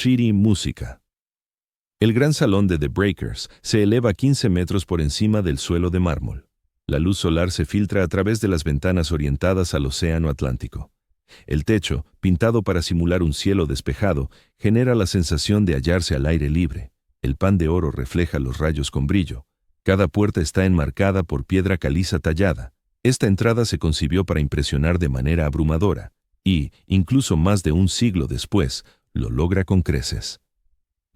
Shiri Música. El gran salón de The Breakers se eleva 15 metros por encima del suelo de mármol. La luz solar se filtra a través de las ventanas orientadas al océano Atlántico. El techo, pintado para simular un cielo despejado, genera la sensación de hallarse al aire libre. El pan de oro refleja los rayos con brillo. Cada puerta está enmarcada por piedra caliza tallada. Esta entrada se concibió para impresionar de manera abrumadora y, incluso más de un siglo después, lo logra con creces.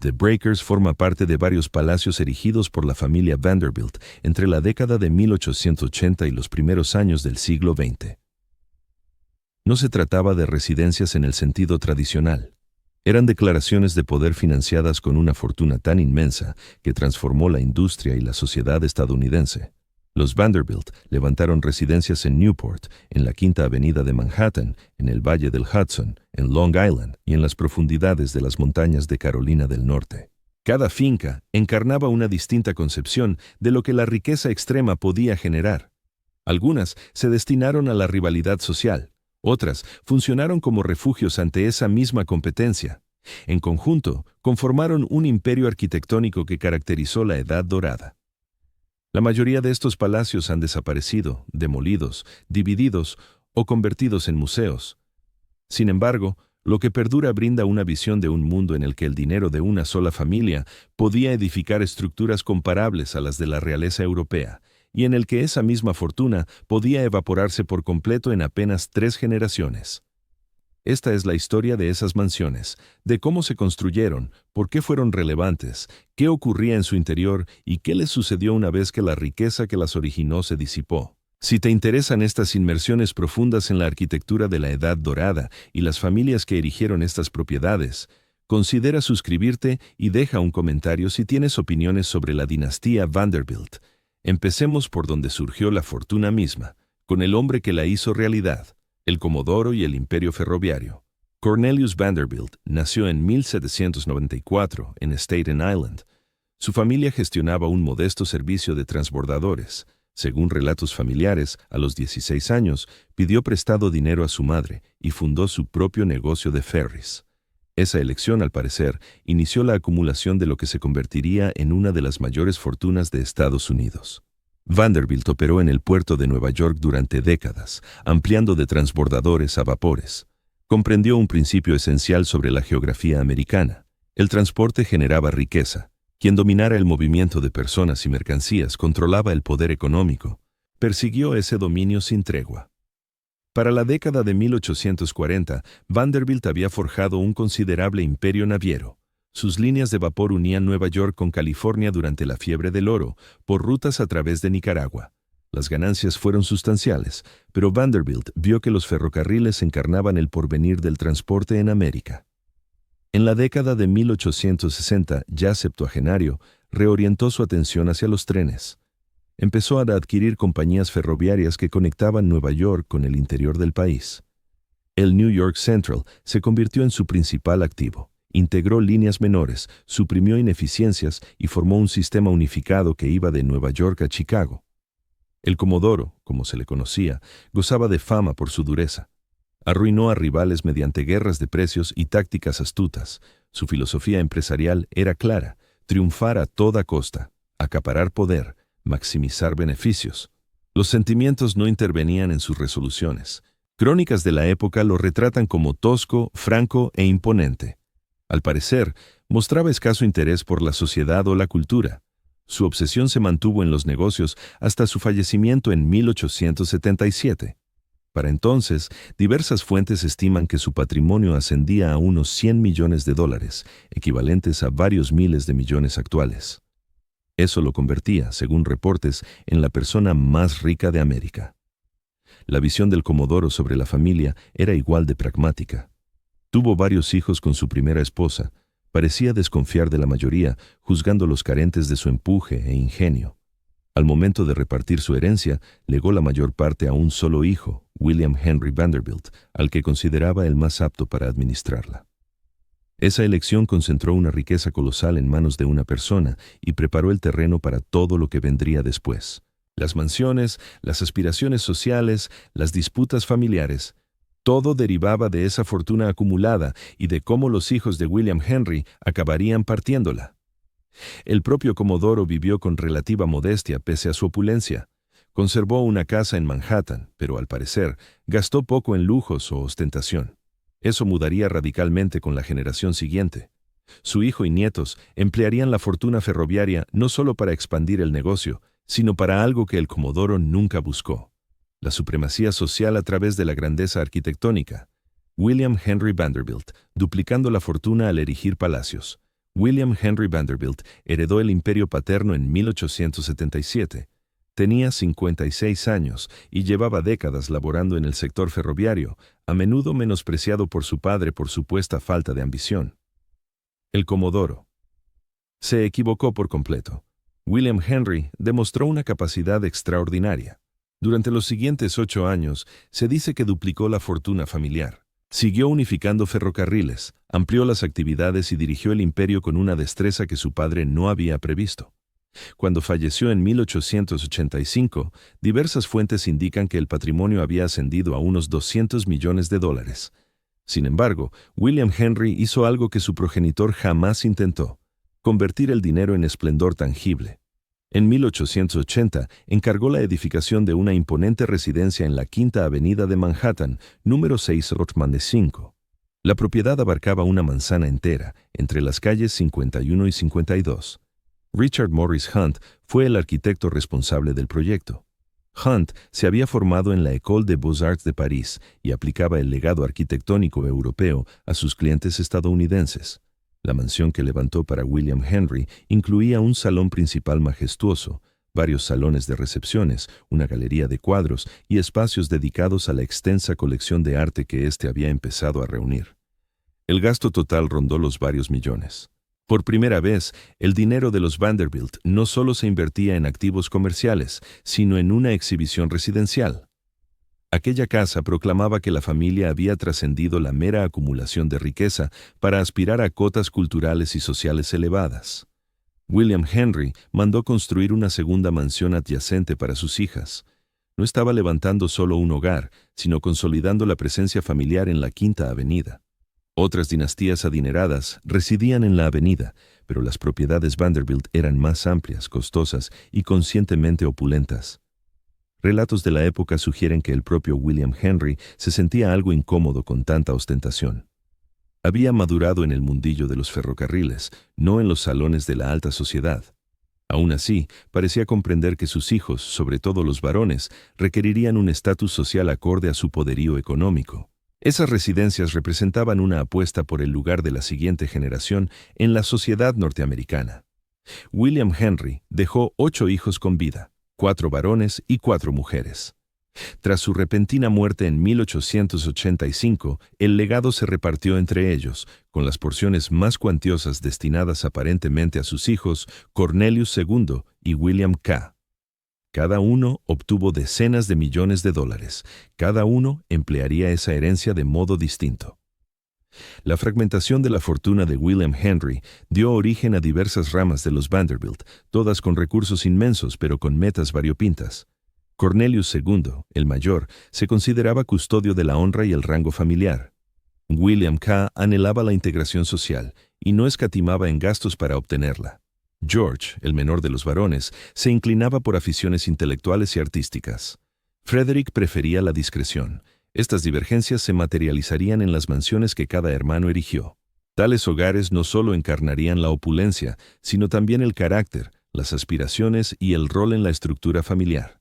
The Breakers forma parte de varios palacios erigidos por la familia Vanderbilt entre la década de 1880 y los primeros años del siglo XX. No se trataba de residencias en el sentido tradicional. Eran declaraciones de poder financiadas con una fortuna tan inmensa que transformó la industria y la sociedad estadounidense. Los Vanderbilt levantaron residencias en Newport, en la Quinta Avenida de Manhattan, en el Valle del Hudson, en Long Island y en las profundidades de las montañas de Carolina del Norte. Cada finca encarnaba una distinta concepción de lo que la riqueza extrema podía generar. Algunas se destinaron a la rivalidad social, otras funcionaron como refugios ante esa misma competencia. En conjunto, conformaron un imperio arquitectónico que caracterizó la Edad Dorada. La mayoría de estos palacios han desaparecido, demolidos, divididos o convertidos en museos. Sin embargo, lo que perdura brinda una visión de un mundo en el que el dinero de una sola familia podía edificar estructuras comparables a las de la realeza europea, y en el que esa misma fortuna podía evaporarse por completo en apenas 3 generaciones. Esta es la historia de esas mansiones, de cómo se construyeron, por qué fueron relevantes, qué ocurría en su interior y qué les sucedió una vez que la riqueza que las originó se disipó. Si te interesan estas inmersiones profundas en la arquitectura de la Edad Dorada y las familias que erigieron estas propiedades, considera suscribirte y deja un comentario si tienes opiniones sobre la dinastía Vanderbilt. Empecemos por donde surgió la fortuna misma, con el hombre que la hizo realidad. El Comodoro y el Imperio Ferroviario. Cornelius Vanderbilt nació en 1794 en Staten Island. Su familia gestionaba un modesto servicio de transbordadores. Según relatos familiares, a los 16 años pidió prestado dinero a su madre y fundó su propio negocio de ferries. Esa elección, al parecer, inició la acumulación de lo que se convertiría en una de las mayores fortunas de Estados Unidos. Vanderbilt operó en el puerto de Nueva York durante décadas, ampliando de transbordadores a vapores. Comprendió un principio esencial sobre la geografía americana. El transporte generaba riqueza. Quien dominara el movimiento de personas y mercancías controlaba el poder económico. Persiguió ese dominio sin tregua. Para la década de 1840, Vanderbilt había forjado un considerable imperio naviero. Sus líneas de vapor unían Nueva York con California durante la fiebre del oro, por rutas a través de Nicaragua. Las ganancias fueron sustanciales, pero Vanderbilt vio que los ferrocarriles encarnaban el porvenir del transporte en América. En la década de 1860, ya septuagenario, reorientó su atención hacia los trenes. Empezó a adquirir compañías ferroviarias que conectaban Nueva York con el interior del país. El New York Central se convirtió en su principal activo. Integró líneas menores, suprimió ineficiencias y formó un sistema unificado que iba de Nueva York a Chicago. El Comodoro, como se le conocía, gozaba de fama por su dureza. Arruinó a rivales mediante guerras de precios y tácticas astutas. Su filosofía empresarial era clara: triunfar a toda costa, acaparar poder, maximizar beneficios. Los sentimientos no intervenían en sus resoluciones. Crónicas de la época lo retratan como tosco, franco e imponente. Al parecer, mostraba escaso interés por la sociedad o la cultura. Su obsesión se mantuvo en los negocios hasta su fallecimiento en 1877. Para entonces, diversas fuentes estiman que su patrimonio ascendía a unos $100 millones, equivalentes a varios miles de millones actuales. Eso lo convertía, según reportes, en la persona más rica de América. La visión del Comodoro sobre la familia era igual de pragmática. Tuvo varios hijos con su primera esposa. Parecía desconfiar de la mayoría, juzgándolos carentes de su empuje e ingenio. Al momento de repartir su herencia, legó la mayor parte a un solo hijo, William Henry Vanderbilt, al que consideraba el más apto para administrarla. Esa elección concentró una riqueza colosal en manos de una persona y preparó el terreno para todo lo que vendría después. Las mansiones, las aspiraciones sociales, las disputas familiares. Todo derivaba de esa fortuna acumulada y de cómo los hijos de William Henry acabarían partiéndola. El propio Comodoro vivió con relativa modestia pese a su opulencia. Conservó una casa en Manhattan, pero al parecer gastó poco en lujos o ostentación. Eso mudaría radicalmente con la generación siguiente. Su hijo y nietos emplearían la fortuna ferroviaria no solo para expandir el negocio, sino para algo que el Comodoro nunca buscó: la supremacía social a través de la grandeza arquitectónica. William Henry Vanderbilt, duplicando la fortuna al erigir palacios. William Henry Vanderbilt heredó el imperio paterno en 1877. Tenía 56 años y llevaba décadas laborando en el sector ferroviario, a menudo menospreciado por su padre por supuesta falta de ambición. El Comodoro se equivocó por completo. William Henry demostró una capacidad extraordinaria. Durante los siguientes 8 años, se dice que duplicó la fortuna familiar. Siguió unificando ferrocarriles, amplió las actividades y dirigió el imperio con una destreza que su padre no había previsto. Cuando falleció en 1885, diversas fuentes indican que el patrimonio había ascendido a unos $200 millones. Sin embargo, William Henry hizo algo que su progenitor jamás intentó: convertir el dinero en esplendor tangible. En 1880 encargó la edificación de una imponente residencia en la Quinta Avenida de Manhattan, número 6 Rottman 5. La propiedad abarcaba una manzana entera, entre las calles 51 y 52. Richard Morris Hunt fue el arquitecto responsable del proyecto. Hunt se había formado en la École des Beaux-Arts de París y aplicaba el legado arquitectónico europeo a sus clientes estadounidenses. La mansión que levantó para William Henry incluía un salón principal majestuoso, varios salones de recepciones, una galería de cuadros y espacios dedicados a la extensa colección de arte que éste había empezado a reunir. El gasto total rondó los varios millones. Por primera vez, el dinero de los Vanderbilt no solo se invertía en activos comerciales, sino en una exhibición residencial. Aquella casa proclamaba que la familia había trascendido la mera acumulación de riqueza para aspirar a cotas culturales y sociales elevadas. William Henry mandó construir una segunda mansión adyacente para sus hijas. No estaba levantando solo un hogar, sino consolidando la presencia familiar en la Quinta Avenida. Otras dinastías adineradas residían en la avenida, pero las propiedades Vanderbilt eran más amplias, costosas y conscientemente opulentas. Relatos de la época sugieren que el propio William Henry se sentía algo incómodo con tanta ostentación. Había madurado en el mundillo de los ferrocarriles, no en los salones de la alta sociedad. Aún así, parecía comprender que sus hijos, sobre todo los varones, requerirían un estatus social acorde a su poderío económico. Esas residencias representaban una apuesta por el lugar de la siguiente generación en la sociedad norteamericana. William Henry dejó 8 hijos con vida, 4 varones y 4 mujeres. Tras su repentina muerte en 1885, el legado se repartió entre ellos, con las porciones más cuantiosas destinadas aparentemente a sus hijos, Cornelius II y William K. Cada uno obtuvo decenas de millones de dólares. Cada uno emplearía esa herencia de modo distinto. La fragmentación de la fortuna de William Henry dio origen a diversas ramas de los Vanderbilt, todas con recursos inmensos pero con metas variopintas. Cornelius II, el mayor, se consideraba custodio de la honra y el rango familiar. William K. anhelaba la integración social y no escatimaba en gastos para obtenerla. George, el menor de los varones, se inclinaba por aficiones intelectuales y artísticas. Frederick prefería la discreción. Estas divergencias se materializarían en las mansiones que cada hermano erigió. Tales hogares no solo encarnarían la opulencia, sino también el carácter, las aspiraciones y el rol en la estructura familiar.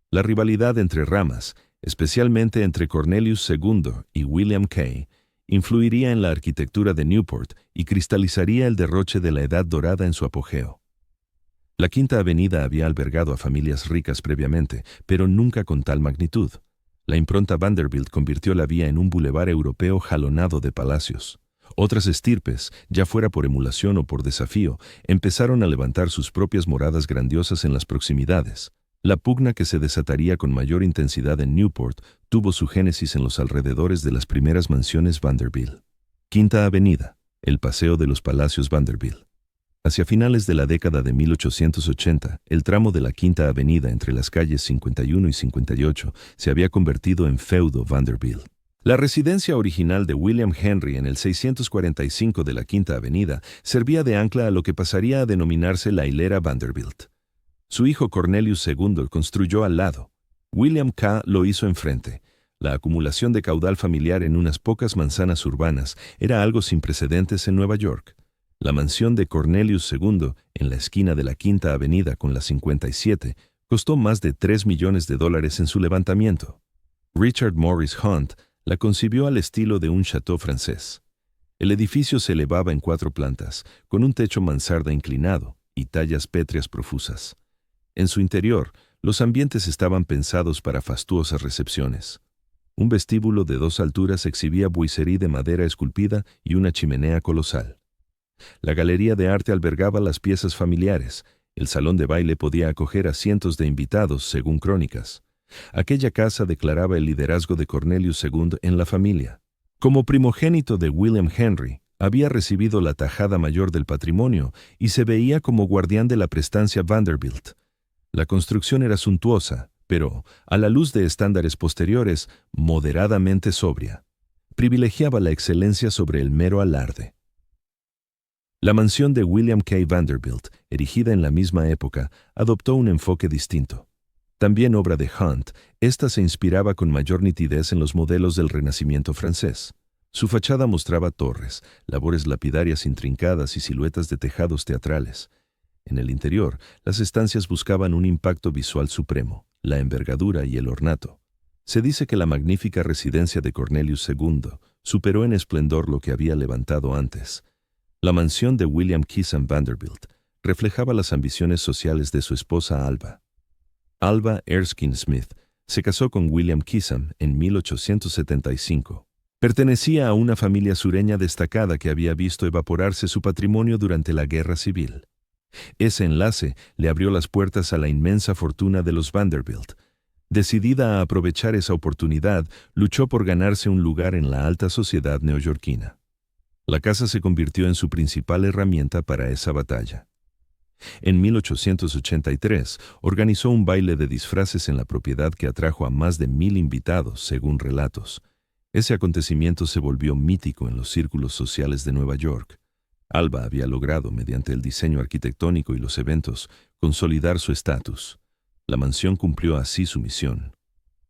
La rivalidad entre ramas, especialmente entre Cornelius II y William K., influiría en la arquitectura de Newport y cristalizaría el derroche de la Edad Dorada en su apogeo. La Quinta Avenida había albergado a familias ricas previamente, pero nunca con tal magnitud. La impronta Vanderbilt convirtió la vía en un bulevar europeo jalonado de palacios. Otras estirpes, ya fuera por emulación o por desafío, empezaron a levantar sus propias moradas grandiosas en las proximidades. La pugna que se desataría con mayor intensidad en Newport tuvo su génesis en los alrededores de las primeras mansiones Vanderbilt. Quinta Avenida, el paseo de los Palacios Vanderbilt. Hacia finales de la década de 1880, el tramo de la Quinta Avenida entre las calles 51 y 58 se había convertido en feudo Vanderbilt. La residencia original de William Henry en el 645 de la Quinta Avenida servía de ancla a lo que pasaría a denominarse la hilera Vanderbilt. Su hijo Cornelius II construyó al lado. William K. lo hizo enfrente. La acumulación de caudal familiar en unas pocas manzanas urbanas era algo sin precedentes en Nueva York. La mansión de Cornelius II, en la esquina de la Quinta Avenida con la 57, costó más de $3 millones en su levantamiento. Richard Morris Hunt la concibió al estilo de un château francés. El edificio se elevaba en 4 plantas, con un techo mansarda inclinado y tallas pétreas profusas. En su interior, los ambientes estaban pensados para fastuosas recepciones. Un vestíbulo de 2 alturas exhibía buicerí de madera esculpida y una chimenea colosal. La galería de arte albergaba las piezas familiares. El salón de baile podía acoger a cientos de invitados, según crónicas. Aquella casa declaraba el liderazgo de Cornelius II en la familia. Como primogénito de William Henry, había recibido la tajada mayor del patrimonio y se veía como guardián de la prestancia Vanderbilt. La construcción era suntuosa, pero, a la luz de estándares posteriores, moderadamente sobria. Privilegiaba la excelencia sobre el mero alarde. La mansión de William K. Vanderbilt, erigida en la misma época, adoptó un enfoque distinto. También obra de Hunt, esta se inspiraba con mayor nitidez en los modelos del Renacimiento francés. Su fachada mostraba torres, labores lapidarias intrincadas y siluetas de tejados teatrales. En el interior, las estancias buscaban un impacto visual supremo, la envergadura y el ornato. Se dice que la magnífica residencia de Cornelius II superó en esplendor lo que había levantado antes. La mansión de William Kissam Vanderbilt reflejaba las ambiciones sociales de su esposa Alva. Alva Erskine Smith se casó con William Kissam en 1875. Pertenecía a una familia sureña destacada que había visto evaporarse su patrimonio durante la Guerra Civil. Ese enlace le abrió las puertas a la inmensa fortuna de los Vanderbilt. Decidida a aprovechar esa oportunidad, luchó por ganarse un lugar en la alta sociedad neoyorquina. La casa se convirtió en su principal herramienta para esa batalla. En 1883, organizó un baile de disfraces en la propiedad que atrajo a más de 1000 invitados, según relatos. Ese acontecimiento se volvió mítico en los círculos sociales de Nueva York. Alva había logrado, mediante el diseño arquitectónico y los eventos, consolidar su estatus. La mansión cumplió así su misión.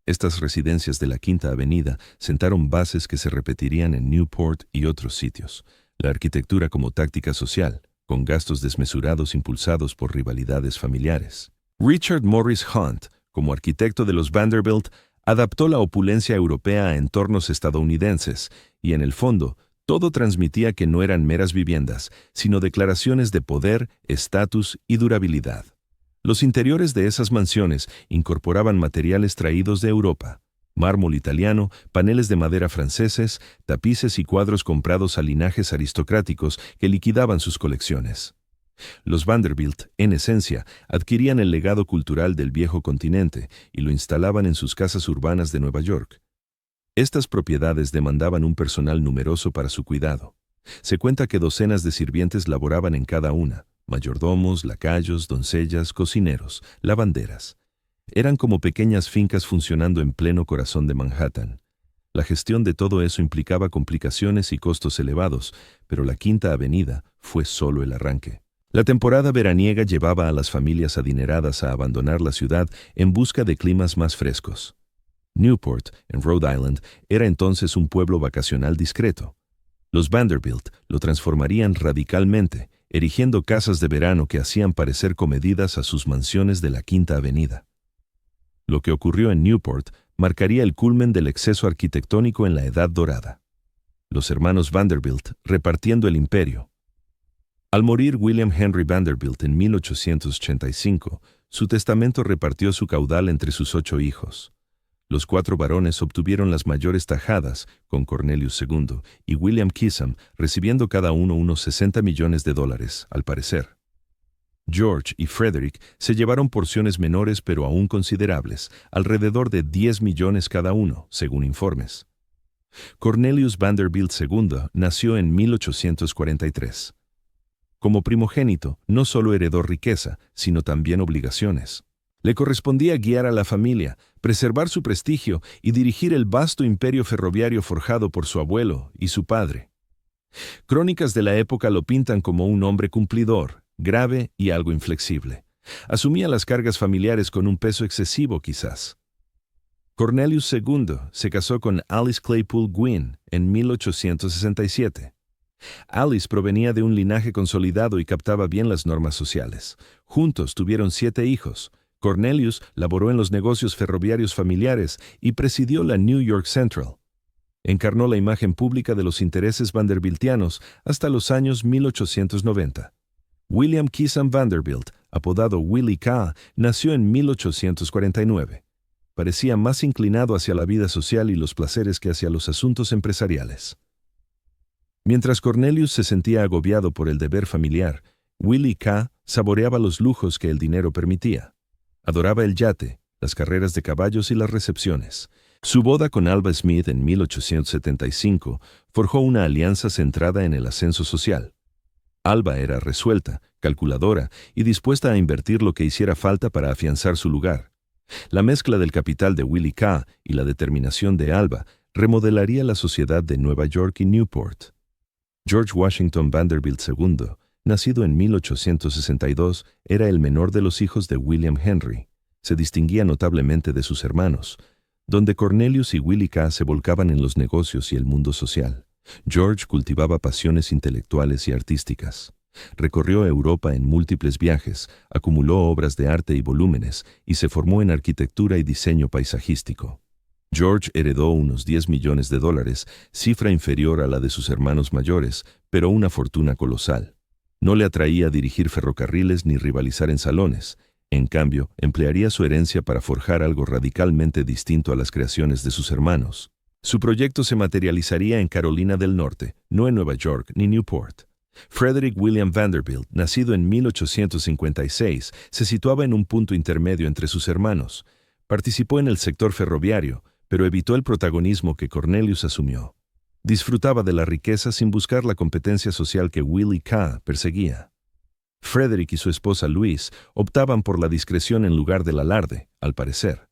Estas residencias de la Quinta Avenida sentaron bases que se repetirían en Newport y otros sitios. La arquitectura como táctica social, con gastos desmesurados impulsados por rivalidades familiares. Richard Morris Hunt, como arquitecto de los Vanderbilt, adaptó la opulencia europea a entornos estadounidenses y, en el fondo, todo transmitía que no eran meras viviendas, sino declaraciones de poder, estatus y durabilidad. Los interiores de esas mansiones incorporaban materiales traídos de Europa: mármol italiano, paneles de madera franceses, tapices y cuadros comprados a linajes aristocráticos que liquidaban sus colecciones. Los Vanderbilt, en esencia, adquirían el legado cultural del viejo continente y lo instalaban en sus casas urbanas de Nueva York. Estas propiedades demandaban un personal numeroso para su cuidado. Se cuenta que docenas de sirvientes laboraban en cada una: mayordomos, lacayos, doncellas, cocineros, lavanderas. Eran como pequeñas fincas funcionando en pleno corazón de Manhattan. La gestión de todo eso implicaba complicaciones y costos elevados, pero la Quinta Avenida fue solo el arranque. La temporada veraniega llevaba a las familias adineradas a abandonar la ciudad en busca de climas más frescos. Newport, en Rhode Island, era entonces un pueblo vacacional discreto. Los Vanderbilt lo transformarían radicalmente, erigiendo casas de verano que hacían parecer comedidas a sus mansiones de la Quinta Avenida. Lo que ocurrió en Newport marcaría el culmen del exceso arquitectónico en la Edad Dorada. Los hermanos Vanderbilt repartiendo el imperio. Al morir William Henry Vanderbilt en 1885, su testamento repartió su caudal entre sus 8 hijos. Los 4 varones obtuvieron las mayores tajadas, con Cornelius II y William Kissam recibiendo cada uno unos $60 millones, al parecer. George y Frederick se llevaron porciones menores pero aún considerables, alrededor de $10 millones cada uno, según informes. Cornelius Vanderbilt II nació en 1843. Como primogénito, no solo heredó riqueza, sino también obligaciones. Le correspondía guiar a la familia, preservar su prestigio y dirigir el vasto imperio ferroviario forjado por su abuelo y su padre. Crónicas de la época lo pintan como un hombre cumplidor, grave y algo inflexible. Asumía las cargas familiares con un peso excesivo, quizás. Cornelius II se casó con Alice Claypool Gwynn en 1867. Alice provenía de un linaje consolidado y captaba bien las normas sociales. Juntos tuvieron 7 hijos. Cornelius laboró en los negocios ferroviarios familiares y presidió la New York Central. Encarnó la imagen pública de los intereses vanderbiltianos hasta los años 1890. William Kissam Vanderbilt, apodado Willie K., nació en 1849. Parecía más inclinado hacia la vida social y los placeres que hacia los asuntos empresariales. Mientras Cornelius se sentía agobiado por el deber familiar, Willie K. saboreaba los lujos que el dinero permitía. Adoraba el yate, las carreras de caballos y las recepciones. Su boda con Alva Smith en 1875 forjó una alianza centrada en el ascenso social. Alva era resuelta, calculadora y dispuesta a invertir lo que hiciera falta para afianzar su lugar. La mezcla del capital de Willie K. y la determinación de Alva remodelaría la sociedad de Nueva York y Newport. George Washington Vanderbilt II, nacido en 1862, era el menor de los hijos de William Henry. Se distinguía notablemente de sus hermanos, donde Cornelius y Willie K. se volcaban en los negocios y el mundo social. George cultivaba pasiones intelectuales y artísticas. Recorrió Europa en múltiples viajes, acumuló obras de arte y volúmenes, y se formó en arquitectura y diseño paisajístico. George heredó unos $10 millones, cifra inferior a la de sus hermanos mayores, pero una fortuna colosal. No le atraía dirigir ferrocarriles ni rivalizar en salones. En cambio, emplearía su herencia para forjar algo radicalmente distinto a las creaciones de sus hermanos. Su proyecto se materializaría en Carolina del Norte, no en Nueva York ni Newport. Frederick William Vanderbilt, nacido en 1856, se situaba en un punto intermedio entre sus hermanos. Participó en el sector ferroviario, pero evitó el protagonismo que Cornelius asumió. Disfrutaba de la riqueza sin buscar la competencia social que Willie K. perseguía. Frederick y su esposa Louise optaban por la discreción en lugar del alarde, al parecer.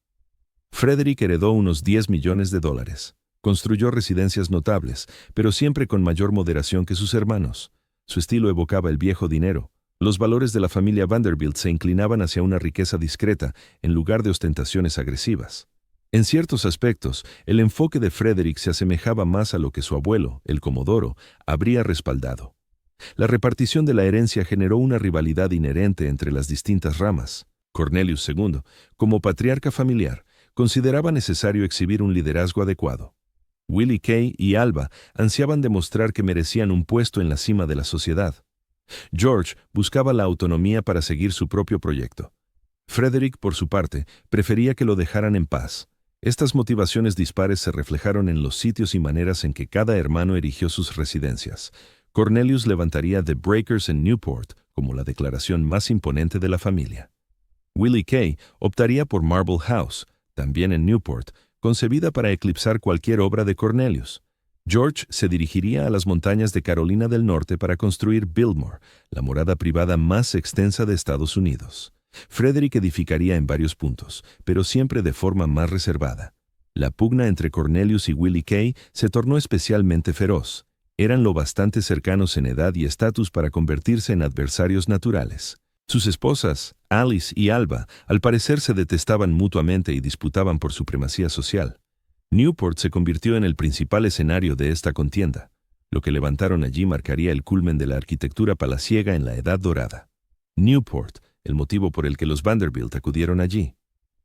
Frederick heredó unos $10 millones. Construyó residencias notables, pero siempre con mayor moderación que sus hermanos. Su estilo evocaba el viejo dinero. Los valores de la familia Vanderbilt se inclinaban hacia una riqueza discreta en lugar de ostentaciones agresivas. En ciertos aspectos, el enfoque de Frederick se asemejaba más a lo que su abuelo, el Comodoro, habría respaldado. La repartición de la herencia generó una rivalidad inherente entre las distintas ramas. Cornelius II, como patriarca familiar, consideraba necesario exhibir un liderazgo adecuado. Willie K. y Alva ansiaban demostrar que merecían un puesto en la cima de la sociedad. George buscaba la autonomía para seguir su propio proyecto. Frederick, por su parte, prefería que lo dejaran en paz. Estas motivaciones dispares se reflejaron en los sitios y maneras en que cada hermano erigió sus residencias. Cornelius levantaría The Breakers en Newport como la declaración más imponente de la familia. Willie K. optaría por Marble House, también en Newport, concebida para eclipsar cualquier obra de Cornelius. George se dirigiría a las montañas de Carolina del Norte para construir Biltmore, la morada privada más extensa de Estados Unidos. Frederick edificaría en varios puntos, pero siempre de forma más reservada. La pugna entre Cornelius y Willie K. se tornó especialmente feroz. Eran lo bastante cercanos en edad y estatus para convertirse en adversarios naturales. Sus esposas, Alice y Alva, al parecer se detestaban mutuamente y disputaban por supremacía social. Newport se convirtió en el principal escenario de esta contienda. Lo que levantaron allí marcaría el culmen de la arquitectura palaciega en la Edad Dorada. Newport, el motivo por el que los Vanderbilt acudieron allí.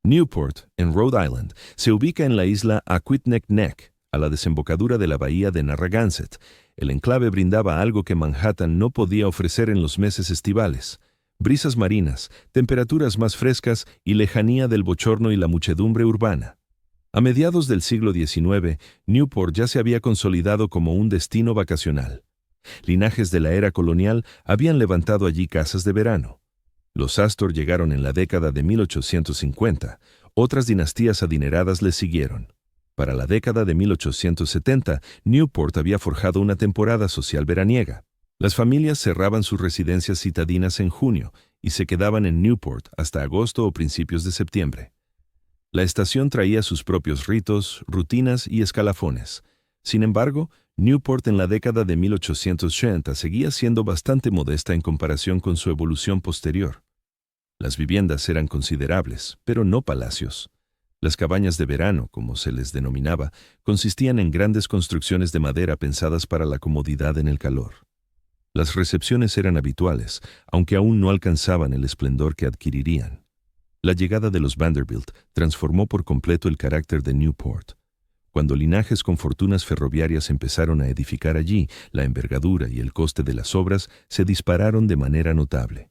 Newport, en Rhode Island, se ubica en la isla Aquidneck Neck, a la desembocadura de la bahía de Narragansett. El enclave brindaba algo que Manhattan no podía ofrecer en los meses estivales: brisas marinas, temperaturas más frescas y lejanía del bochorno y la muchedumbre urbana. A mediados del siglo XIX, Newport ya se había consolidado como un destino vacacional. Linajes de la era colonial habían levantado allí casas de verano. Los Astor llegaron en la década de 1850, otras dinastías adineradas les siguieron. Para la década de 1870, Newport había forjado una temporada social veraniega. Las familias cerraban sus residencias citadinas en junio y se quedaban en Newport hasta agosto o principios de septiembre. La estación traía sus propios ritos, rutinas y escalafones. Sin embargo, Newport en la década de 1880 seguía siendo bastante modesta en comparación con su evolución posterior. Las viviendas eran considerables, pero no palacios. Las cabañas de verano, como se les denominaba, consistían en grandes construcciones de madera pensadas para la comodidad en el calor. Las recepciones eran habituales, aunque aún no alcanzaban el esplendor que adquirirían. La llegada de los Vanderbilt transformó por completo el carácter de Newport. Cuando linajes con fortunas ferroviarias empezaron a edificar allí, la envergadura y el coste de las obras se dispararon de manera notable.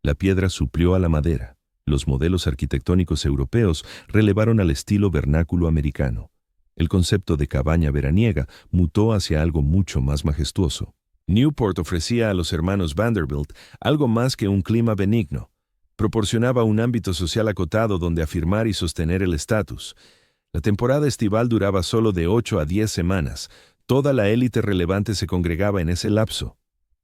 La piedra suplió a la madera. Los modelos arquitectónicos europeos relevaron al estilo vernáculo americano. El concepto de cabaña veraniega mutó hacia algo mucho más majestuoso. Newport ofrecía a los hermanos Vanderbilt algo más que un clima benigno. Proporcionaba un ámbito social acotado donde afirmar y sostener el estatus. La temporada estival duraba solo de 8 a 10 semanas. Toda la élite relevante se congregaba en ese lapso.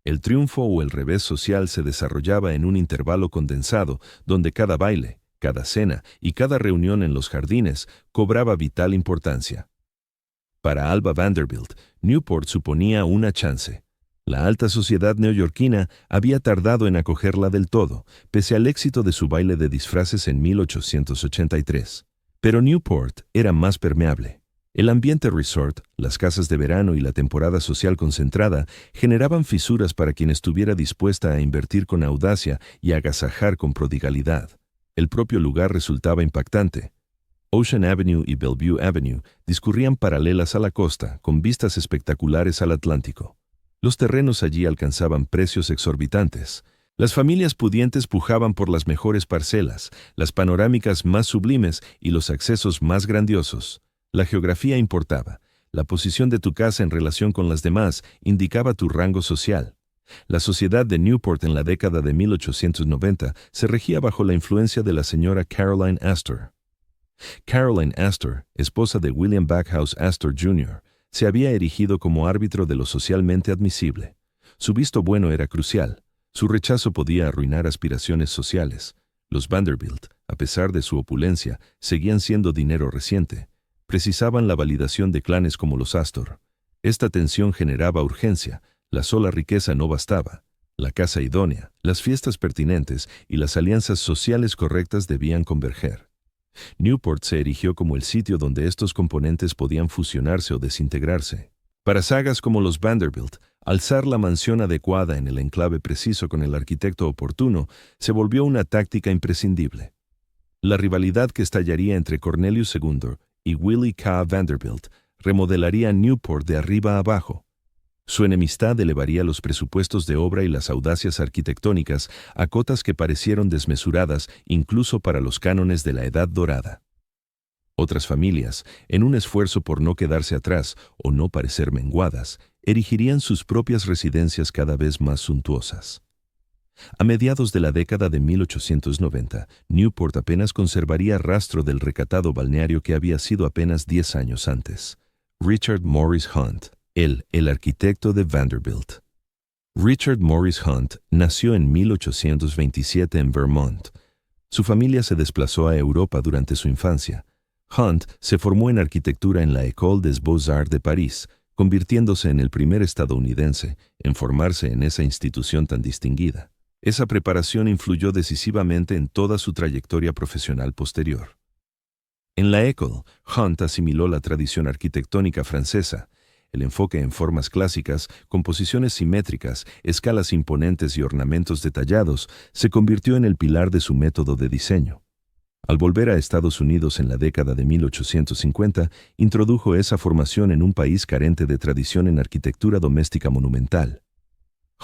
El triunfo o el revés social se desarrollaba en un intervalo condensado, donde cada baile, cada cena y cada reunión en los jardines cobraba vital importancia. Para Alva Vanderbilt, Newport suponía una chance. La alta sociedad neoyorquina había tardado en acogerla del todo, pese al éxito de su baile de disfraces en 1883. Pero Newport era más permeable. El ambiente resort, las casas de verano y la temporada social concentrada generaban fisuras para quien estuviera dispuesta a invertir con audacia y agasajar con prodigalidad. El propio lugar resultaba impactante. Ocean Avenue y Bellevue Avenue discurrían paralelas a la costa, con vistas espectaculares al Atlántico. Los terrenos allí alcanzaban precios exorbitantes. Las familias pudientes pujaban por las mejores parcelas, las panorámicas más sublimes y los accesos más grandiosos. La geografía importaba. La posición de tu casa en relación con las demás indicaba tu rango social. La sociedad de Newport en la década de 1890 se regía bajo la influencia de la señora Caroline Astor. Caroline Astor, esposa de William Backhouse Astor Jr., se había erigido como árbitro de lo socialmente admisible. Su visto bueno era crucial. Su rechazo podía arruinar aspiraciones sociales. Los Vanderbilt, a pesar de su opulencia, seguían siendo dinero reciente. Precisaban la validación de clanes como los Astor. Esta tensión generaba urgencia. La sola riqueza no bastaba. La casa idónea, las fiestas pertinentes y las alianzas sociales correctas debían converger. Newport se erigió como el sitio donde estos componentes podían fusionarse o desintegrarse. Para sagas como los Vanderbilt, alzar la mansión adecuada en el enclave preciso con el arquitecto oportuno se volvió una táctica imprescindible. La rivalidad que estallaría entre Cornelius II y Willie K. Vanderbilt remodelaría Newport de arriba a abajo. Su enemistad elevaría los presupuestos de obra y las audacias arquitectónicas a cotas que parecieron desmesuradas incluso para los cánones de la Edad Dorada. Otras familias, en un esfuerzo por no quedarse atrás o no parecer menguadas, erigirían sus propias residencias cada vez más suntuosas. A mediados de la década de 1890, Newport apenas conservaría rastro del recatado balneario que había sido apenas 10 años antes. Richard Morris Hunt, el arquitecto de Vanderbilt. Richard Morris Hunt nació en 1827 en Vermont. Su familia se desplazó a Europa durante su infancia. Hunt se formó en arquitectura en la École des Beaux-Arts de París, convirtiéndose en el primer estadounidense en formarse en esa institución tan distinguida. Esa preparación influyó decisivamente en toda su trayectoria profesional posterior. En la École, Hunt asimiló la tradición arquitectónica francesa, el enfoque en formas clásicas, composiciones simétricas, escalas imponentes y ornamentos detallados se convirtió en el pilar de su método de diseño. Al volver a Estados Unidos en la década de 1850, introdujo esa formación en un país carente de tradición en arquitectura doméstica monumental.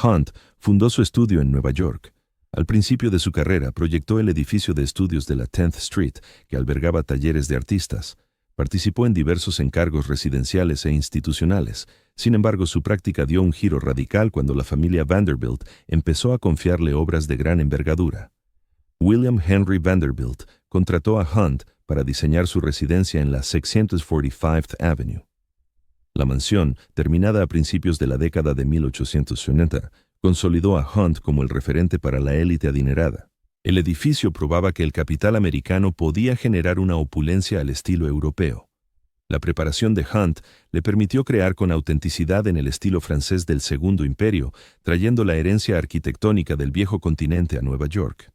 Hunt fundó su estudio en Nueva York. Al principio de su carrera, proyectó el edificio de estudios de la 10th Street, que albergaba talleres de artistas. Participó en diversos encargos residenciales e institucionales. Sin embargo, su práctica dio un giro radical cuando la familia Vanderbilt empezó a confiarle obras de gran envergadura. William Henry Vanderbilt contrató a Hunt para diseñar su residencia en la 645th Avenue. La mansión, terminada a principios de la década de 1880, consolidó a Hunt como el referente para la élite adinerada. El edificio probaba que el capital americano podía generar una opulencia al estilo europeo. La preparación de Hunt le permitió crear con autenticidad en el estilo francés del Segundo Imperio, trayendo la herencia arquitectónica del viejo continente a Nueva York.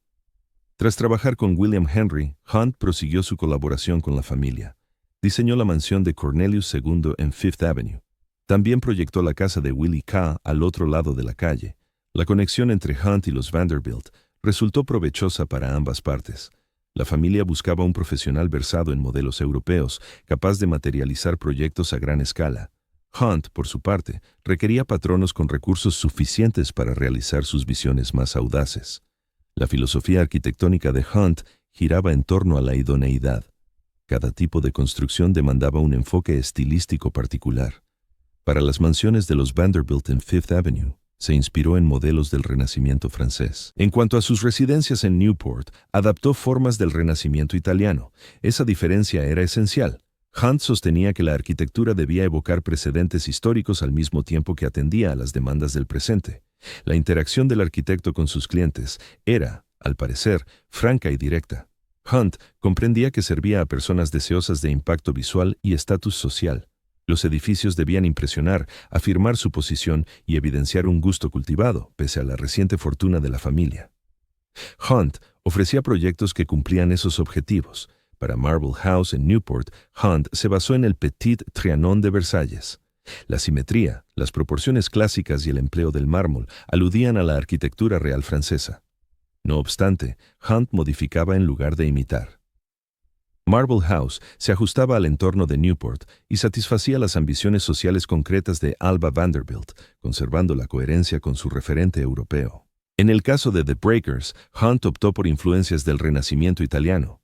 Tras trabajar con William Henry, Hunt prosiguió su colaboración con la familia. Diseñó la mansión de Cornelius II en Fifth Avenue. También proyectó la casa de Willie K. al otro lado de la calle. La conexión entre Hunt y los Vanderbilt resultó provechosa para ambas partes. La familia buscaba un profesional versado en modelos europeos, capaz de materializar proyectos a gran escala. Hunt, por su parte, requería patronos con recursos suficientes para realizar sus visiones más audaces. La filosofía arquitectónica de Hunt giraba en torno a la idoneidad. Cada tipo de construcción demandaba un enfoque estilístico particular. Para las mansiones de los Vanderbilt en Fifth Avenue, se inspiró en modelos del Renacimiento francés. En cuanto a sus residencias en Newport, adaptó formas del Renacimiento italiano. Esa diferencia era esencial. Hunt sostenía que la arquitectura debía evocar precedentes históricos al mismo tiempo que atendía a las demandas del presente. La interacción del arquitecto con sus clientes era, al parecer, franca y directa. Hunt comprendía que servía a personas deseosas de impacto visual y estatus social. Los edificios debían impresionar, afirmar su posición y evidenciar un gusto cultivado, pese a la reciente fortuna de la familia. Hunt ofrecía proyectos que cumplían esos objetivos. Para Marble House en Newport, Hunt se basó en el Petit Trianon de Versalles. La simetría, las proporciones clásicas y el empleo del mármol aludían a la arquitectura real francesa. No obstante, Hunt modificaba en lugar de imitar. Marble House se ajustaba al entorno de Newport y satisfacía las ambiciones sociales concretas de Alva Vanderbilt, conservando la coherencia con su referente europeo. En el caso de The Breakers, Hunt optó por influencias del Renacimiento italiano.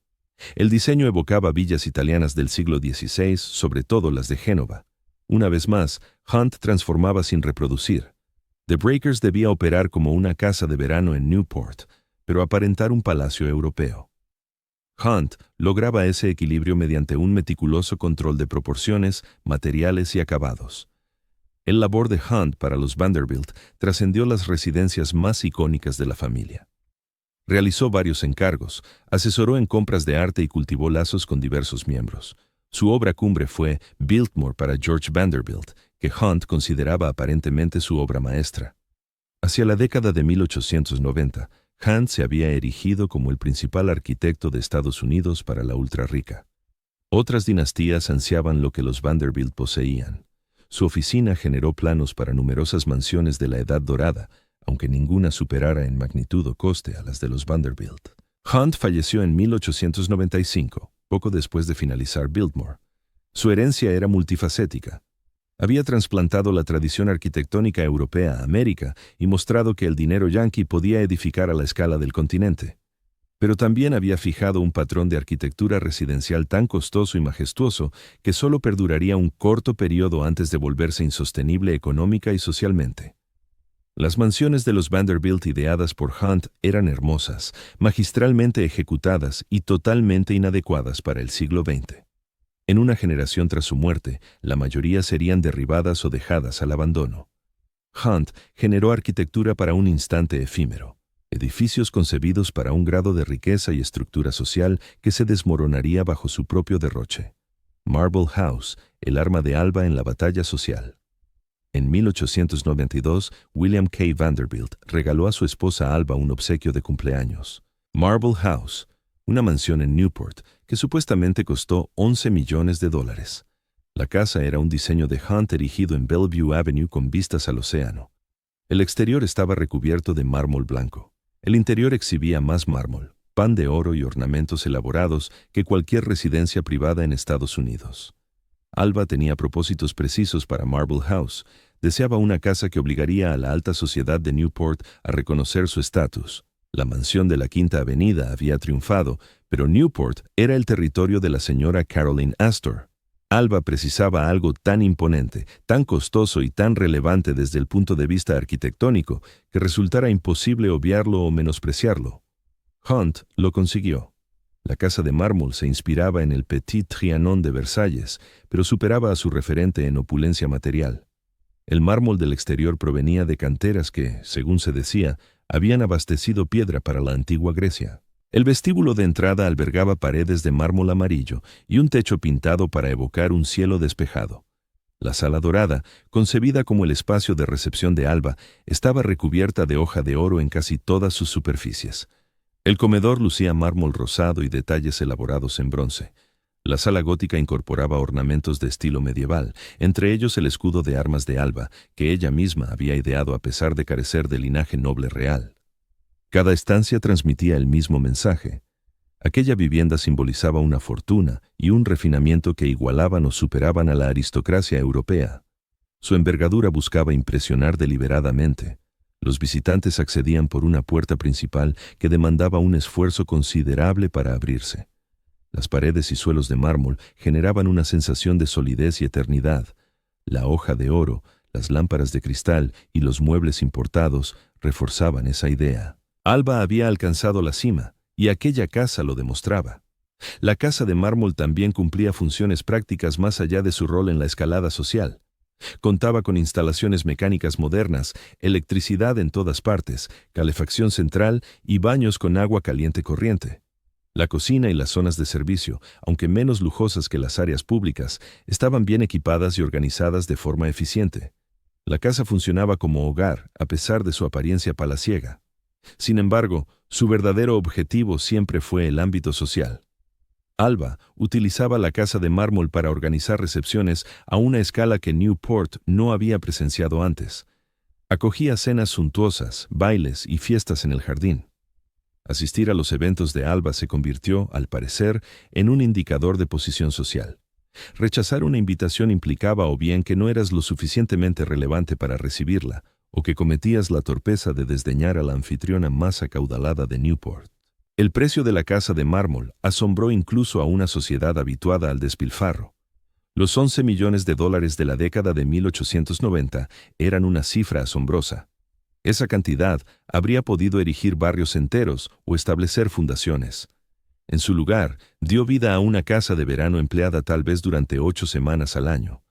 El diseño evocaba villas italianas del siglo XVI, sobre todo las de Génova. Una vez más, Hunt transformaba sin reproducir. The Breakers debía operar como una casa de verano en Newport, pero aparentar un palacio europeo. Hunt lograba ese equilibrio mediante un meticuloso control de proporciones, materiales y acabados. El labor de Hunt para los Vanderbilt trascendió las residencias más icónicas de la familia. Realizó varios encargos, asesoró en compras de arte y cultivó lazos con diversos miembros. Su obra cumbre fue Biltmore para George Vanderbilt, que Hunt consideraba aparentemente su obra maestra. Hacia la década de 1890, Hunt se había erigido como el principal arquitecto de Estados Unidos para la ultrarrica. Otras dinastías ansiaban lo que los Vanderbilt poseían. Su oficina generó planos para numerosas mansiones de la Edad Dorada, aunque ninguna superara en magnitud o coste a las de los Vanderbilt. Hunt falleció en 1895, poco después de finalizar Biltmore. Su herencia era multifacética. Había trasplantado la tradición arquitectónica europea a América y mostrado que el dinero yanqui podía edificar a la escala del continente. Pero también había fijado un patrón de arquitectura residencial tan costoso y majestuoso que solo perduraría un corto periodo antes de volverse insostenible económica y socialmente. Las mansiones de los Vanderbilt ideadas por Hunt eran hermosas, magistralmente ejecutadas y totalmente inadecuadas para el siglo XX. En una generación tras su muerte, la mayoría serían derribadas o dejadas al abandono. Hunt generó arquitectura para un instante efímero, edificios concebidos para un grado de riqueza y estructura social que se desmoronaría bajo su propio derroche. Marble House, el arma de Alva en la batalla social. En 1892, William K. Vanderbilt regaló a su esposa Alva un obsequio de cumpleaños. Marble House, una mansión en Newport, que supuestamente costó $11 millones. La casa era un diseño de Hunt erigido en Bellevue Avenue con vistas al océano. El exterior estaba recubierto de mármol blanco. El interior exhibía más mármol, pan de oro y ornamentos elaborados que cualquier residencia privada en Estados Unidos. Alva tenía propósitos precisos para Marble House. Deseaba una casa que obligaría a la alta sociedad de Newport a reconocer su estatus. La mansión de la Quinta Avenida había triunfado, pero Newport era el territorio de la señora Caroline Astor. Alva precisaba algo tan imponente, tan costoso y tan relevante desde el punto de vista arquitectónico que resultara imposible obviarlo o menospreciarlo. Hunt lo consiguió. La casa de mármol se inspiraba en el Petit Trianon de Versalles, pero superaba a su referente en opulencia material. El mármol del exterior provenía de canteras que, según se decía, habían abastecido piedra para la antigua Grecia. El vestíbulo de entrada albergaba paredes de mármol amarillo y un techo pintado para evocar un cielo despejado. La sala dorada, concebida como el espacio de recepción de Alba, estaba recubierta de hoja de oro en casi todas sus superficies. El comedor lucía mármol rosado y detalles elaborados en bronce. La sala gótica incorporaba ornamentos de estilo medieval, entre ellos el escudo de armas de Alba, que ella misma había ideado a pesar de carecer de linaje noble real. Cada estancia transmitía el mismo mensaje. Aquella vivienda simbolizaba una fortuna y un refinamiento que igualaban o superaban a la aristocracia europea. Su envergadura buscaba impresionar deliberadamente. Los visitantes accedían por una puerta principal que demandaba un esfuerzo considerable para abrirse. Las paredes y suelos de mármol generaban una sensación de solidez y eternidad. La hoja de oro, las lámparas de cristal y los muebles importados reforzaban esa idea. Alba había alcanzado la cima, y aquella casa lo demostraba. La casa de mármol también cumplía funciones prácticas más allá de su rol en la escalada social. Contaba con instalaciones mecánicas modernas, electricidad en todas partes, calefacción central y baños con agua caliente corriente. La cocina y las zonas de servicio, aunque menos lujosas que las áreas públicas, estaban bien equipadas y organizadas de forma eficiente. La casa funcionaba como hogar, a pesar de su apariencia palaciega. Sin embargo, su verdadero objetivo siempre fue el ámbito social. Alba utilizaba la casa de mármol para organizar recepciones a una escala que Newport no había presenciado antes. Acogía cenas suntuosas, bailes y fiestas en el jardín. Asistir a los eventos de Alba se convirtió, al parecer, en un indicador de posición social. Rechazar una invitación implicaba o bien que no eras lo suficientemente relevante para recibirla, o que cometías la torpeza de desdeñar a la anfitriona más acaudalada de Newport. El precio de la casa de mármol asombró incluso a una sociedad habituada al despilfarro. Los 11 millones de dólares de la década de 1890 eran una cifra asombrosa. Esa cantidad habría podido erigir barrios enteros o establecer fundaciones. En su lugar, dio vida a una casa de verano empleada tal vez durante 8 semanas al año.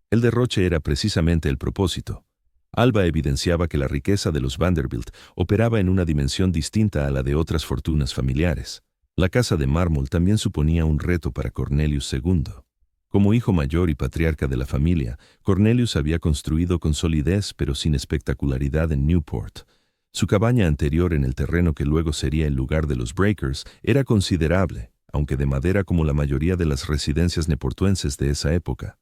El derroche era precisamente el propósito. Alba evidenciaba que la riqueza de los Vanderbilt operaba en una dimensión distinta a la de otras fortunas familiares. La casa de mármol también suponía un reto para Cornelius II. Como hijo mayor y patriarca de la familia, Cornelius había construido con solidez pero sin espectacularidad en Newport. Su cabaña anterior en el terreno que luego sería el lugar de los Breakers era considerable, aunque de madera como la mayoría de las residencias neportuenses de esa época.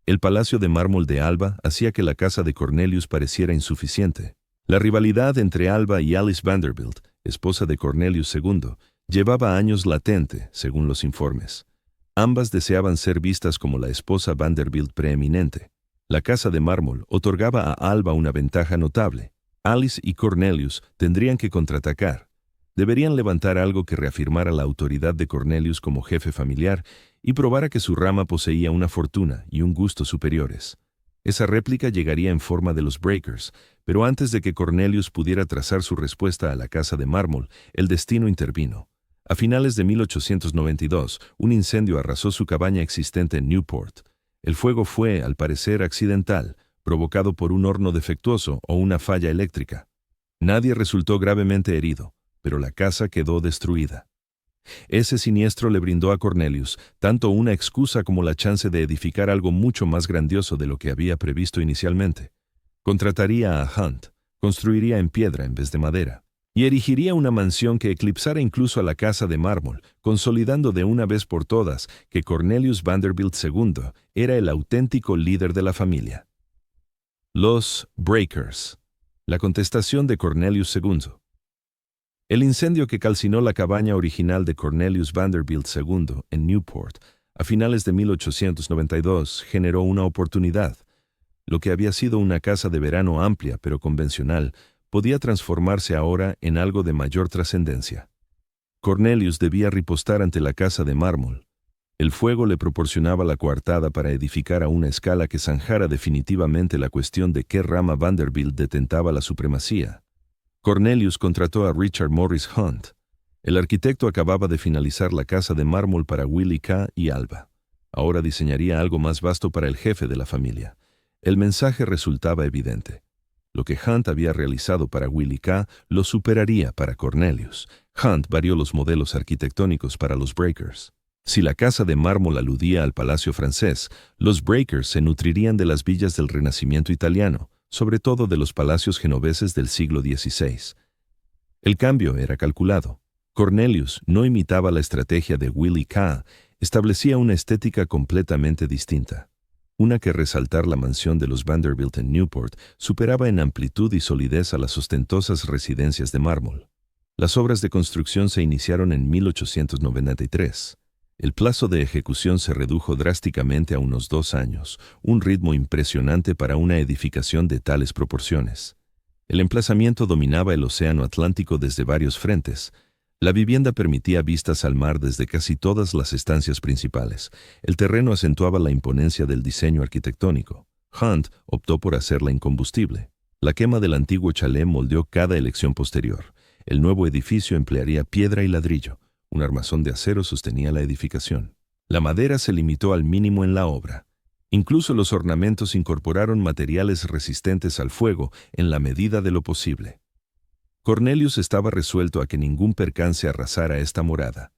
El palacio de mármol de Alba hacía que la casa de Cornelius pareciera insuficiente. La rivalidad entre Alba y Alice Vanderbilt, esposa de Cornelius II, llevaba años latente, según los informes. Ambas deseaban ser vistas como la esposa Vanderbilt preeminente. La casa de mármol otorgaba a Alba una ventaja notable. Alice y Cornelius tendrían que contraatacar. Deberían levantar algo que reafirmara la autoridad de Cornelius como jefe familiar y probara que su rama poseía una fortuna y un gusto superiores. Esa réplica llegaría en forma de los Breakers, pero antes de que Cornelius pudiera trazar su respuesta a la casa de mármol, el destino intervino. A finales de 1892, un incendio arrasó su cabaña existente en Newport. El fuego fue, al parecer, accidental, provocado por un horno defectuoso o una falla eléctrica. Nadie resultó gravemente herido, pero la casa quedó destruida. Ese siniestro le brindó a Cornelius tanto una excusa como la chance de edificar algo mucho más grandioso de lo que había previsto inicialmente. Contrataría a Hunt, construiría en piedra en vez de madera, y erigiría una mansión que eclipsara incluso a la casa de mármol, consolidando de una vez por todas que Cornelius Vanderbilt II era el auténtico líder de la familia. Los Breakers. La contestación de Cornelius II. El incendio que calcinó la cabaña original de Cornelius Vanderbilt II en Newport a finales de 1892 generó una oportunidad. Lo que había sido una casa de verano amplia pero convencional podía transformarse ahora en algo de mayor trascendencia. Cornelius debía ripostar ante la casa de mármol. El fuego le proporcionaba la coartada para edificar a una escala que zanjara definitivamente la cuestión de qué rama Vanderbilt detentaba la supremacía. Cornelius contrató a Richard Morris Hunt. El arquitecto acababa de finalizar la casa de mármol para Willie K. y Alba. Ahora diseñaría algo más vasto para el jefe de la familia. El mensaje resultaba evidente. Lo que Hunt había realizado para Willie K. lo superaría para Cornelius. Hunt varió los modelos arquitectónicos para los Breakers. Si la casa de mármol aludía al palacio francés, los Breakers se nutrirían de las villas del Renacimiento italiano, sobre todo de los palacios genoveses del siglo XVI. El cambio era calculado. Cornelius no imitaba la estrategia de Willie K., establecía una estética completamente distinta. Una que resaltar la mansión de los Vanderbilt en Newport superaba en amplitud y solidez a las ostentosas residencias de mármol. Las obras de construcción se iniciaron en 1893. El plazo de ejecución se redujo drásticamente a unos 2 años, un ritmo impresionante para una edificación de tales proporciones. El emplazamiento dominaba el océano Atlántico desde varios frentes. La vivienda permitía vistas al mar desde casi todas las estancias principales. El terreno acentuaba la imponencia del diseño arquitectónico. Hunt optó por hacerla incombustible. La quema del antiguo chalet moldeó cada elección posterior. El nuevo edificio emplearía piedra y ladrillo. Un armazón de acero sostenía la edificación. La madera se limitó al mínimo en la obra. Incluso los ornamentos incorporaron materiales resistentes al fuego en la medida de lo posible. Cornelius estaba resuelto a que ningún percance arrasara esta morada.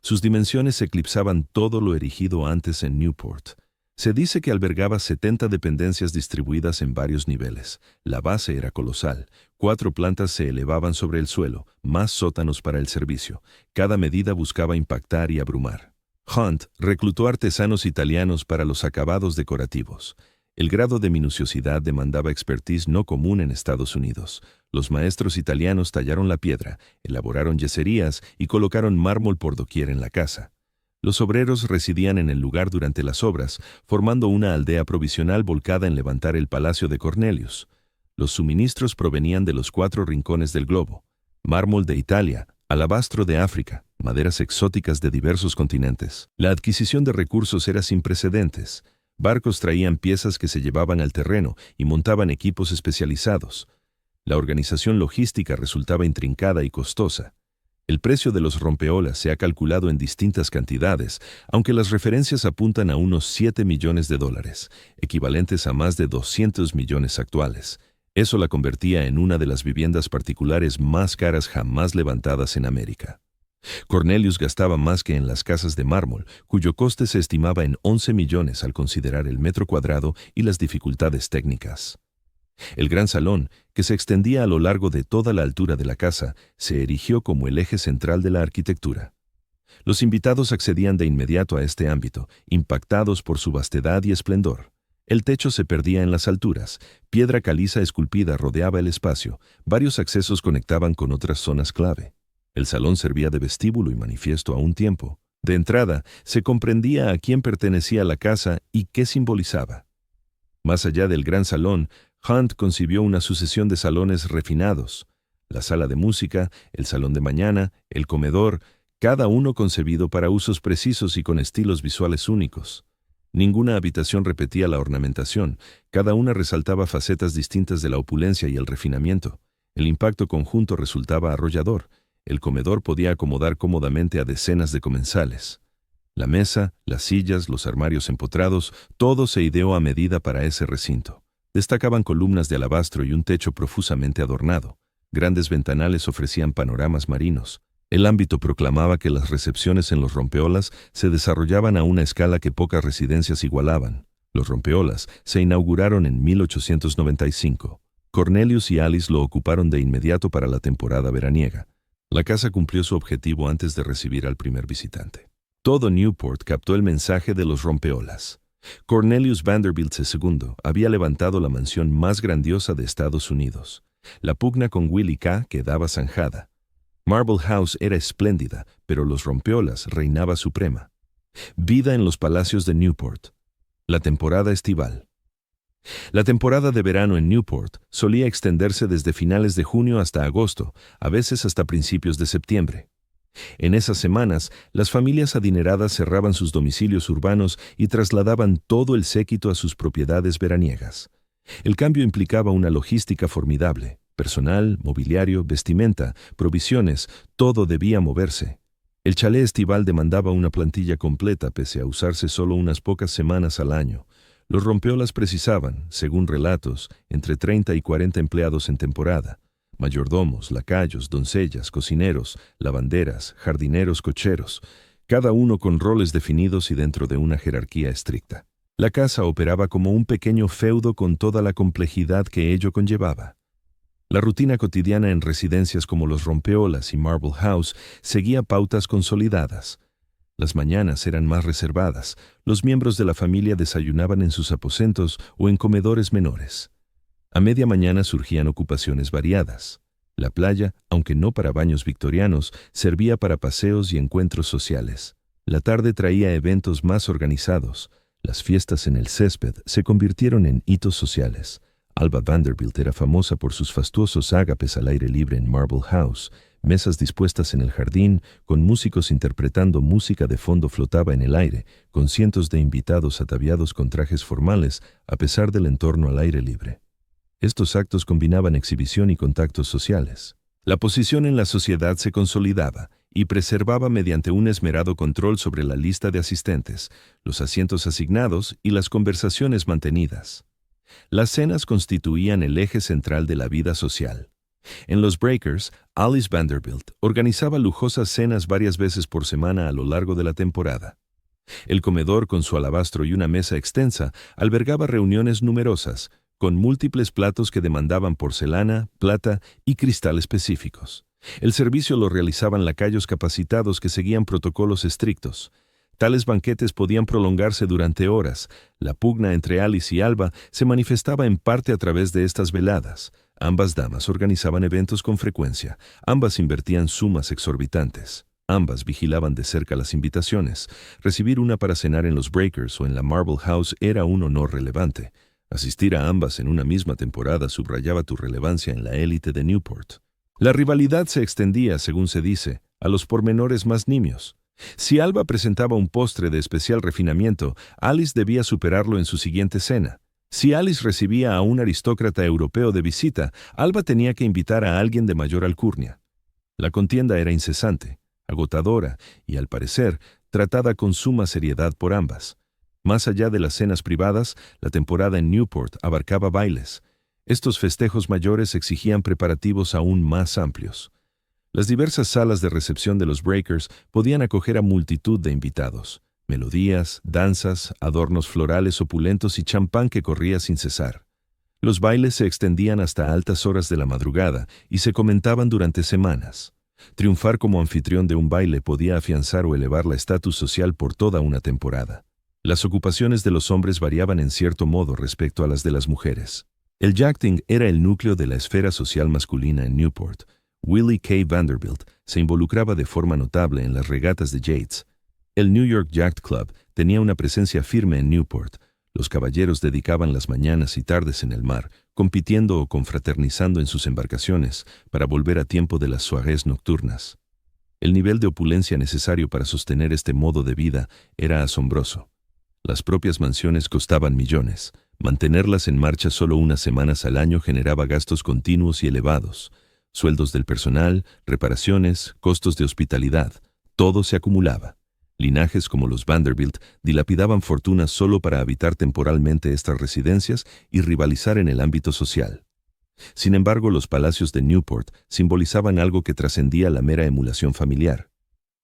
Sus dimensiones eclipsaban todo lo erigido antes en Newport. Se dice que albergaba 70 dependencias distribuidas en varios niveles. La base era colosal. 4 plantas se elevaban sobre el suelo, más sótanos para el servicio. Cada medida buscaba impactar y abrumar. Hunt reclutó artesanos italianos para los acabados decorativos. El grado de minuciosidad demandaba expertise no común en Estados Unidos. Los maestros italianos tallaron la piedra, elaboraron yeserías y colocaron mármol por doquier en la casa. Los obreros residían en el lugar durante las obras, formando una aldea provisional volcada en levantar el palacio de Cornelius. Los suministros provenían de los 4 rincones del globo: mármol de Italia, alabastro de África, maderas exóticas de diversos continentes. La adquisición de recursos era sin precedentes. Barcos traían piezas que se llevaban al terreno y montaban equipos especializados. La organización logística resultaba intrincada y costosa. El precio de los rompeolas se ha calculado en distintas cantidades, aunque las referencias apuntan a unos $7 millones, equivalentes a más de 200 millones actuales. Eso la convertía en una de las viviendas particulares más caras jamás levantadas en América. Cornelius gastaba más que en las casas de mármol, cuyo coste se estimaba en 11 millones al considerar el metro cuadrado y las dificultades técnicas. El gran salón, que se extendía a lo largo de toda la altura de la casa, se erigió como el eje central de la arquitectura. Los invitados accedían de inmediato a este ámbito, impactados por su vastedad y esplendor. El techo se perdía en las alturas, piedra caliza esculpida rodeaba el espacio, varios accesos conectaban con otras zonas clave. El salón servía de vestíbulo y manifiesto a un tiempo. De entrada, se comprendía a quién pertenecía la casa y qué simbolizaba. Más allá del gran salón, Hunt concibió una sucesión de salones refinados: la sala de música, el salón de mañana, el comedor, cada uno concebido para usos precisos y con estilos visuales únicos. Ninguna habitación repetía la ornamentación, cada una resaltaba facetas distintas de la opulencia y el refinamiento. El impacto conjunto resultaba arrollador. El comedor podía acomodar cómodamente a decenas de comensales. La mesa, las sillas, los armarios empotrados, todo se ideó a medida para ese recinto. Destacaban columnas de alabastro y un techo profusamente adornado. Grandes ventanales ofrecían panoramas marinos. El ámbito proclamaba que las recepciones en los rompeolas se desarrollaban a una escala que pocas residencias igualaban. Los rompeolas se inauguraron en 1895. Cornelius y Alice lo ocuparon de inmediato para la temporada veraniega. La casa cumplió su objetivo antes de recibir al primer visitante. Todo Newport captó el mensaje de los rompeolas. Cornelius Vanderbilt II había levantado la mansión más grandiosa de Estados Unidos. La pugna con Willie K. quedaba zanjada. Marble House era espléndida, pero los rompeolas reinaba suprema. Vida en los palacios de Newport. La temporada estival. La temporada de verano en Newport solía extenderse desde finales de junio hasta agosto, a veces hasta principios de septiembre. En esas semanas, las familias adineradas cerraban sus domicilios urbanos y trasladaban todo el séquito a sus propiedades veraniegas. El cambio implicaba una logística formidable. Personal, mobiliario, vestimenta, provisiones, todo debía moverse. El chalet estival demandaba una plantilla completa pese a usarse solo unas pocas semanas al año. Los rompeolas precisaban, según relatos, entre 30 y 40 empleados en temporada: mayordomos, lacayos, doncellas, cocineros, lavanderas, jardineros, cocheros, cada uno con roles definidos y dentro de una jerarquía estricta. La casa operaba como un pequeño feudo con toda la complejidad que ello conllevaba. La rutina cotidiana en residencias como los Rompeolas y Marble House seguía pautas consolidadas. Las mañanas eran más reservadas, los miembros de la familia desayunaban en sus aposentos o en comedores menores. A media mañana surgían ocupaciones variadas. La playa, aunque no para baños victorianos, servía para paseos y encuentros sociales. La tarde traía eventos más organizados. Las fiestas en el césped se convirtieron en hitos sociales. Alba Vanderbilt era famosa por sus fastuosos ágapes al aire libre en Marble House. Mesas dispuestas en el jardín, con músicos interpretando música de fondo flotaba en el aire, con cientos de invitados ataviados con trajes formales, a pesar del entorno al aire libre. Estos actos combinaban exhibición y contactos sociales. La posición en la sociedad se consolidaba y preservaba mediante un esmerado control sobre la lista de asistentes, los asientos asignados y las conversaciones mantenidas. Las cenas constituían el eje central de la vida social. En los Breakers, Alice Vanderbilt organizaba lujosas cenas varias veces por semana a lo largo de la temporada. El comedor, con su alabastro y una mesa extensa, albergaba reuniones numerosas, con múltiples platos que demandaban porcelana, plata y cristal específicos. El servicio lo realizaban lacayos capacitados que seguían protocolos estrictos. Tales banquetes podían prolongarse durante horas. La pugna entre Alice y Alba se manifestaba en parte a través de estas veladas. Ambas damas organizaban eventos con frecuencia. Ambas invertían sumas exorbitantes. Ambas vigilaban de cerca las invitaciones. Recibir una para cenar en los Breakers o en la Marble House era un honor relevante. Asistir a ambas en una misma temporada subrayaba tu relevancia en la élite de Newport. La rivalidad se extendía, según se dice, a los pormenores más nimios. Si Alba presentaba un postre de especial refinamiento, Alice debía superarlo en su siguiente cena. Si Alice recibía a un aristócrata europeo de visita, Alba tenía que invitar a alguien de mayor alcurnia. La contienda era incesante, agotadora y, al parecer, tratada con suma seriedad por ambas. Más allá de las cenas privadas, la temporada en Newport abarcaba bailes. Estos festejos mayores exigían preparativos aún más amplios. Las diversas salas de recepción de los Breakers podían acoger a multitud de invitados. Melodías, danzas, adornos florales opulentos y champán que corría sin cesar. Los bailes se extendían hasta altas horas de la madrugada y se comentaban durante semanas. Triunfar como anfitrión de un baile podía afianzar o elevar la estatus social por toda una temporada. Las ocupaciones de los hombres variaban en cierto modo respecto a las de las mujeres. El yachting era el núcleo de la esfera social masculina en Newport. Willie K. Vanderbilt se involucraba de forma notable en las regatas de Yates. El New York Yacht Club tenía una presencia firme en Newport. Los caballeros dedicaban las mañanas y tardes en el mar, compitiendo o confraternizando en sus embarcaciones para volver a tiempo de las soirées nocturnas. El nivel de opulencia necesario para sostener este modo de vida era asombroso. Las propias mansiones costaban millones. Mantenerlas en marcha solo unas semanas al año generaba gastos continuos y elevados. Sueldos del personal, reparaciones, costos de hospitalidad, todo se acumulaba. Linajes como los Vanderbilt dilapidaban fortunas solo para habitar temporalmente estas residencias y rivalizar en el ámbito social. Sin embargo, los palacios de Newport simbolizaban algo que trascendía la mera emulación familiar.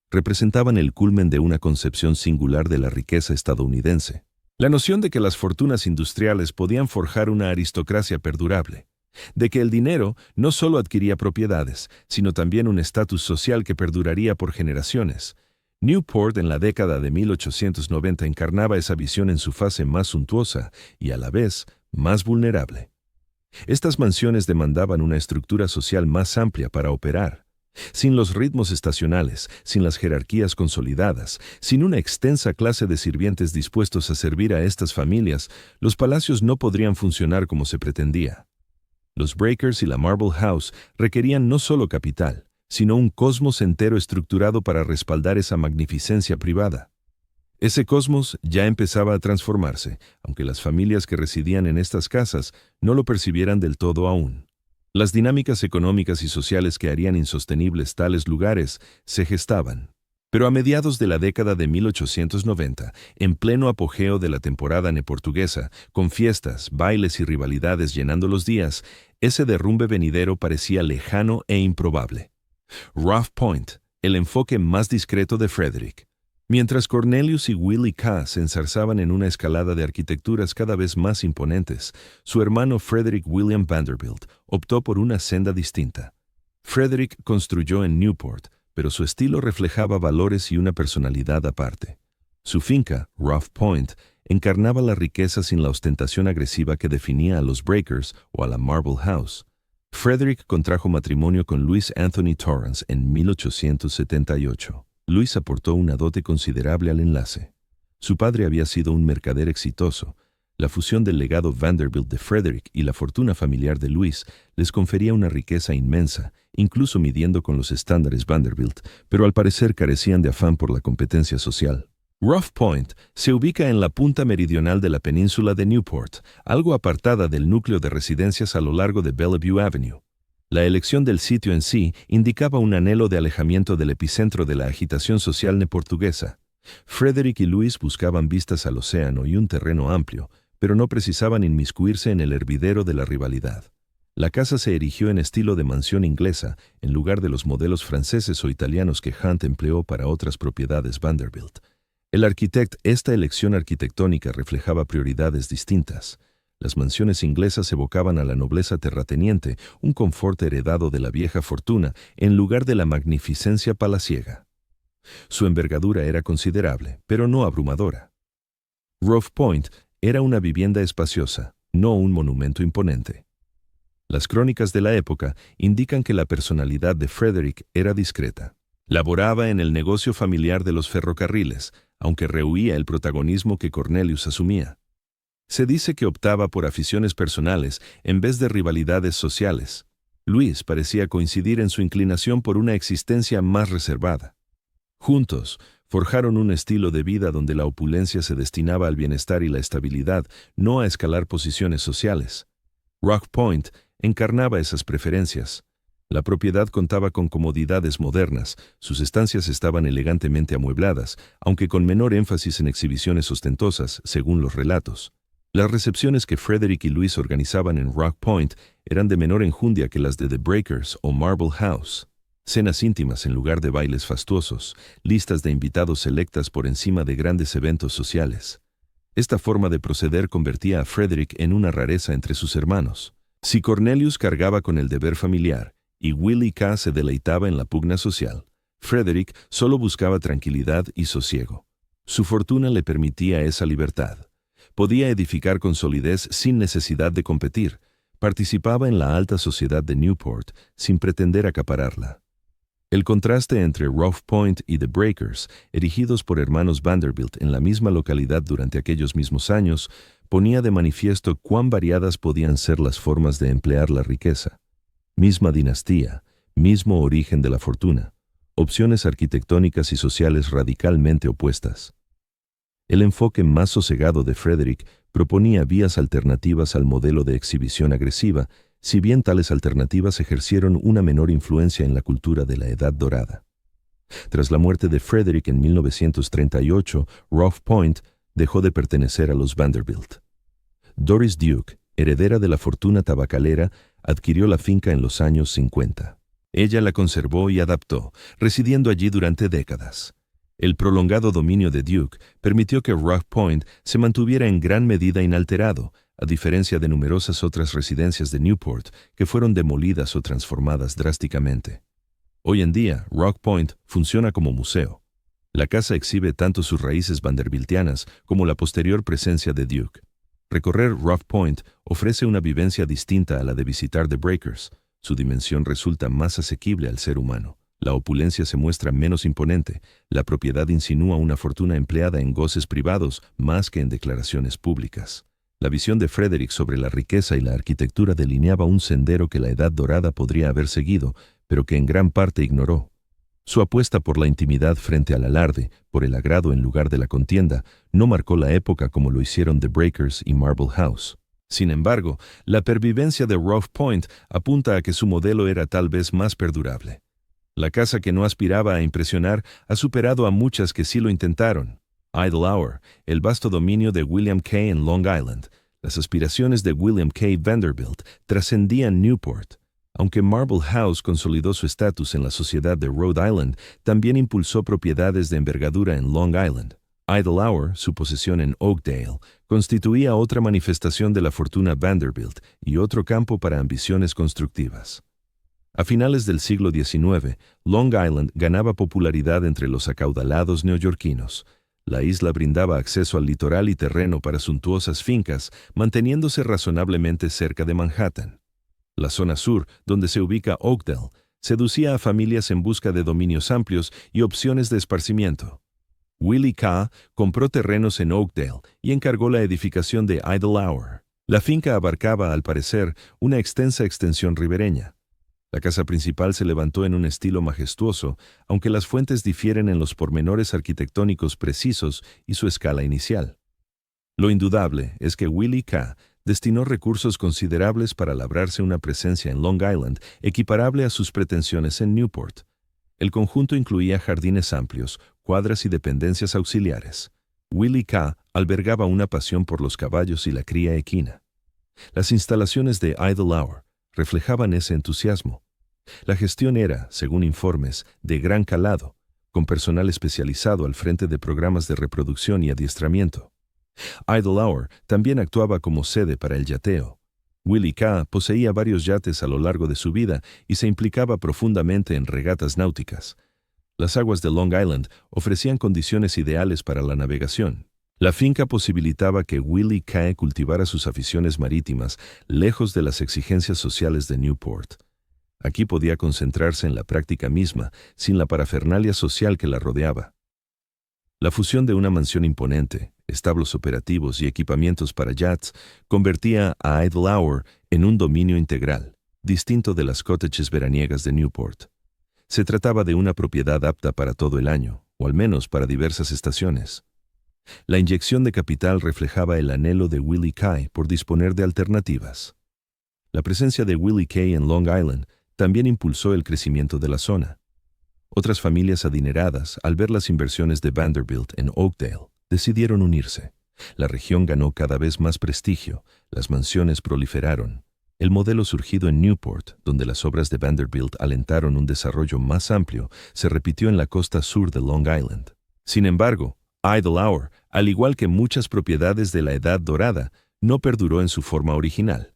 Representaban el culmen de una concepción singular de la riqueza estadounidense. La noción de que las fortunas industriales podían forjar una aristocracia perdurable. De que el dinero no solo adquiría propiedades, sino también un estatus social que perduraría por generaciones. Newport en la década de 1890 encarnaba esa visión en su fase más suntuosa y a la vez más vulnerable. Estas mansiones demandaban una estructura social más amplia para operar. Sin los ritmos estacionales, sin las jerarquías consolidadas, sin una extensa clase de sirvientes dispuestos a servir a estas familias, los palacios no podrían funcionar como se pretendía. Los Breakers y la Marble House requerían no solo capital, sino un cosmos entero estructurado para respaldar esa magnificencia privada. Ese cosmos ya empezaba a transformarse, aunque las familias que residían en estas casas no lo percibieran del todo aún. Las dinámicas económicas y sociales que harían insostenibles tales lugares se gestaban. Pero a mediados de la década de 1890, en pleno apogeo de la temporada neoportuguesa, con fiestas, bailes y rivalidades llenando los días, ese derrumbe venidero parecía lejano e improbable. Rough Point, el enfoque más discreto de Frederick. Mientras Cornelius y Willie K. se enzarzaban en una escalada de arquitecturas cada vez más imponentes, su hermano Frederick William Vanderbilt optó por una senda distinta. Frederick construyó en Newport, pero su estilo reflejaba valores y una personalidad aparte. Su finca, Rough Point, encarnaba la riqueza sin la ostentación agresiva que definía a los Breakers o a la Marble House. Frederick contrajo matrimonio con Louis Anthony Torrance en 1878. Louis aportó una dote considerable al enlace. Su padre había sido un mercader exitoso. La fusión del legado Vanderbilt de Frederick y la fortuna familiar de Louis les confería una riqueza inmensa, incluso midiendo con los estándares Vanderbilt, pero al parecer carecían de afán por la competencia social. Rough Point se ubica en la punta meridional de la península de Newport, algo apartada del núcleo de residencias a lo largo de Bellevue Avenue. La elección del sitio en sí indicaba un anhelo de alejamiento del epicentro de la agitación social neoportuguesa. Frederick y Louis buscaban vistas al océano y un terreno amplio, pero no precisaban inmiscuirse en el hervidero de la rivalidad. La casa se erigió en estilo de mansión inglesa, en lugar de los modelos franceses o italianos que Hunt empleó para otras propiedades Vanderbilt. Esta elección arquitectónica reflejaba prioridades distintas. Las mansiones inglesas evocaban a la nobleza terrateniente, un confort heredado de la vieja fortuna, en lugar de la magnificencia palaciega. Su envergadura era considerable, pero no abrumadora. Rough Point era una vivienda espaciosa, no un monumento imponente. Las crónicas de la época indican que la personalidad de Frederick era discreta. Laboraba en el negocio familiar de los ferrocarriles, aunque rehuía el protagonismo que Cornelius asumía. Se dice que optaba por aficiones personales en vez de rivalidades sociales. Louis parecía coincidir en su inclinación por una existencia más reservada. Juntos, forjaron un estilo de vida donde la opulencia se destinaba al bienestar y la estabilidad, no a escalar posiciones sociales. Rough Point encarnaba esas preferencias. La propiedad contaba con comodidades modernas, sus estancias estaban elegantemente amuebladas, aunque con menor énfasis en exhibiciones ostentosas, según los relatos. Las recepciones que Frederick y Louis organizaban en Rough Point eran de menor enjundia que las de The Breakers o Marble House. Cenas íntimas en lugar de bailes fastuosos, listas de invitados selectas por encima de grandes eventos sociales. Esta forma de proceder convertía a Frederick en una rareza entre sus hermanos. Si Cornelius cargaba con el deber familiar y Willie K. se deleitaba en la pugna social, Frederick solo buscaba tranquilidad y sosiego. Su fortuna le permitía esa libertad. Podía edificar con solidez sin necesidad de competir. Participaba en la alta sociedad de Newport sin pretender acapararla. El contraste entre Rough Point y The Breakers, erigidos por hermanos Vanderbilt en la misma localidad durante aquellos mismos años, ponía de manifiesto cuán variadas podían ser las formas de emplear la riqueza. Misma dinastía, mismo origen de la fortuna, opciones arquitectónicas y sociales radicalmente opuestas. El enfoque más sosegado de Frederick proponía vías alternativas al modelo de exhibición agresiva, si bien tales alternativas ejercieron una menor influencia en la cultura de la Edad Dorada. Tras la muerte de Frederick en 1938, Rough Point dejó de pertenecer a los Vanderbilt. Doris Duke, heredera de la fortuna tabacalera, adquirió la finca en los años 50. Ella la conservó y adaptó, residiendo allí durante décadas. El prolongado dominio de Duke permitió que Rough Point se mantuviera en gran medida inalterado, a diferencia de numerosas otras residencias de Newport que fueron demolidas o transformadas drásticamente. Hoy en día, Rough Point funciona como museo. La casa exhibe tanto sus raíces vanderbiltianas como la posterior presencia de Duke. Recorrer Rough Point ofrece una vivencia distinta a la de visitar The Breakers. Su dimensión resulta más asequible al ser humano. La opulencia se muestra menos imponente. La propiedad insinúa una fortuna empleada en goces privados más que en declaraciones públicas. La visión de Frederick sobre la riqueza y la arquitectura delineaba un sendero que la Edad Dorada podría haber seguido, pero que en gran parte ignoró. Su apuesta por la intimidad frente al alarde, por el agrado en lugar de la contienda, no marcó la época como lo hicieron The Breakers y Marble House. Sin embargo, la pervivencia de Rough Point apunta a que su modelo era tal vez más perdurable. La casa que no aspiraba a impresionar ha superado a muchas que sí lo intentaron. Idle Hour, el vasto dominio de William K. en Long Island. Las aspiraciones de William K. Vanderbilt trascendían Newport. Aunque Marble House consolidó su estatus en la sociedad de Rhode Island, también impulsó propiedades de envergadura en Long Island. Idle Hour, su posesión en Oakdale, constituía otra manifestación de la fortuna Vanderbilt y otro campo para ambiciones constructivas. A finales del siglo XIX, Long Island ganaba popularidad entre los acaudalados neoyorquinos. La isla brindaba acceso al litoral y terreno para suntuosas fincas, manteniéndose razonablemente cerca de Manhattan. La zona sur, donde se ubica Oakdale, seducía a familias en busca de dominios amplios y opciones de esparcimiento. Willie K. compró terrenos en Oakdale y encargó la edificación de Idle Hour. La finca abarcaba, al parecer, una extensa extensión ribereña. La casa principal se levantó en un estilo majestuoso, aunque las fuentes difieren en los pormenores arquitectónicos precisos y su escala inicial. Lo indudable es que Willie K. destinó recursos considerables para labrarse una presencia en Long Island equiparable a sus pretensiones en Newport. El conjunto incluía jardines amplios, cuadras y dependencias auxiliares. Willie K. albergaba una pasión por los caballos y la cría equina. Las instalaciones de Idle Hour reflejaban ese entusiasmo. La gestión era, según informes, de gran calado, con personal especializado al frente de programas de reproducción y adiestramiento. Idle Hour también actuaba como sede para el yateo. Willie K. poseía varios yates a lo largo de su vida y se implicaba profundamente en regatas náuticas. Las aguas de Long Island ofrecían condiciones ideales para la navegación. La finca posibilitaba que Willie K. cultivara sus aficiones marítimas lejos de las exigencias sociales de Newport. Aquí podía concentrarse en la práctica misma, sin la parafernalia social que la rodeaba. La fusión de una mansión imponente, establos operativos y equipamientos para yachts convertía a Idle Hour en un dominio integral, distinto de las cottages veraniegas de Newport. Se trataba de una propiedad apta para todo el año, o al menos para diversas estaciones. La inyección de capital reflejaba el anhelo de Willie K. por disponer de alternativas. La presencia de Willie K. en Long Island también impulsó el crecimiento de la zona. Otras familias adineradas, al ver las inversiones de Vanderbilt en Oakdale, decidieron unirse. La región ganó cada vez más prestigio, las mansiones proliferaron. El modelo surgido en Newport, donde las obras de Vanderbilt alentaron un desarrollo más amplio, se repitió en la costa sur de Long Island. Sin embargo, Idle Hour, al igual que muchas propiedades de la Edad Dorada, no perduró en su forma original.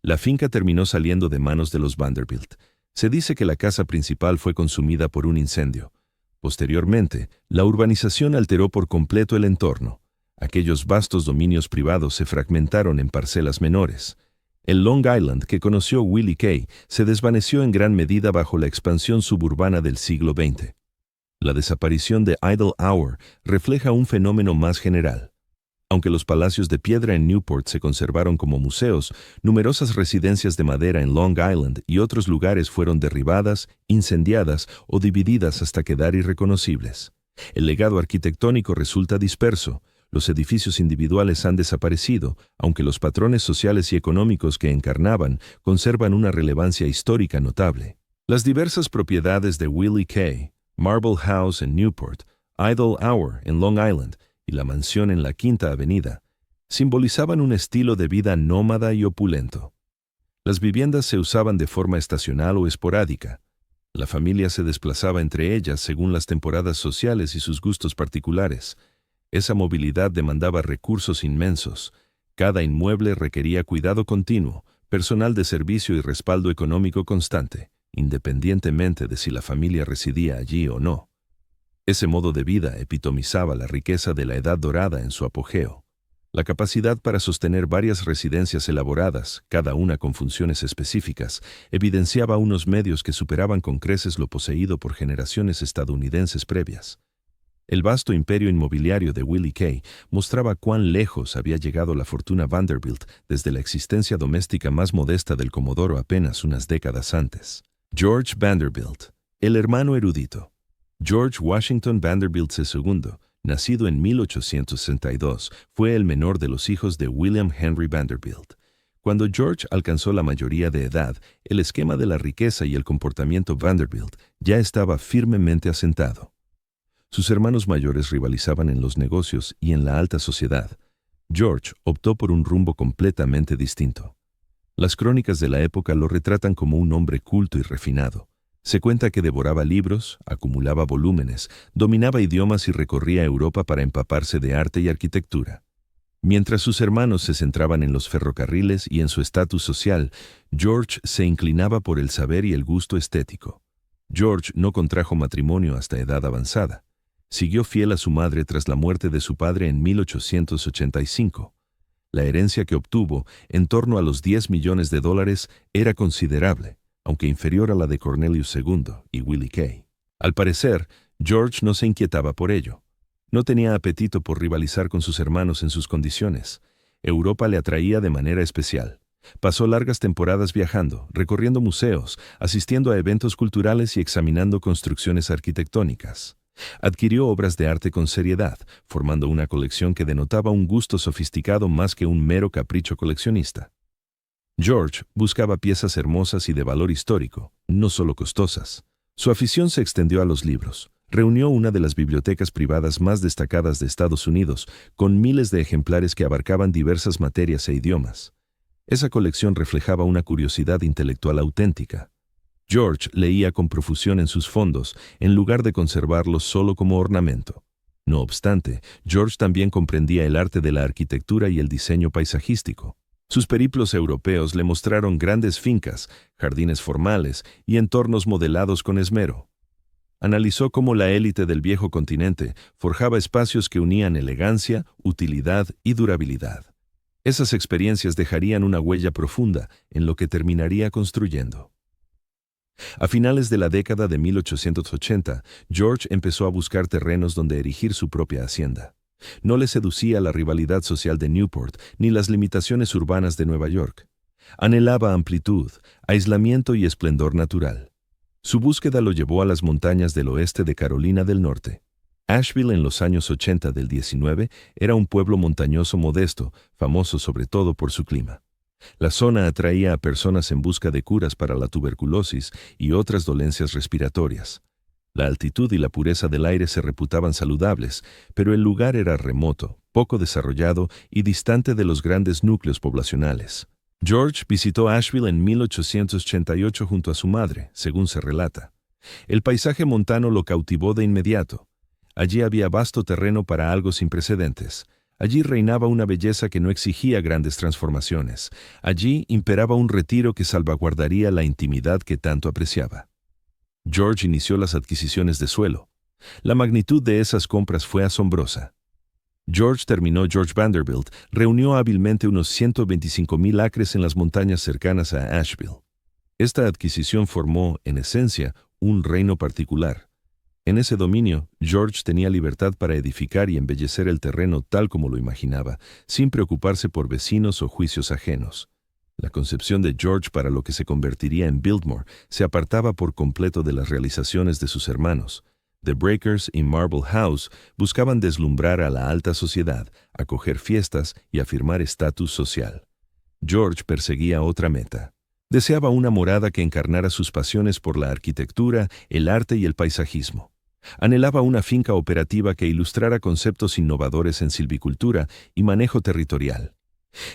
La finca terminó saliendo de manos de los Vanderbilt. Se dice que la casa principal fue consumida por un incendio. Posteriormente, la urbanización alteró por completo el entorno. Aquellos vastos dominios privados se fragmentaron en parcelas menores. El Long Island que conoció Willie K. se desvaneció en gran medida bajo la expansión suburbana del siglo XX. La desaparición de Idle Hour refleja un fenómeno más general. Aunque los palacios de piedra en Newport se conservaron como museos, numerosas residencias de madera en Long Island y otros lugares fueron derribadas, incendiadas o divididas hasta quedar irreconocibles. El legado arquitectónico resulta disperso. Los edificios individuales han desaparecido, aunque los patrones sociales y económicos que encarnaban conservan una relevancia histórica notable. Las diversas propiedades de Willie K., Marble House en Newport, Idle Hour en Long Island y la mansión en la Quinta Avenida, simbolizaban un estilo de vida nómada y opulento. Las viviendas se usaban de forma estacional o esporádica. La familia se desplazaba entre ellas según las temporadas sociales y sus gustos particulares. Esa movilidad demandaba recursos inmensos. Cada inmueble requería cuidado continuo, personal de servicio y respaldo económico constante, independientemente de si la familia residía allí o no. Ese modo de vida epitomizaba la riqueza de la Edad Dorada en su apogeo. La capacidad para sostener varias residencias elaboradas, cada una con funciones específicas, evidenciaba unos medios que superaban con creces lo poseído por generaciones estadounidenses previas. El vasto imperio inmobiliario de Willie K. mostraba cuán lejos había llegado la fortuna Vanderbilt desde la existencia doméstica más modesta del comodoro apenas unas décadas antes. George Vanderbilt, el hermano erudito. George Washington Vanderbilt II, nacido en 1862, fue el menor de los hijos de William Henry Vanderbilt. Cuando George alcanzó la mayoría de edad, el esquema de la riqueza y el comportamiento Vanderbilt ya estaba firmemente asentado. Sus hermanos mayores rivalizaban en los negocios y en la alta sociedad. George optó por un rumbo completamente distinto. Las crónicas de la época lo retratan como un hombre culto y refinado. Se cuenta que devoraba libros, acumulaba volúmenes, dominaba idiomas y recorría Europa para empaparse de arte y arquitectura. Mientras sus hermanos se centraban en los ferrocarriles y en su estatus social, George se inclinaba por el saber y el gusto estético. George no contrajo matrimonio hasta edad avanzada. Siguió fiel a su madre tras la muerte de su padre en 1885. La herencia que obtuvo, en torno a los $10 millones, era considerable, aunque inferior a la de Cornelius II y Willie Kay. Al parecer, George no se inquietaba por ello. No tenía apetito por rivalizar con sus hermanos en sus condiciones. Europa le atraía de manera especial. Pasó largas temporadas viajando, recorriendo museos, asistiendo a eventos culturales y examinando construcciones arquitectónicas. Adquirió obras de arte con seriedad, formando una colección que denotaba un gusto sofisticado más que un mero capricho coleccionista. George buscaba piezas hermosas y de valor histórico, no solo costosas. Su afición se extendió a los libros. Reunió una de las bibliotecas privadas más destacadas de Estados Unidos, con miles de ejemplares que abarcaban diversas materias e idiomas. Esa colección reflejaba una curiosidad intelectual auténtica. George leía con profusión en sus fondos, en lugar de conservarlos solo como ornamento. No obstante, George también comprendía el arte de la arquitectura y el diseño paisajístico. Sus periplos europeos le mostraron grandes fincas, jardines formales y entornos modelados con esmero. Analizó cómo la élite del viejo continente forjaba espacios que unían elegancia, utilidad y durabilidad. Esas experiencias dejarían una huella profunda en lo que terminaría construyendo. A finales de la década de 1880, George empezó a buscar terrenos donde erigir su propia hacienda. No le seducía la rivalidad social de Newport ni las limitaciones urbanas de Nueva York. Anhelaba amplitud, aislamiento y esplendor natural. Su búsqueda lo llevó a las montañas del oeste de Carolina del Norte. Asheville en los años 80 del 19 era un pueblo montañoso modesto, famoso sobre todo por su clima. La zona atraía a personas en busca de curas para la tuberculosis y otras dolencias respiratorias. La altitud y la pureza del aire se reputaban saludables, pero el lugar era remoto, poco desarrollado y distante de los grandes núcleos poblacionales. George visitó Asheville en 1888 junto a su madre, según se relata. El paisaje montano lo cautivó de inmediato. Allí había vasto terreno para algo sin precedentes. Allí reinaba una belleza que no exigía grandes transformaciones. Allí imperaba un retiro que salvaguardaría la intimidad que tanto apreciaba. George inició las adquisiciones de suelo. La magnitud de esas compras fue asombrosa. George Vanderbilt reunió hábilmente unos 125,000 acres en las montañas cercanas a Asheville. Esta adquisición formó, en esencia, un reino particular. En ese dominio, George tenía libertad para edificar y embellecer el terreno tal como lo imaginaba, sin preocuparse por vecinos o juicios ajenos. La concepción de George para lo que se convertiría en Biltmore se apartaba por completo de las realizaciones de sus hermanos. The Breakers y Marble House buscaban deslumbrar a la alta sociedad, acoger fiestas y afirmar estatus social. George perseguía otra meta. Deseaba una morada que encarnara sus pasiones por la arquitectura, el arte y el paisajismo. Anhelaba una finca operativa que ilustrara conceptos innovadores en silvicultura y manejo territorial.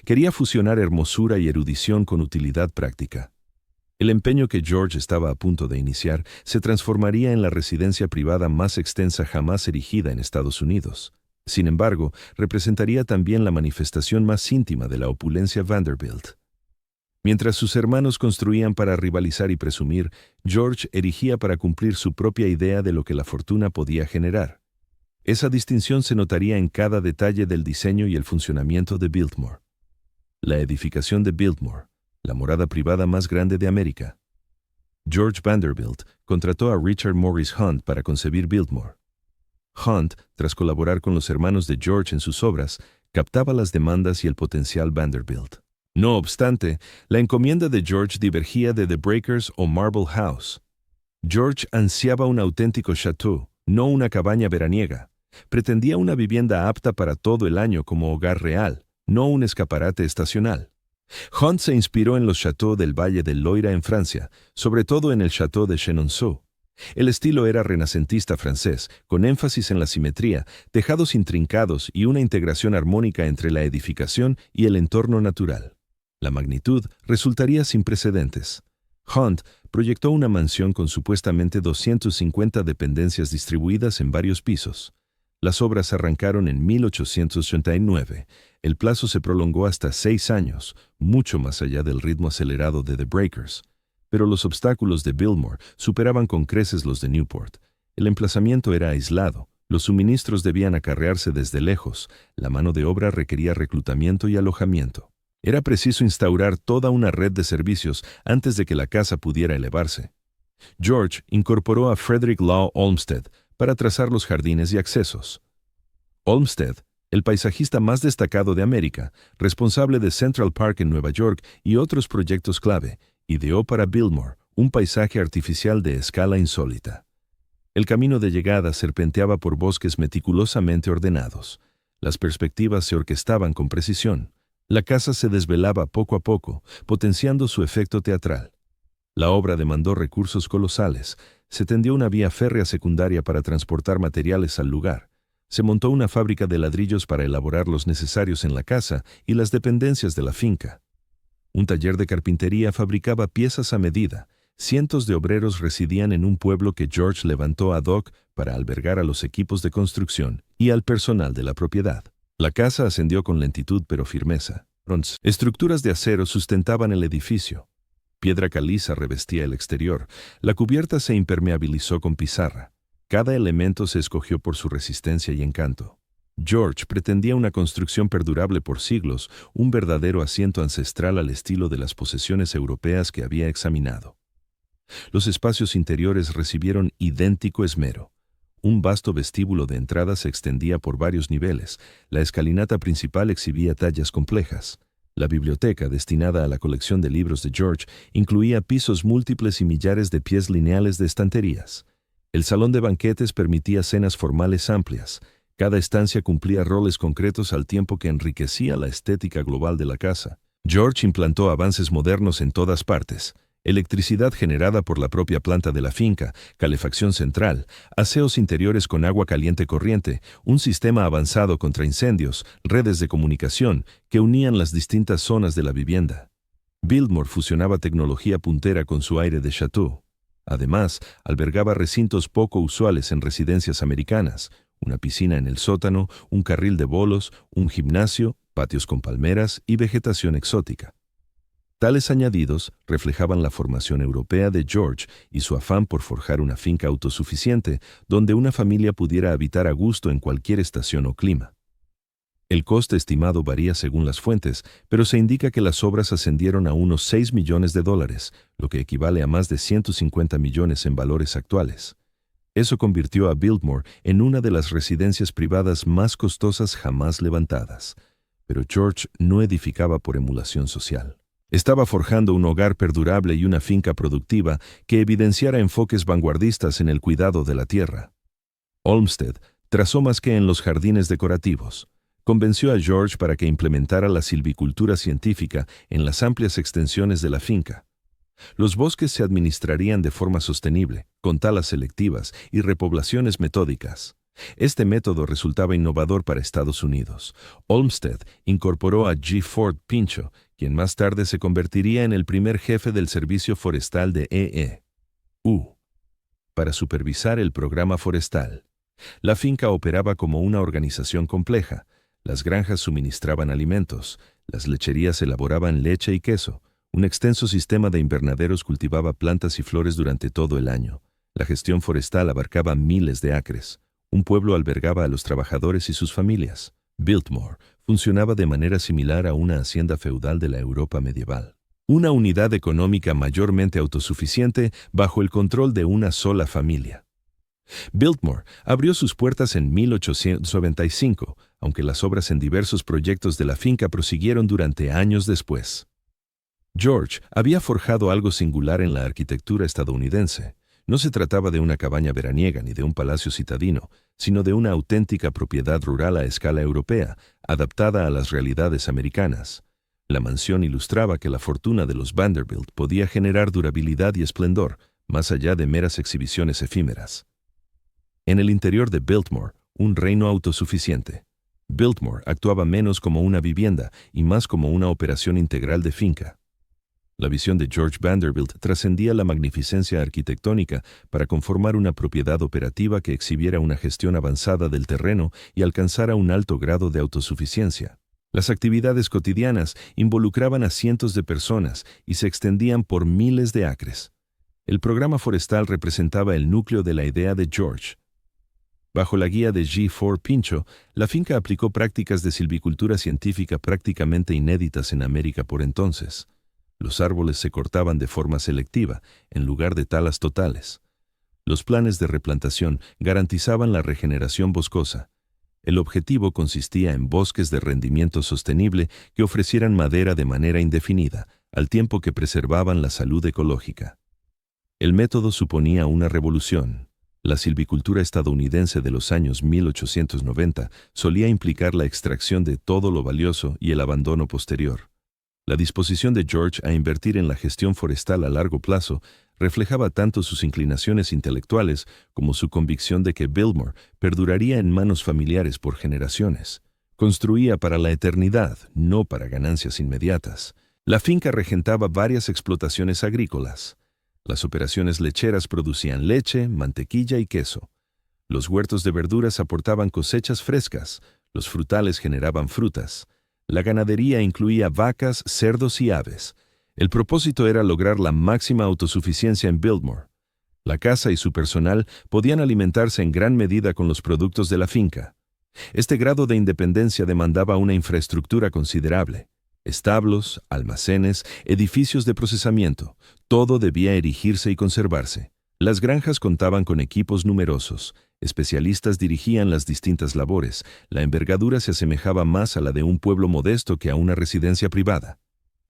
Quería fusionar hermosura y erudición con utilidad práctica. El empeño que George estaba a punto de iniciar se transformaría en la residencia privada más extensa jamás erigida en Estados Unidos. Sin embargo, representaría también la manifestación más íntima de la opulencia Vanderbilt. Mientras sus hermanos construían para rivalizar y presumir, George erigía para cumplir su propia idea de lo que la fortuna podía generar. Esa distinción se notaría en cada detalle del diseño y el funcionamiento de Biltmore. La edificación de Biltmore, la morada privada más grande de América. George Vanderbilt contrató a Richard Morris Hunt para concebir Biltmore. Hunt, tras colaborar con los hermanos de George en sus obras, captaba las demandas y el potencial Vanderbilt. No obstante, la encomienda de George divergía de The Breakers o Marble House. George ansiaba un auténtico chateau, no una cabaña veraniega. Pretendía una vivienda apta para todo el año como hogar real, no un escaparate estacional. Hunt se inspiró en los châteaux del Valle del Loira en Francia, sobre todo en el Château de Chenonceau. El estilo era renacentista francés, con énfasis en la simetría, tejados intrincados y una integración armónica entre la edificación y el entorno natural. La magnitud resultaría sin precedentes. Hunt proyectó una mansión con supuestamente 250 dependencias distribuidas en varios pisos. Las obras arrancaron en 1889. El plazo se prolongó hasta 6 años, mucho más allá del ritmo acelerado de The Breakers. Pero los obstáculos de Biltmore superaban con creces los de Newport. El emplazamiento era aislado, los suministros debían acarrearse desde lejos, la mano de obra requería reclutamiento y alojamiento. Era preciso instaurar toda una red de servicios antes de que la casa pudiera elevarse. George incorporó a Frederick Law Olmsted para trazar los jardines y accesos. Olmsted, el paisajista más destacado de América, responsable de Central Park en Nueva York y otros proyectos clave, ideó para Biltmore un paisaje artificial de escala insólita. El camino de llegada serpenteaba por bosques meticulosamente ordenados. Las perspectivas se orquestaban con precisión. La casa se desvelaba poco a poco, potenciando su efecto teatral. La obra demandó recursos colosales. Se tendió una vía férrea secundaria para transportar materiales al lugar. Se montó una fábrica de ladrillos para elaborar los necesarios en la casa y las dependencias de la finca. Un taller de carpintería fabricaba piezas a medida. Cientos de obreros residían en un pueblo que George levantó ad hoc para albergar a los equipos de construcción y al personal de la propiedad. La casa ascendió con lentitud pero firmeza. Estructuras de acero sustentaban el edificio. Piedra caliza revestía el exterior. La cubierta se impermeabilizó con pizarra. Cada elemento se escogió por su resistencia y encanto. George pretendía una construcción perdurable por siglos, un verdadero asiento ancestral al estilo de las posesiones europeas que había examinado. Los espacios interiores recibieron idéntico esmero. Un vasto vestíbulo de entrada se extendía por varios niveles. La escalinata principal exhibía tallas complejas. La biblioteca, destinada a la colección de libros de George, incluía pisos múltiples y millares de pies lineales de estanterías. El salón de banquetes permitía cenas formales amplias. Cada estancia cumplía roles concretos al tiempo que enriquecía la estética global de la casa. George implantó avances modernos en todas partes. Electricidad generada por la propia planta de la finca, calefacción central, aseos interiores con agua caliente corriente, un sistema avanzado contra incendios, redes de comunicación que unían las distintas zonas de la vivienda. Biltmore fusionaba tecnología puntera con su aire de chateau. Además, albergaba recintos poco usuales en residencias americanas, una piscina en el sótano, un carril de bolos, un gimnasio, patios con palmeras y vegetación exótica. Tales añadidos reflejaban la formación europea de George y su afán por forjar una finca autosuficiente donde una familia pudiera habitar a gusto en cualquier estación o clima. El coste estimado varía según las fuentes, pero se indica que las obras ascendieron a unos $6 millones, lo que equivale a más de 150 millones en valores actuales. Eso convirtió a Biltmore en una de las residencias privadas más costosas jamás levantadas. Pero George no edificaba por emulación social. Estaba forjando un hogar perdurable y una finca productiva que evidenciara enfoques vanguardistas en el cuidado de la tierra. Olmsted trazó más que en los jardines decorativos. Convenció a George para que implementara la silvicultura científica en las amplias extensiones de la finca. Los bosques se administrarían de forma sostenible, con talas selectivas y repoblaciones metódicas. Este método resultaba innovador para Estados Unidos. Olmsted incorporó a G. Ford Pinchot, quien más tarde se convertiría en el primer jefe del Servicio Forestal de E.E.U. para supervisar el programa forestal. La finca operaba como una organización compleja. Las granjas suministraban alimentos, las lecherías elaboraban leche y queso, un extenso sistema de invernaderos cultivaba plantas y flores durante todo el año. La gestión forestal abarcaba miles de acres. Un pueblo albergaba a los trabajadores y sus familias. Biltmore funcionaba de manera similar a una hacienda feudal de la Europa medieval. Una unidad económica mayormente autosuficiente bajo el control de una sola familia. Biltmore abrió sus puertas en 1895, aunque las obras en diversos proyectos de la finca prosiguieron durante años después. George había forjado algo singular en la arquitectura estadounidense. No se trataba de una cabaña veraniega ni de un palacio citadino, sino de una auténtica propiedad rural a escala europea, adaptada a las realidades americanas. La mansión ilustraba que la fortuna de los Vanderbilt podía generar durabilidad y esplendor, más allá de meras exhibiciones efímeras. En el interior de Biltmore, un reino autosuficiente. Biltmore actuaba menos como una vivienda y más como una operación integral de finca. La visión de George Vanderbilt trascendía la magnificencia arquitectónica para conformar una propiedad operativa que exhibiera una gestión avanzada del terreno y alcanzara un alto grado de autosuficiencia. Las actividades cotidianas involucraban a cientos de personas y se extendían por miles de acres. El programa forestal representaba el núcleo de la idea de George. Bajo la guía de G. Ford Pinchot, la finca aplicó prácticas de silvicultura científica prácticamente inéditas en América por entonces. Los árboles se cortaban de forma selectiva, en lugar de talas totales. Los planes de replantación garantizaban la regeneración boscosa. El objetivo consistía en bosques de rendimiento sostenible que ofrecieran madera de manera indefinida, al tiempo que preservaban la salud ecológica. El método suponía una revolución. La silvicultura estadounidense de los años 1890 solía implicar la extracción de todo lo valioso y el abandono posterior. La disposición de George a invertir en la gestión forestal a largo plazo reflejaba tanto sus inclinaciones intelectuales como su convicción de que Biltmore perduraría en manos familiares por generaciones. Construía para la eternidad, no para ganancias inmediatas. La finca regentaba varias explotaciones agrícolas. Las operaciones lecheras producían leche, mantequilla y queso. Los huertos de verduras aportaban cosechas frescas, los frutales generaban frutas. La ganadería incluía vacas, cerdos y aves. El propósito era lograr la máxima autosuficiencia en Biltmore. La casa y su personal podían alimentarse en gran medida con los productos de la finca. Este grado de independencia demandaba una infraestructura considerable. Establos, almacenes, edificios de procesamiento, todo debía erigirse y conservarse. Las granjas contaban con equipos numerosos. Especialistas dirigían las distintas labores. La envergadura se asemejaba más a la de un pueblo modesto que a una residencia privada.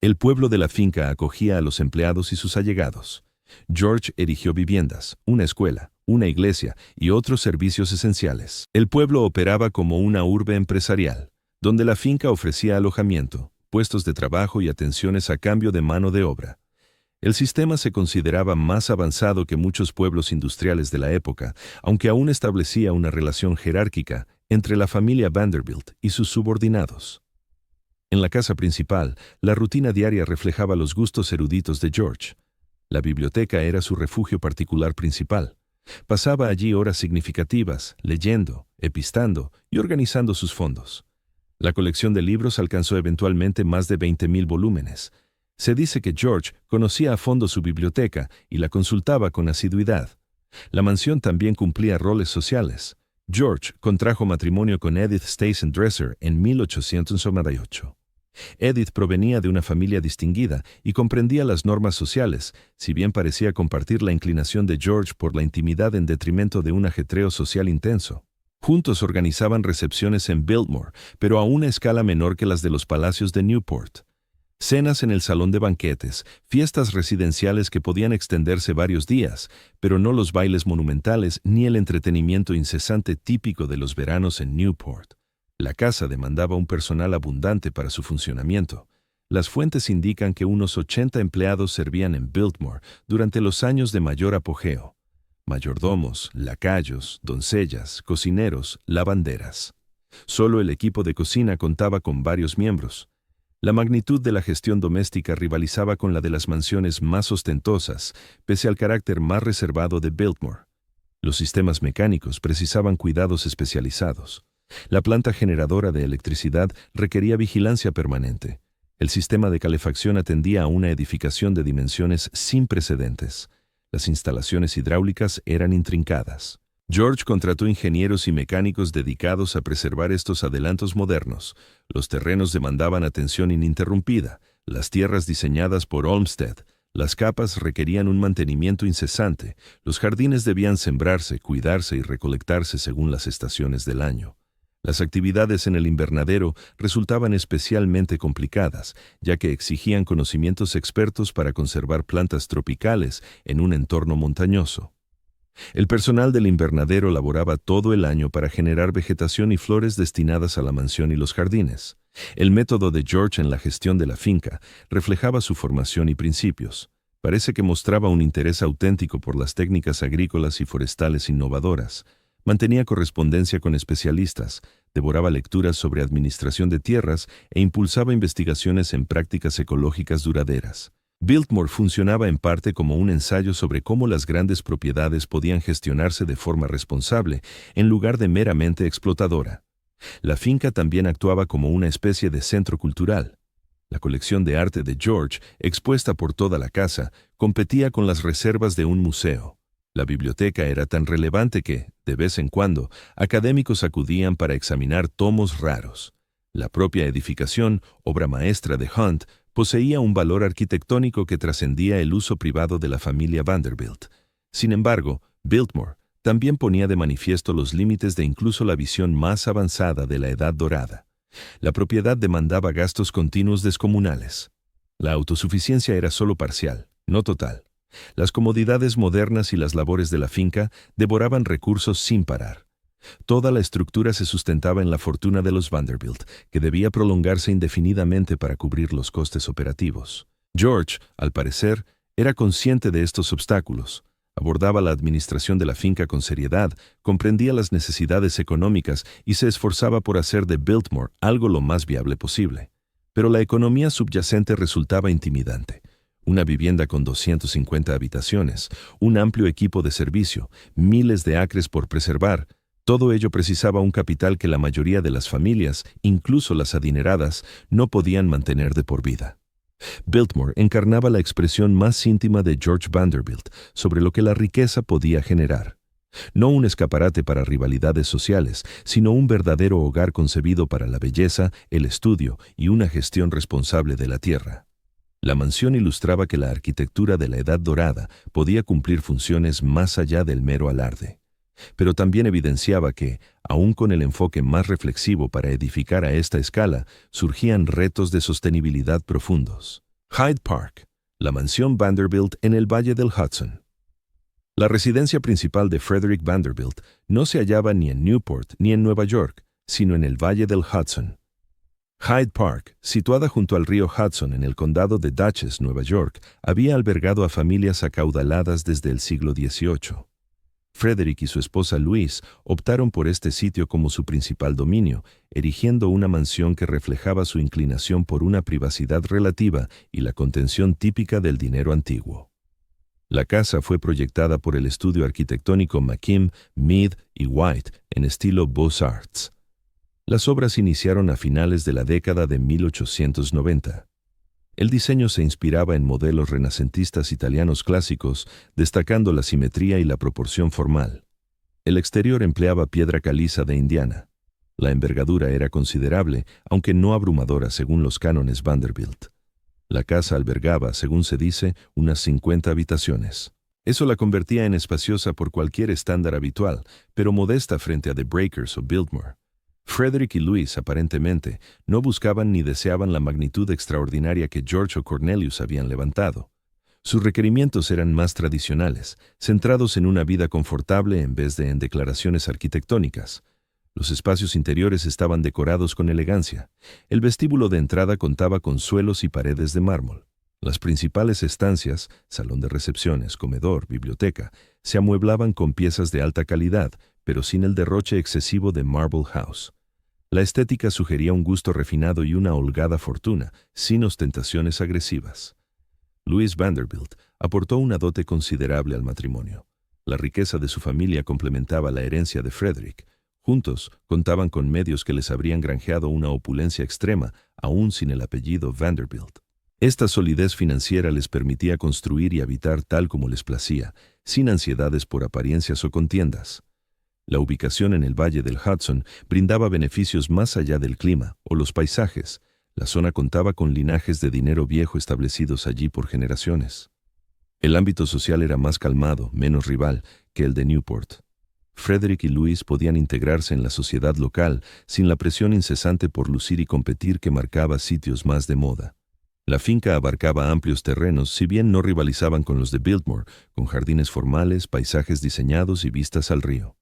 El pueblo de la finca acogía a los empleados y sus allegados. George erigió viviendas, una escuela, una iglesia y otros servicios esenciales. El pueblo operaba como una urbe empresarial, donde la finca ofrecía alojamiento, puestos de trabajo y atenciones a cambio de mano de obra. El sistema se consideraba más avanzado que muchos pueblos industriales de la época, aunque aún establecía una relación jerárquica entre la familia Vanderbilt y sus subordinados. En la casa principal, la rutina diaria reflejaba los gustos eruditos de George. La biblioteca era su refugio particular principal. Pasaba allí horas significativas, leyendo, epistando y organizando sus fondos. La colección de libros alcanzó eventualmente más de 20,000 volúmenes. Se dice que George conocía a fondo su biblioteca y la consultaba con asiduidad. La mansión también cumplía roles sociales. George contrajo matrimonio con Edith Stayson Dresser en 1898. Edith provenía de una familia distinguida y comprendía las normas sociales, si bien parecía compartir la inclinación de George por la intimidad en detrimento de un ajetreo social intenso. Juntos organizaban recepciones en Biltmore, pero a una escala menor que las de los palacios de Newport. Cenas en el salón de banquetes, fiestas residenciales que podían extenderse varios días, pero no los bailes monumentales ni el entretenimiento incesante típico de los veranos en Newport. La casa demandaba un personal abundante para su funcionamiento. Las fuentes indican que unos 80 empleados servían en Biltmore durante los años de mayor apogeo. Mayordomos, lacayos, doncellas, cocineros, lavanderas. Solo el equipo de cocina contaba con varios miembros. La magnitud de la gestión doméstica rivalizaba con la de las mansiones más ostentosas, pese al carácter más reservado de Biltmore. Los sistemas mecánicos precisaban cuidados especializados. La planta generadora de electricidad requería vigilancia permanente. El sistema de calefacción atendía a una edificación de dimensiones sin precedentes. Las instalaciones hidráulicas eran intrincadas. George contrató ingenieros y mecánicos dedicados a preservar estos adelantos modernos. Los terrenos demandaban atención ininterrumpida, las tierras diseñadas por Olmsted, las capas requerían un mantenimiento incesante, los jardines debían sembrarse, cuidarse y recolectarse según las estaciones del año. Las actividades en el invernadero resultaban especialmente complicadas, ya que exigían conocimientos expertos para conservar plantas tropicales en un entorno montañoso. El personal del invernadero laboraba todo el año para generar vegetación y flores destinadas a la mansión y los jardines. El método de George en la gestión de la finca reflejaba su formación y principios. Parece que mostraba un interés auténtico por las técnicas agrícolas y forestales innovadoras. Mantenía correspondencia con especialistas, devoraba lecturas sobre administración de tierras e impulsaba investigaciones en prácticas ecológicas duraderas. Biltmore funcionaba en parte como un ensayo sobre cómo las grandes propiedades podían gestionarse de forma responsable, en lugar de meramente explotadora. La finca también actuaba como una especie de centro cultural. La colección de arte de George, expuesta por toda la casa, competía con las reservas de un museo. La biblioteca era tan relevante que, de vez en cuando, académicos acudían para examinar tomos raros. La propia edificación, obra maestra de Hunt, poseía un valor arquitectónico que trascendía el uso privado de la familia Vanderbilt. Sin embargo, Biltmore también ponía de manifiesto los límites de incluso la visión más avanzada de la Edad Dorada. La propiedad demandaba gastos continuos descomunales. La autosuficiencia era solo parcial, no total. Las comodidades modernas y las labores de la finca devoraban recursos sin parar. Toda la estructura se sustentaba en la fortuna de los Vanderbilt, que debía prolongarse indefinidamente para cubrir los costes operativos. George, al parecer, era consciente de estos obstáculos. Abordaba la administración de la finca con seriedad, comprendía las necesidades económicas y se esforzaba por hacer de Biltmore algo lo más viable posible. Pero la economía subyacente resultaba intimidante. Una vivienda con 250 habitaciones, un amplio equipo de servicio, miles de acres por preservar. Todo ello precisaba un capital que la mayoría de las familias, incluso las adineradas, no podían mantener de por vida. Biltmore encarnaba la expresión más íntima de George Vanderbilt sobre lo que la riqueza podía generar. No un escaparate para rivalidades sociales, sino un verdadero hogar concebido para la belleza, el estudio y una gestión responsable de la tierra. La mansión ilustraba que la arquitectura de la Edad Dorada podía cumplir funciones más allá del mero alarde. Pero también evidenciaba que, aun con el enfoque más reflexivo para edificar a esta escala, surgían retos de sostenibilidad profundos. Hyde Park, la mansión Vanderbilt en el Valle del Hudson. La residencia principal de Frederick Vanderbilt no se hallaba ni en Newport ni en Nueva York, sino en el Valle del Hudson. Hyde Park, situada junto al río Hudson en el condado de Dutchess, Nueva York, había albergado a familias acaudaladas desde el siglo XVIII. Frederick y su esposa Louise optaron por este sitio como su principal dominio, erigiendo una mansión que reflejaba su inclinación por una privacidad relativa y la contención típica del dinero antiguo. La casa fue proyectada por el estudio arquitectónico McKim, Mead y White en estilo Beaux-Arts. Las obras iniciaron a finales de la década de 1890. El diseño se inspiraba en modelos renacentistas italianos clásicos, destacando la simetría y la proporción formal. El exterior empleaba piedra caliza de Indiana. La envergadura era considerable, aunque no abrumadora según los cánones Vanderbilt. La casa albergaba, según se dice, unas 50 habitaciones. Eso la convertía en espaciosa por cualquier estándar habitual, pero modesta frente a The Breakers o Biltmore. Frederick y Louise, aparentemente, no buscaban ni deseaban la magnitud extraordinaria que George o Cornelius habían levantado. Sus requerimientos eran más tradicionales, centrados en una vida confortable en vez de en declaraciones arquitectónicas. Los espacios interiores estaban decorados con elegancia. El vestíbulo de entrada contaba con suelos y paredes de mármol. Las principales estancias, salón de recepciones, comedor, biblioteca, se amueblaban con piezas de alta calidad, pero sin el derroche excesivo de Marble House. La estética sugería un gusto refinado y una holgada fortuna, sin ostentaciones agresivas. Louise Vanderbilt aportó una dote considerable al matrimonio. La riqueza de su familia complementaba la herencia de Frederick. Juntos contaban con medios que les habrían granjeado una opulencia extrema, aún sin el apellido Vanderbilt. Esta solidez financiera les permitía construir y habitar tal como les placía, sin ansiedades por apariencias o contiendas. La ubicación en el Valle del Hudson brindaba beneficios más allá del clima o los paisajes. La zona contaba con linajes de dinero viejo establecidos allí por generaciones. El ámbito social era más calmado, menos rival, que el de Newport. Frederick y Louise podían integrarse en la sociedad local sin la presión incesante por lucir y competir que marcaba sitios más de moda. La finca abarcaba amplios terrenos, si bien no rivalizaban con los de Biltmore, con jardines formales, paisajes diseñados y vistas al río.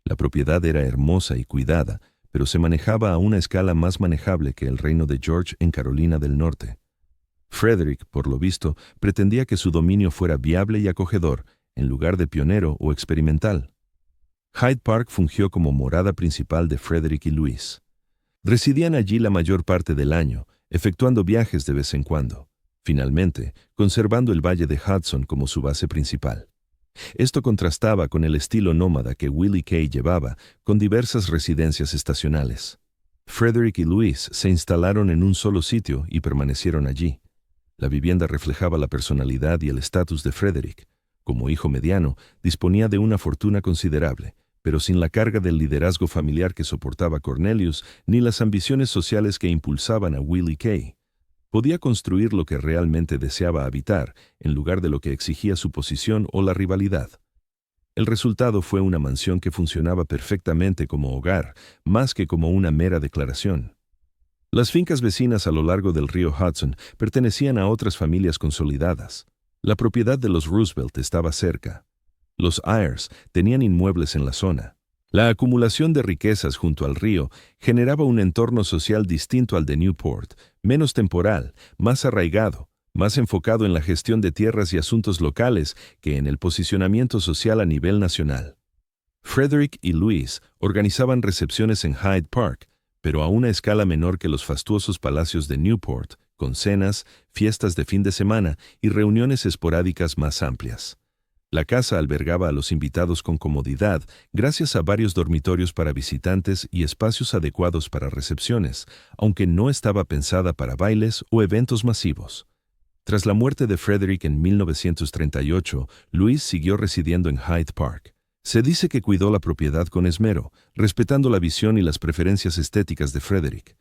La propiedad era hermosa y cuidada, pero se manejaba a una escala más manejable que el reino de George en Carolina del Norte. Frederick, por lo visto, pretendía que su dominio fuera viable y acogedor, en lugar de pionero o experimental. Hyde Park fungió como morada principal de Frederick y Louise. Residían allí la mayor parte del año, efectuando viajes de vez en cuando, finalmente, conservando el Valle de Hudson como su base principal. Esto contrastaba con el estilo nómada que Willie Kay llevaba, con diversas residencias estacionales. Frederick y Louise se instalaron en un solo sitio y permanecieron allí. La vivienda reflejaba la personalidad y el estatus de Frederick. Como hijo mediano, disponía de una fortuna considerable, pero sin la carga del liderazgo familiar que soportaba Cornelius, ni las ambiciones sociales que impulsaban a Willie Kay. Podía construir lo que realmente deseaba habitar, en lugar de lo que exigía su posición o la rivalidad. El resultado fue una mansión que funcionaba perfectamente como hogar, más que como una mera declaración. Las fincas vecinas a lo largo del río Hudson pertenecían a otras familias consolidadas. La propiedad de los Roosevelt estaba cerca. Los Ayers tenían inmuebles en la zona. La acumulación de riquezas junto al río generaba un entorno social distinto al de Newport, menos temporal, más arraigado, más enfocado en la gestión de tierras y asuntos locales que en el posicionamiento social a nivel nacional. Frederick y Louise organizaban recepciones en Hyde Park, pero a una escala menor que los fastuosos palacios de Newport, con cenas, fiestas de fin de semana y reuniones esporádicas más amplias. La casa albergaba a los invitados con comodidad, gracias a varios dormitorios para visitantes y espacios adecuados para recepciones, aunque no estaba pensada para bailes o eventos masivos. Tras la muerte de Frederick en 1938, Louise siguió residiendo en Hyde Park. Se dice que cuidó la propiedad con esmero, respetando la visión y las preferencias estéticas de Frederick.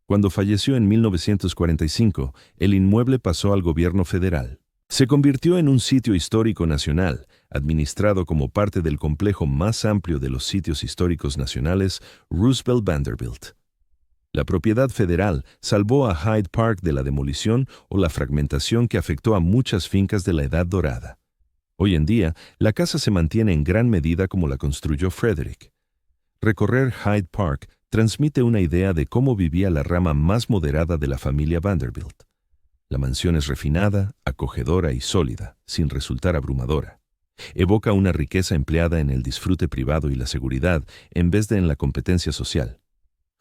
Cuando falleció en 1945, el inmueble pasó al gobierno federal. Se convirtió en un sitio histórico nacional, administrado como parte del complejo más amplio de los sitios históricos nacionales, Roosevelt Vanderbilt. La propiedad federal salvó a Hyde Park de la demolición o la fragmentación que afectó a muchas fincas de la Edad Dorada. Hoy en día, la casa se mantiene en gran medida como la construyó Frederick. Recorrer Hyde Park transmite una idea de cómo vivía la rama más moderada de la familia Vanderbilt. La mansión es refinada, acogedora y sólida, sin resultar abrumadora. Evoca una riqueza empleada en el disfrute privado y la seguridad, en vez de en la competencia social.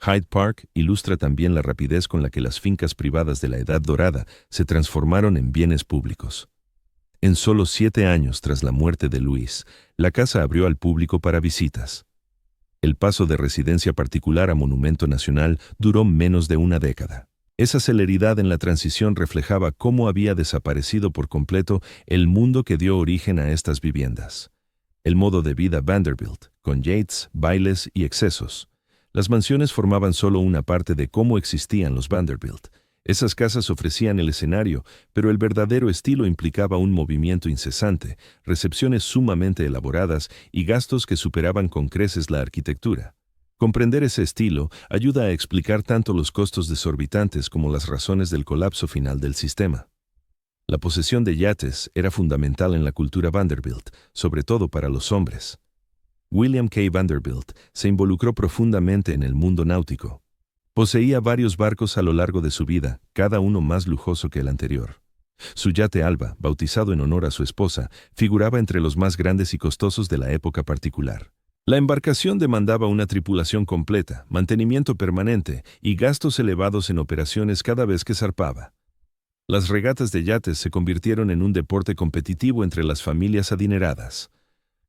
Hyde Park ilustra también la rapidez con la que las fincas privadas de la Edad Dorada se transformaron en bienes públicos. En solo 7 años tras la muerte de Louise, la casa abrió al público para visitas. El paso de residencia particular a monumento nacional duró menos de una década. Esa celeridad en la transición reflejaba cómo había desaparecido por completo el mundo que dio origen a estas viviendas. El modo de vida Vanderbilt, con yates, bailes y excesos. Las mansiones formaban solo una parte de cómo existían los Vanderbilt. Esas casas ofrecían el escenario, pero el verdadero estilo implicaba un movimiento incesante, recepciones sumamente elaboradas y gastos que superaban con creces la arquitectura. Comprender ese estilo ayuda a explicar tanto los costos desorbitantes como las razones del colapso final del sistema. La posesión de yates era fundamental en la cultura Vanderbilt, sobre todo para los hombres. William K. Vanderbilt se involucró profundamente en el mundo náutico. Poseía varios barcos a lo largo de su vida, cada uno más lujoso que el anterior. Su yate Alba, bautizado en honor a su esposa, figuraba entre los más grandes y costosos de la época particular. La embarcación demandaba una tripulación completa, mantenimiento permanente y gastos elevados en operaciones cada vez que zarpaba. Las regatas de yates se convirtieron en un deporte competitivo entre las familias adineradas.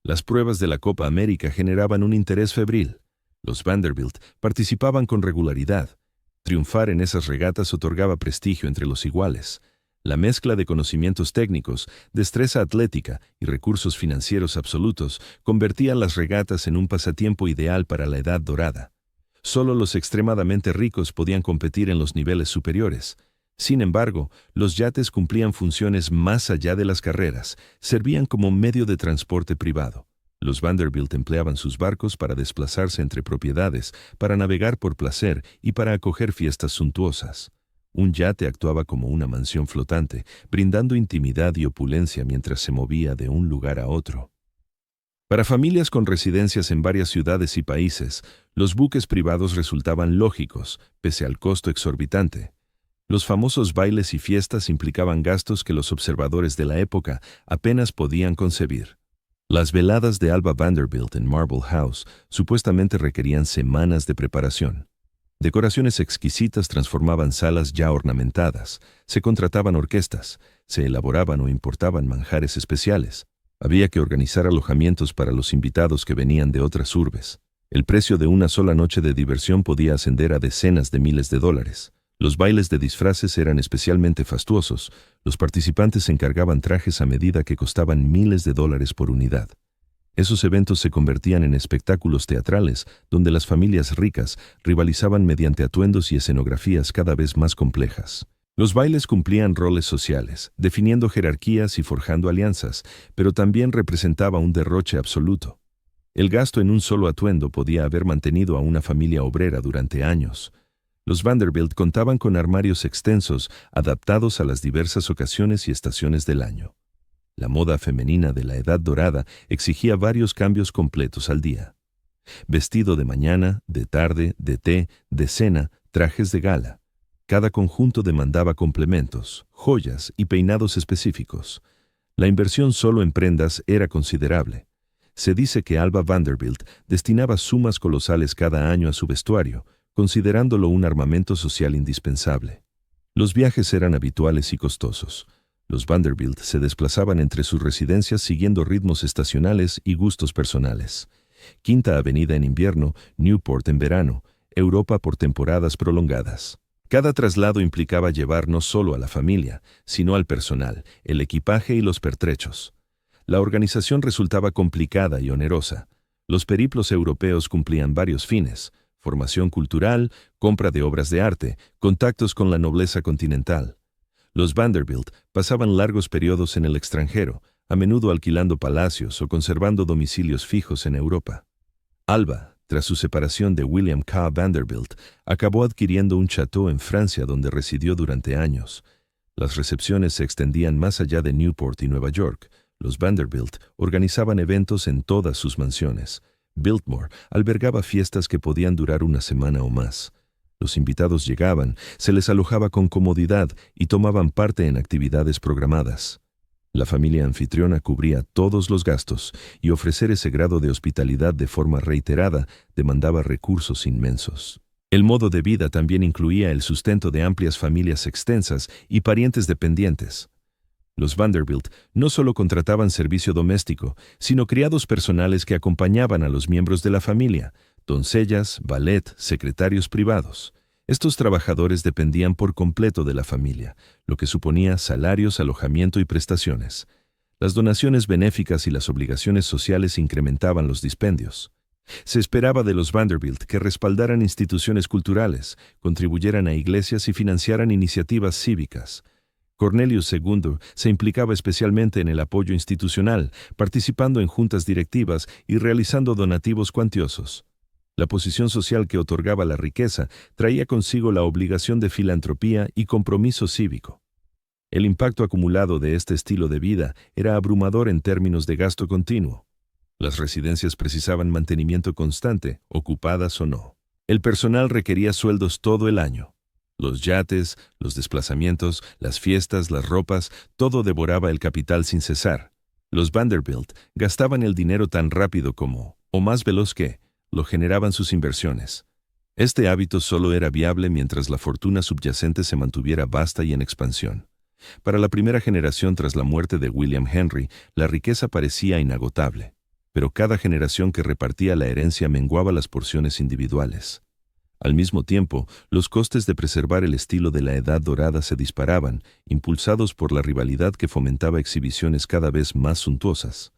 Las pruebas de la Copa América generaban un interés febril. Los Vanderbilt participaban con regularidad. Triunfar en esas regatas otorgaba prestigio entre los iguales. La mezcla de conocimientos técnicos, destreza atlética y recursos financieros absolutos convertían las regatas en un pasatiempo ideal para la Edad Dorada. Solo los extremadamente ricos podían competir en los niveles superiores. Sin embargo, los yates cumplían funciones más allá de las carreras, servían como medio de transporte privado. Los Vanderbilt empleaban sus barcos para desplazarse entre propiedades, para navegar por placer y para acoger fiestas suntuosas. Un yate actuaba como una mansión flotante, brindando intimidad y opulencia mientras se movía de un lugar a otro. Para familias con residencias en varias ciudades y países, los buques privados resultaban lógicos, pese al costo exorbitante. Los famosos bailes y fiestas implicaban gastos que los observadores de la época apenas podían concebir. Las veladas de Alva Vanderbilt en Marble House supuestamente requerían semanas de preparación. Decoraciones exquisitas transformaban salas ya ornamentadas, se contrataban orquestas, se elaboraban o importaban manjares especiales. Había que organizar alojamientos para los invitados que venían de otras urbes. El precio de una sola noche de diversión podía ascender a decenas de miles de dólares. Los bailes de disfraces eran especialmente fastuosos. Los participantes encargaban trajes a medida que costaban miles de dólares por unidad. Esos eventos se convertían en espectáculos teatrales, donde las familias ricas rivalizaban mediante atuendos y escenografías cada vez más complejas. Los bailes cumplían roles sociales, definiendo jerarquías y forjando alianzas, pero también representaba un derroche absoluto. El gasto en un solo atuendo podía haber mantenido a una familia obrera durante años. Los Vanderbilt contaban con armarios extensos, adaptados a las diversas ocasiones y estaciones del año. La moda femenina de la Edad Dorada exigía varios cambios completos al día. Vestido de mañana, de tarde, de té, de cena, trajes de gala. Cada conjunto demandaba complementos, joyas y peinados específicos. La inversión solo en prendas era considerable. Se dice que Alva Vanderbilt destinaba sumas colosales cada año a su vestuario, considerándolo un armamento social indispensable. Los viajes eran habituales y costosos. Los Vanderbilt se desplazaban entre sus residencias siguiendo ritmos estacionales y gustos personales. Quinta Avenida en invierno, Newport en verano, Europa por temporadas prolongadas. Cada traslado implicaba llevar no solo a la familia, sino al personal, el equipaje y los pertrechos. La organización resultaba complicada y onerosa. Los periplos europeos cumplían varios fines: formación cultural, compra de obras de arte, contactos con la nobleza continental. Los Vanderbilt pasaban largos periodos en el extranjero, a menudo alquilando palacios o conservando domicilios fijos en Europa. Alva, tras su separación de William K. Vanderbilt, acabó adquiriendo un château en Francia donde residió durante años. Las recepciones se extendían más allá de Newport y Nueva York. Los Vanderbilt organizaban eventos en todas sus mansiones. Biltmore albergaba fiestas que podían durar una semana o más. Los invitados llegaban, se les alojaba con comodidad y tomaban parte en actividades programadas. La familia anfitriona cubría todos los gastos, y ofrecer ese grado de hospitalidad de forma reiterada demandaba recursos inmensos. El modo de vida también incluía el sustento de amplias familias extensas y parientes dependientes. Los Vanderbilt no solo contrataban servicio doméstico, sino criados personales que acompañaban a los miembros de la familia, doncellas, valet, secretarios privados. Estos trabajadores dependían por completo de la familia, lo que suponía salarios, alojamiento y prestaciones. Las donaciones benéficas y las obligaciones sociales incrementaban los dispendios. Se esperaba de los Vanderbilt que respaldaran instituciones culturales, contribuyeran a iglesias y financiaran iniciativas cívicas. Cornelius II se implicaba especialmente en el apoyo institucional, participando en juntas directivas y realizando donativos cuantiosos. La posición social que otorgaba la riqueza traía consigo la obligación de filantropía y compromiso cívico. El impacto acumulado de este estilo de vida era abrumador en términos de gasto continuo. Las residencias precisaban mantenimiento constante, ocupadas o no. El personal requería sueldos todo el año. Los yates, los desplazamientos, las fiestas, las ropas, todo devoraba el capital sin cesar. Los Vanderbilt gastaban el dinero tan rápido como, o más veloz que, lo generaban sus inversiones. Este hábito solo era viable mientras la fortuna subyacente se mantuviera vasta y en expansión. Para la primera generación tras la muerte de William Henry, la riqueza parecía inagotable, pero cada generación que repartía la herencia menguaba las porciones individuales. Al mismo tiempo, los costes de preservar el estilo de la Edad Dorada se disparaban, impulsados por la rivalidad que fomentaba exhibiciones cada vez más suntuosas.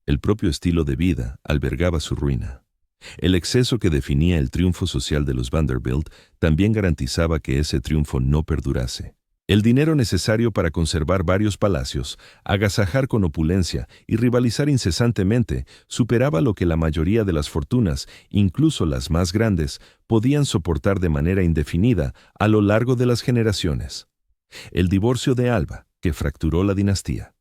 El propio estilo de vida albergaba su ruina. El exceso que definía el triunfo social de los Vanderbilt también garantizaba que ese triunfo no perdurase. El dinero necesario para conservar varios palacios, agasajar con opulencia y rivalizar incesantemente superaba lo que la mayoría de las fortunas, incluso las más grandes, podían soportar de manera indefinida a lo largo de las generaciones. El divorcio de Alba, que fracturó la dinastía.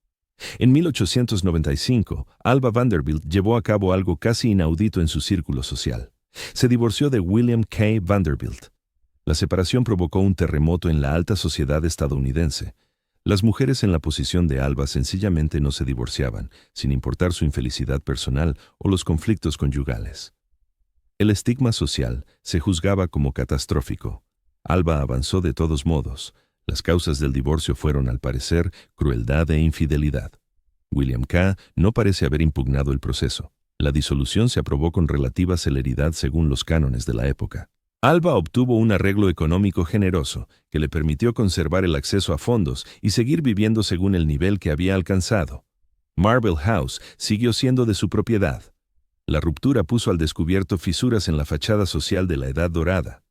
En 1895, Alba Vanderbilt llevó a cabo algo casi inaudito en su círculo social. Se divorció de William K. Vanderbilt. La separación provocó un terremoto en la alta sociedad estadounidense. Las mujeres en la posición de Alba sencillamente no se divorciaban, sin importar su infelicidad personal o los conflictos conyugales. El estigma social se juzgaba como catastrófico. Alba avanzó de todos modos. Las causas del divorcio fueron, al parecer, crueldad e infidelidad. William K. no parece haber impugnado el proceso. La disolución se aprobó con relativa celeridad según los cánones de la época. Alba obtuvo un arreglo económico generoso que le permitió conservar el acceso a fondos y seguir viviendo según el nivel que había alcanzado. Marble House siguió siendo de su propiedad. La ruptura puso al descubierto fisuras en la fachada social de la Edad Dorada.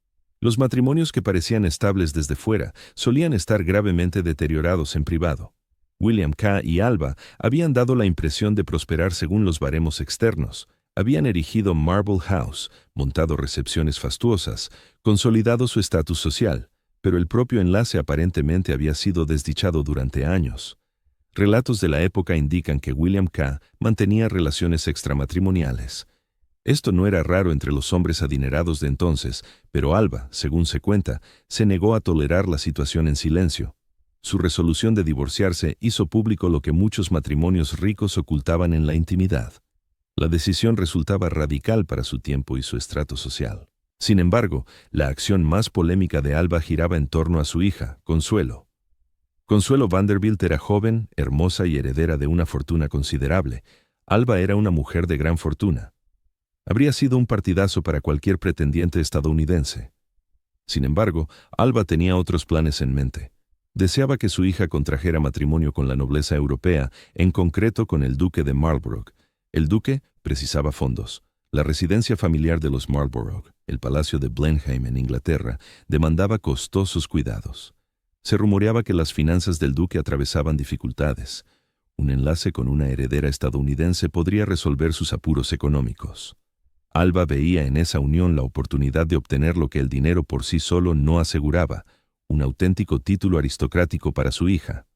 Los matrimonios que parecían estables desde fuera solían estar gravemente deteriorados en privado. William K. y Alba habían dado la impresión de prosperar según los baremos externos. Habían erigido Marble House, montado recepciones fastuosas, consolidado su estatus social, pero el propio enlace aparentemente había sido desdichado durante años. Relatos de la época indican que William K. mantenía relaciones extramatrimoniales. Esto no era raro entre los hombres adinerados de entonces, pero Alba, según se cuenta, se negó a tolerar la situación en silencio. Su resolución de divorciarse hizo público lo que muchos matrimonios ricos ocultaban en la intimidad. La decisión resultaba radical para su tiempo y su estrato social. Sin embargo, la acción más polémica de Alba giraba en torno a su hija, Consuelo. Consuelo Vanderbilt era joven, hermosa y heredera de una fortuna considerable. Alba era una mujer de gran fortuna. Habría sido un partidazo para cualquier pretendiente estadounidense. Sin embargo, Alba tenía otros planes en mente. Deseaba que su hija contrajera matrimonio con la nobleza europea, en concreto con el duque de Marlborough. El duque precisaba fondos. La residencia familiar de los Marlborough, el palacio de Blenheim en Inglaterra, demandaba costosos cuidados. Se rumoreaba que las finanzas del duque atravesaban dificultades. Un enlace con una heredera estadounidense podría resolver sus apuros económicos. Alba veía en esa unión la oportunidad de obtener lo que el dinero por sí solo no aseguraba, un auténtico título aristocrático para su hija.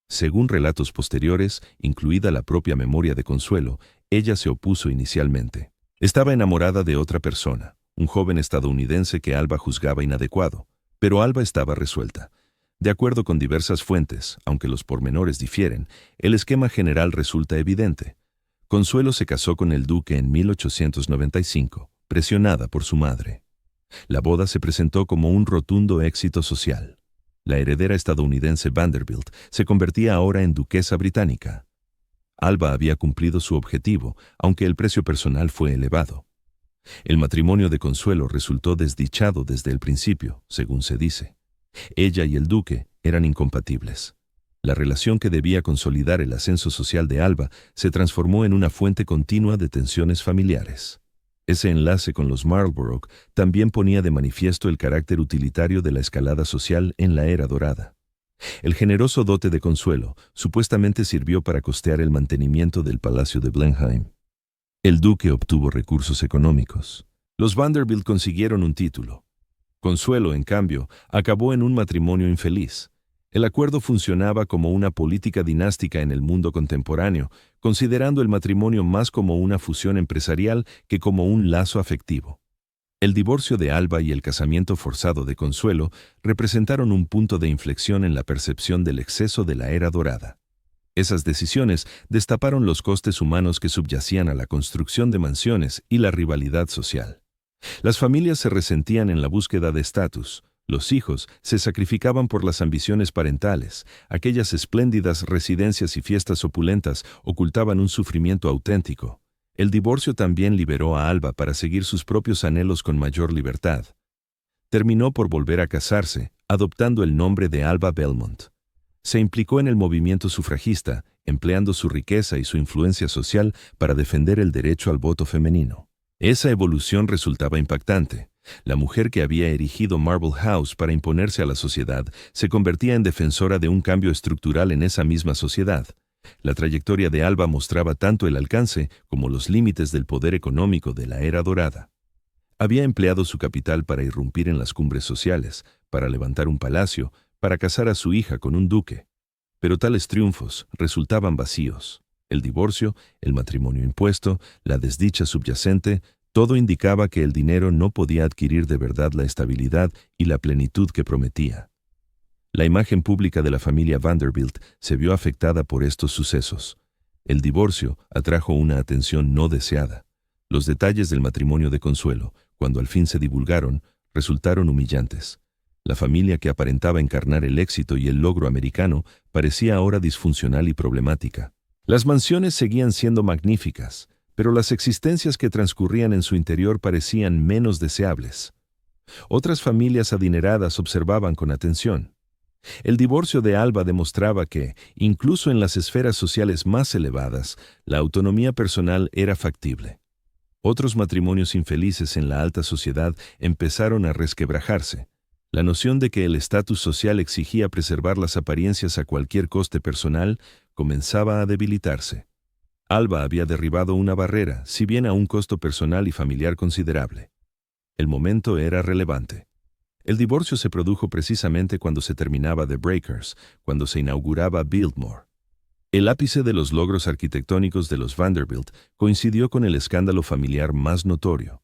Según relatos posteriores, incluida la propia memoria de Consuelo, ella se opuso inicialmente. Estaba enamorada de otra persona, un joven estadounidense que Alba juzgaba inadecuado, pero Alba estaba resuelta. De acuerdo con diversas fuentes, aunque los pormenores difieren, el esquema general resulta evidente. Consuelo se casó con el duque en 1895, presionada por su madre. La boda se presentó como un rotundo éxito social. La heredera estadounidense Vanderbilt se convertía ahora en duquesa británica. Alba había cumplido su objetivo, aunque el precio personal fue elevado. El matrimonio de Consuelo resultó desdichado desde el principio, según se dice. Ella y el duque eran incompatibles. La relación que debía consolidar el ascenso social de Alba se transformó en una fuente continua de tensiones familiares. Ese enlace con los Marlborough también ponía de manifiesto el carácter utilitario de la escalada social en la era dorada. El generoso dote de Consuelo supuestamente sirvió para costear el mantenimiento del palacio de Blenheim. El duque obtuvo recursos económicos. Los Vanderbilt consiguieron un título. Consuelo, en cambio, acabó en un matrimonio infeliz. El acuerdo funcionaba como una política dinástica en el mundo contemporáneo, considerando el matrimonio más como una fusión empresarial que como un lazo afectivo. El divorcio de Alba y el casamiento forzado de Consuelo representaron un punto de inflexión en la percepción del exceso de la era dorada. Esas decisiones destaparon los costes humanos que subyacían a la construcción de mansiones y la rivalidad social. Las familias se resentían en la búsqueda de estatus. Los hijos se sacrificaban por las ambiciones parentales. Aquellas espléndidas residencias y fiestas opulentas ocultaban un sufrimiento auténtico. El divorcio también liberó a Alba para seguir sus propios anhelos con mayor libertad. Terminó por volver a casarse, adoptando el nombre de Alba Belmont. Se implicó en el movimiento sufragista, empleando su riqueza y su influencia social para defender el derecho al voto femenino. Esa evolución resultaba impactante. La mujer que había erigido Marble House para imponerse a la sociedad se convertía en defensora de un cambio estructural en esa misma sociedad. La trayectoria de Alba mostraba tanto el alcance como los límites del poder económico de la era dorada. Había empleado su capital para irrumpir en las cumbres sociales, para levantar un palacio, para casar a su hija con un duque. Pero tales triunfos resultaban vacíos. El divorcio, el matrimonio impuesto, la desdicha subyacente, todo indicaba que el dinero no podía adquirir de verdad la estabilidad y la plenitud que prometía. La imagen pública de la familia Vanderbilt se vio afectada por estos sucesos. El divorcio atrajo una atención no deseada. Los detalles del matrimonio de Consuelo, cuando al fin se divulgaron, resultaron humillantes. La familia que aparentaba encarnar el éxito y el logro americano parecía ahora disfuncional y problemática. Las mansiones seguían siendo magníficas, pero las existencias que transcurrían en su interior parecían menos deseables. Otras familias adineradas observaban con atención. El divorcio de Alba demostraba que, incluso en las esferas sociales más elevadas, la autonomía personal era factible. Otros matrimonios infelices en la alta sociedad empezaron a resquebrajarse. La noción de que el estatus social exigía preservar las apariencias a cualquier coste personal comenzaba a debilitarse. Alba había derribado una barrera, si bien a un costo personal y familiar considerable. El momento era relevante. El divorcio se produjo precisamente cuando se terminaba The Breakers, cuando se inauguraba Biltmore. El ápice de los logros arquitectónicos de los Vanderbilt coincidió con el escándalo familiar más notorio.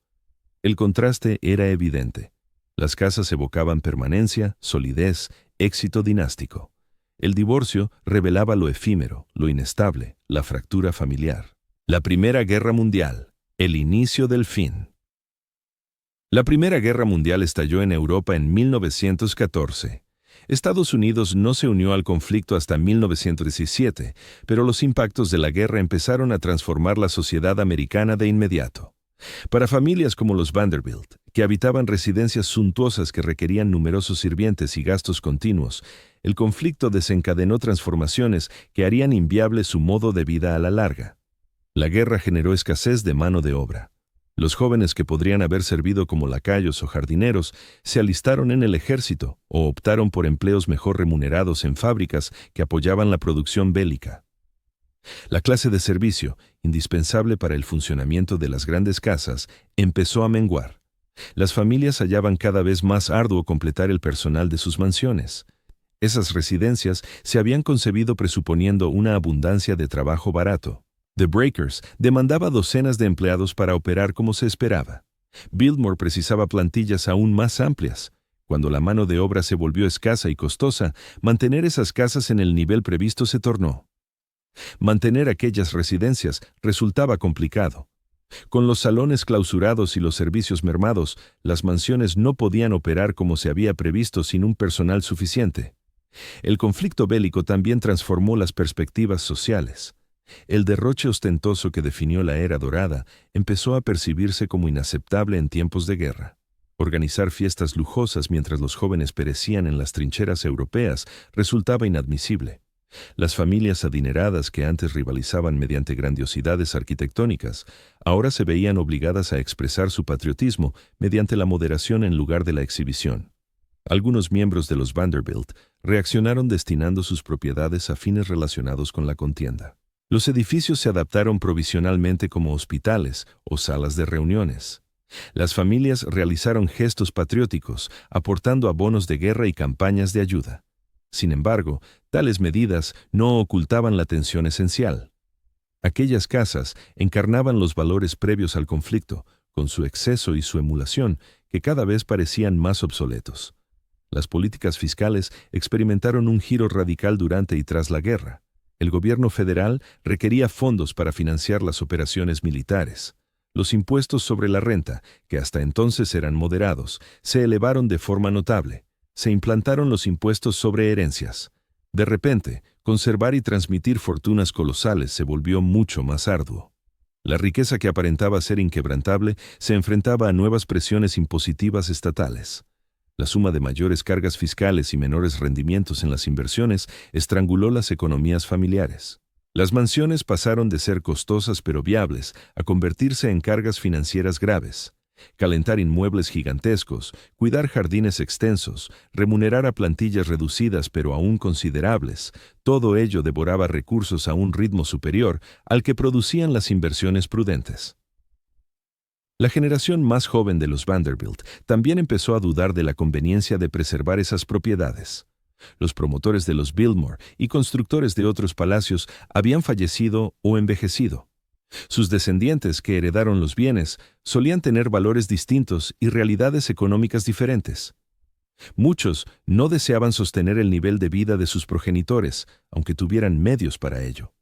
El contraste era evidente. Las casas evocaban permanencia, solidez, éxito dinástico. El divorcio revelaba lo efímero, lo inestable, la fractura familiar. La Primera Guerra Mundial, el inicio del fin. La Primera Guerra Mundial estalló en Europa en 1914. Estados Unidos no se unió al conflicto hasta 1917, pero los impactos de la guerra empezaron a transformar la sociedad americana de inmediato. Para familias como los Vanderbilt, que habitaban residencias suntuosas que requerían numerosos sirvientes y gastos continuos, el conflicto desencadenó transformaciones que harían inviable su modo de vida a la larga. La guerra generó escasez de mano de obra. Los jóvenes que podrían haber servido como lacayos o jardineros se alistaron en el ejército o optaron por empleos mejor remunerados en fábricas que apoyaban la producción bélica. La clase de servicio, indispensable para el funcionamiento de las grandes casas, empezó a menguar. Las familias hallaban cada vez más arduo completar el personal de sus mansiones. Esas residencias se habían concebido presuponiendo una abundancia de trabajo barato. The Breakers demandaba docenas de empleados para operar como se esperaba. Biltmore precisaba plantillas aún más amplias. Cuando la mano de obra se volvió escasa y costosa, mantener esas casas en el nivel previsto se tornó. Mantener aquellas residencias resultaba complicado. Con los salones clausurados y los servicios mermados, las mansiones no podían operar como se había previsto sin un personal suficiente. El conflicto bélico también transformó las perspectivas sociales. El derroche ostentoso que definió la era dorada empezó a percibirse como inaceptable en tiempos de guerra. Organizar fiestas lujosas mientras los jóvenes perecían en las trincheras europeas resultaba inadmisible. Las familias adineradas que antes rivalizaban mediante grandiosidades arquitectónicas, ahora se veían obligadas a expresar su patriotismo mediante la moderación en lugar de la exhibición. Algunos miembros de los Vanderbilt reaccionaron destinando sus propiedades a fines relacionados con la contienda. Los edificios se adaptaron provisionalmente como hospitales o salas de reuniones. Las familias realizaron gestos patrióticos, aportando abonos de guerra y campañas de ayuda. Sin embargo, tales medidas no ocultaban la tensión esencial. Aquellas casas encarnaban los valores previos al conflicto, con su exceso y su emulación, que cada vez parecían más obsoletos. Las políticas fiscales experimentaron un giro radical durante y tras la guerra. El gobierno federal requería fondos para financiar las operaciones militares. Los impuestos sobre la renta, que hasta entonces eran moderados, se elevaron de forma notable. Se implantaron los impuestos sobre herencias. De repente, conservar y transmitir fortunas colosales se volvió mucho más arduo. La riqueza que aparentaba ser inquebrantable se enfrentaba a nuevas presiones impositivas estatales. La suma de mayores cargas fiscales y menores rendimientos en las inversiones estranguló las economías familiares. Las mansiones pasaron de ser costosas pero viables a convertirse en cargas financieras graves. Calentar inmuebles gigantescos, cuidar jardines extensos, remunerar a plantillas reducidas pero aún considerables, todo ello devoraba recursos a un ritmo superior al que producían las inversiones prudentes. La generación más joven de los Vanderbilt también empezó a dudar de la conveniencia de preservar esas propiedades. Los promotores de los Biltmore y constructores de otros palacios habían fallecido o envejecido. Sus descendientes, que heredaron los bienes, solían tener valores distintos y realidades económicas diferentes. Muchos no deseaban sostener el nivel de vida de sus progenitores, aunque tuvieran medios para ello.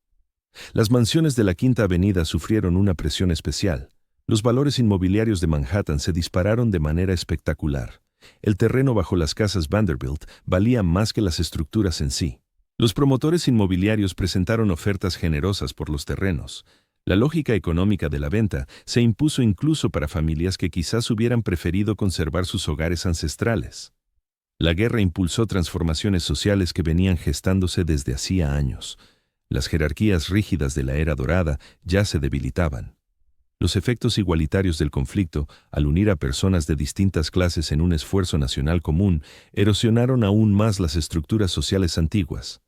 Las mansiones de la Quinta Avenida sufrieron una presión especial. Los valores inmobiliarios de Manhattan se dispararon de manera espectacular. El terreno bajo las casas Vanderbilt valía más que las estructuras en sí. Los promotores inmobiliarios presentaron ofertas generosas por los terrenos. La lógica económica de la venta se impuso incluso para familias que quizás hubieran preferido conservar sus hogares ancestrales. La guerra impulsó transformaciones sociales que venían gestándose desde hacía años. Las jerarquías rígidas de la era dorada ya se debilitaban. Los efectos igualitarios del conflicto, al unir a personas de distintas clases en un esfuerzo nacional común, erosionaron aún más las estructuras sociales antiguas.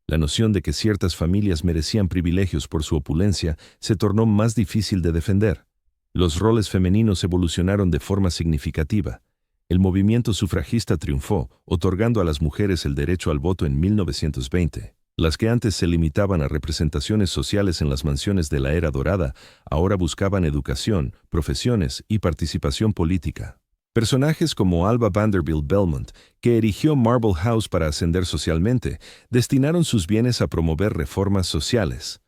La noción de que ciertas familias merecían privilegios por su opulencia se tornó más difícil de defender. Los roles femeninos evolucionaron de forma significativa. El movimiento sufragista triunfó, otorgando a las mujeres el derecho al voto en 1920. Las que antes se limitaban a representaciones sociales en las mansiones de la era dorada, ahora buscaban educación, profesiones y participación política. Personajes como Alva Vanderbilt Belmont, que erigió Marble House para ascender socialmente, destinaron sus bienes a promover reformas sociales.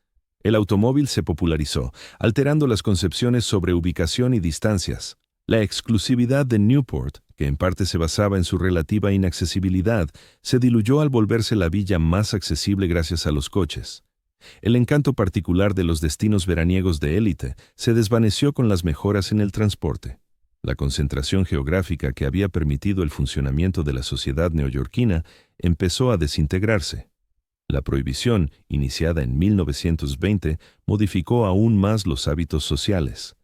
El automóvil se popularizó, alterando las concepciones sobre ubicación y distancias. La exclusividad de Newport, que en parte se basaba en su relativa inaccesibilidad, se diluyó al volverse la villa más accesible gracias a los coches. El encanto particular de los destinos veraniegos de élite se desvaneció con las mejoras en el transporte. La concentración geográfica que había permitido el funcionamiento de la sociedad neoyorquina empezó a desintegrarse. La prohibición, iniciada en 1920, modificó aún más los hábitos sociales.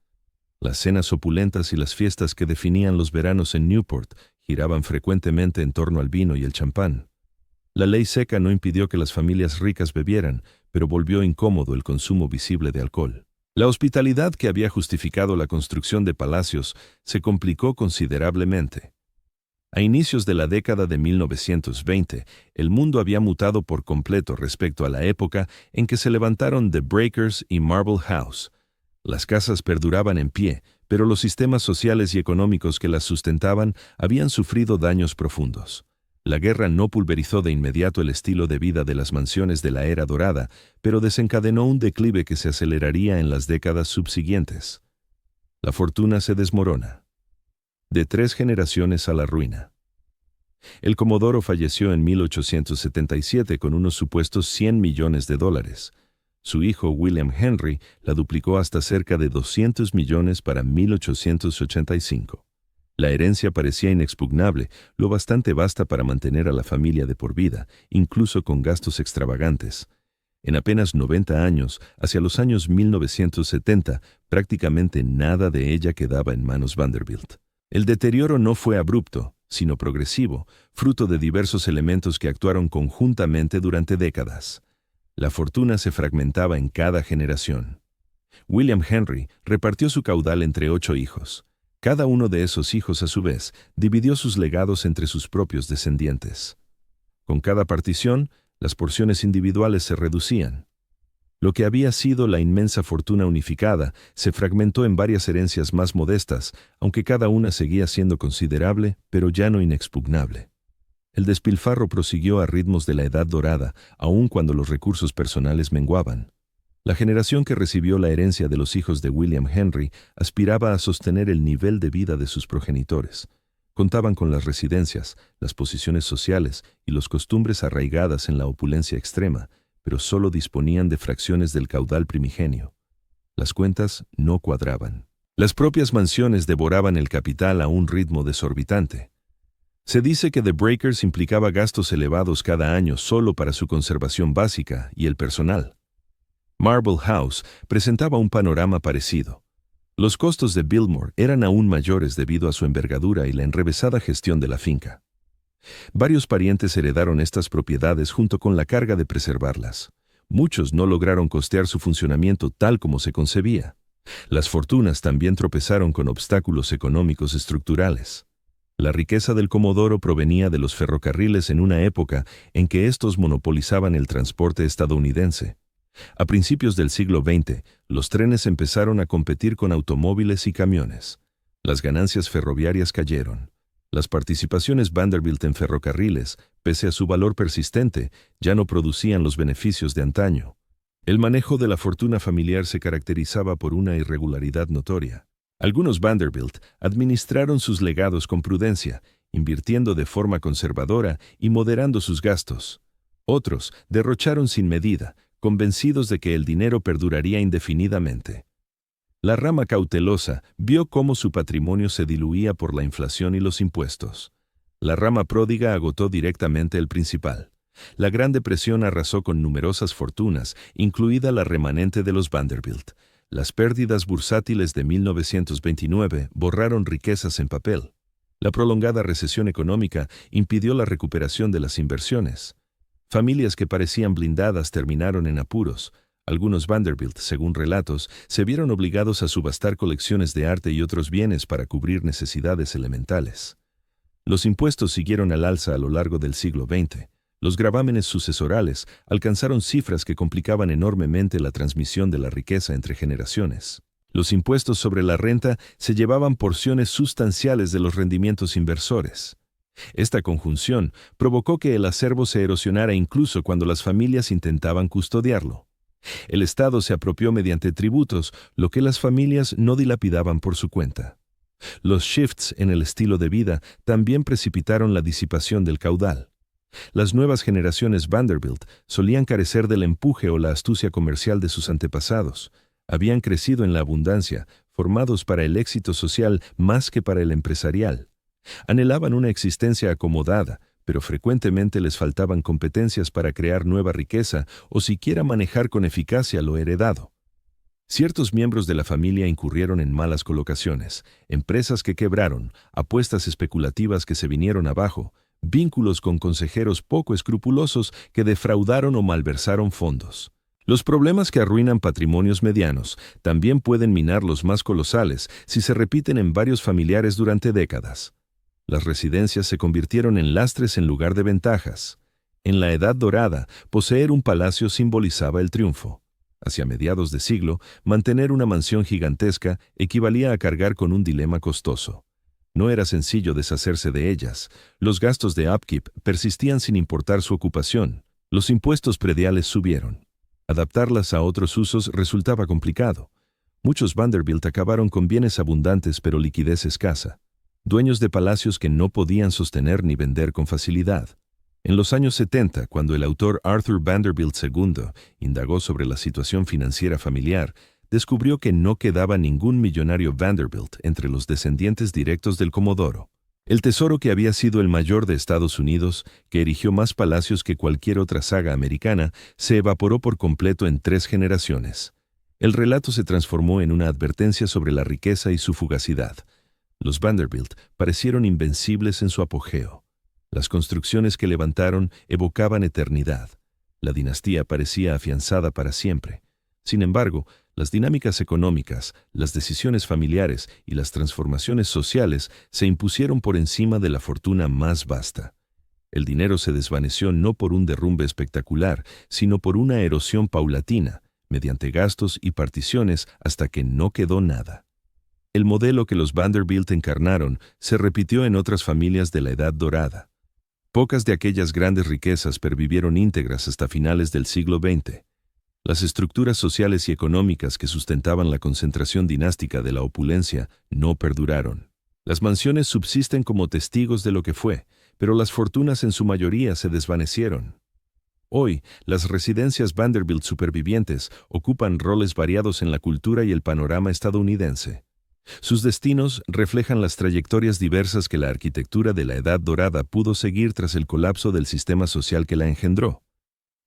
Las cenas opulentas y las fiestas que definían los veranos en Newport giraban frecuentemente en torno al vino y el champán. La ley seca no impidió que las familias ricas bebieran, pero volvió incómodo el consumo visible de alcohol. La hospitalidad que había justificado la construcción de palacios se complicó considerablemente. A inicios de la década de 1920, el mundo había mutado por completo respecto a la época en que se levantaron The Breakers y Marble House. Las casas perduraban en pie, pero los sistemas sociales y económicos que las sustentaban habían sufrido daños profundos. La guerra no pulverizó de inmediato el estilo de vida de las mansiones de la era dorada, pero desencadenó un declive que se aceleraría en las décadas subsiguientes. La fortuna se desmorona. De 3 generaciones a la ruina. El comodoro falleció en 1877 con unos supuestos $100 millones. Su hijo William Henry la duplicó hasta cerca de 200 millones para 1885. La herencia parecía inexpugnable, lo bastante vasta para mantener a la familia de por vida, incluso con gastos extravagantes. En apenas 90 años, hacia los años 1970, prácticamente nada de ella quedaba en manos Vanderbilt. El deterioro no fue abrupto, sino progresivo, fruto de diversos elementos que actuaron conjuntamente durante décadas. La fortuna se fragmentaba en cada generación. William Henry repartió su caudal entre 8 hijos. Cada uno de esos hijos, a su vez, dividió sus legados entre sus propios descendientes. Con cada partición, las porciones individuales se reducían. Lo que había sido la inmensa fortuna unificada se fragmentó en varias herencias más modestas, aunque cada una seguía siendo considerable, pero ya no inexpugnable. El despilfarro prosiguió a ritmos de la Edad Dorada, aun cuando los recursos personales menguaban. La generación que recibió la herencia de los hijos de William Henry aspiraba a sostener el nivel de vida de sus progenitores. Contaban con las residencias, las posiciones sociales y las costumbres arraigadas en la opulencia extrema, pero solo disponían de fracciones del caudal primigenio. Las cuentas no cuadraban. Las propias mansiones devoraban el capital a un ritmo desorbitante. Se dice que The Breakers implicaba gastos elevados cada año solo para su conservación básica y el personal. Marble House presentaba un panorama parecido. Los costos de Biltmore eran aún mayores debido a su envergadura y la enrevesada gestión de la finca. Varios parientes heredaron estas propiedades junto con la carga de preservarlas. Muchos no lograron costear su funcionamiento tal como se concebía. Las fortunas también tropezaron con obstáculos económicos estructurales. La riqueza del Comodoro provenía de los ferrocarriles en una época en que estos monopolizaban el transporte estadounidense. A principios del siglo XX, los trenes empezaron a competir con automóviles y camiones. Las ganancias ferroviarias cayeron. Las participaciones Vanderbilt en ferrocarriles, pese a su valor persistente, ya no producían los beneficios de antaño. El manejo de la fortuna familiar se caracterizaba por una irregularidad notoria. Algunos Vanderbilt administraron sus legados con prudencia, invirtiendo de forma conservadora y moderando sus gastos. Otros derrocharon sin medida, convencidos de que el dinero perduraría indefinidamente. La rama cautelosa vio cómo su patrimonio se diluía por la inflación y los impuestos. La rama pródiga agotó directamente el principal. La Gran Depresión arrasó con numerosas fortunas, incluida la remanente de los Vanderbilt. Las pérdidas bursátiles de 1929 borraron riquezas en papel. La prolongada recesión económica impidió la recuperación de las inversiones. Familias que parecían blindadas terminaron en apuros. Algunos Vanderbilt, según relatos, se vieron obligados a subastar colecciones de arte y otros bienes para cubrir necesidades elementales. Los impuestos siguieron al alza a lo largo del siglo XX. Los gravámenes sucesorales alcanzaron cifras que complicaban enormemente la transmisión de la riqueza entre generaciones. Los impuestos sobre la renta se llevaban porciones sustanciales de los rendimientos inversores. Esta conjunción provocó que el acervo se erosionara incluso cuando las familias intentaban custodiarlo. El Estado se apropió mediante tributos, lo que las familias no dilapidaban por su cuenta. Los shifts en el estilo de vida también precipitaron la disipación del caudal. Las nuevas generaciones Vanderbilt solían carecer del empuje o la astucia comercial de sus antepasados. Habían crecido en la abundancia, formados para el éxito social más que para el empresarial. Anhelaban una existencia acomodada, pero frecuentemente les faltaban competencias para crear nueva riqueza o siquiera manejar con eficacia lo heredado. Ciertos miembros de la familia incurrieron en malas colocaciones, empresas que quebraron, apuestas especulativas que se vinieron abajo, vínculos con consejeros poco escrupulosos que defraudaron o malversaron fondos. Los problemas que arruinan patrimonios medianos también pueden minar los más colosales si se repiten en varios familiares durante décadas. Las residencias se convirtieron en lastres en lugar de ventajas. En la Edad Dorada, poseer un palacio simbolizaba el triunfo. Hacia mediados de siglo, mantener una mansión gigantesca equivalía a cargar con un dilema costoso. No era sencillo deshacerse de ellas. Los gastos de upkeep persistían sin importar su ocupación. Los impuestos prediales subieron. Adaptarlas a otros usos resultaba complicado. Muchos Vanderbilt acabaron con bienes abundantes pero liquidez escasa. Dueños de palacios que no podían sostener ni vender con facilidad. En los años 70, cuando el autor Arthur Vanderbilt II indagó sobre la situación financiera familiar, descubrió que no quedaba ningún millonario Vanderbilt entre los descendientes directos del Comodoro. El tesoro, que había sido el mayor de Estados Unidos, que erigió más palacios que cualquier otra saga americana, se evaporó por completo en 3 generaciones. El relato se transformó en una advertencia sobre la riqueza y su fugacidad. Los Vanderbilt parecieron invencibles en su apogeo. Las construcciones que levantaron evocaban eternidad. La dinastía parecía afianzada para siempre. Sin embargo, las dinámicas económicas, las decisiones familiares y las transformaciones sociales se impusieron por encima de la fortuna más vasta. El dinero se desvaneció no por un derrumbe espectacular, sino por una erosión paulatina, mediante gastos y particiones hasta que no quedó nada. El modelo que los Vanderbilt encarnaron se repitió en otras familias de la Edad Dorada. Pocas de aquellas grandes riquezas pervivieron íntegras hasta finales del siglo XX. Las estructuras sociales y económicas que sustentaban la concentración dinástica de la opulencia no perduraron. Las mansiones subsisten como testigos de lo que fue, pero las fortunas en su mayoría se desvanecieron. Hoy, las residencias Vanderbilt supervivientes ocupan roles variados en la cultura y el panorama estadounidense. Sus destinos reflejan las trayectorias diversas que la arquitectura de la Edad Dorada pudo seguir tras el colapso del sistema social que la engendró.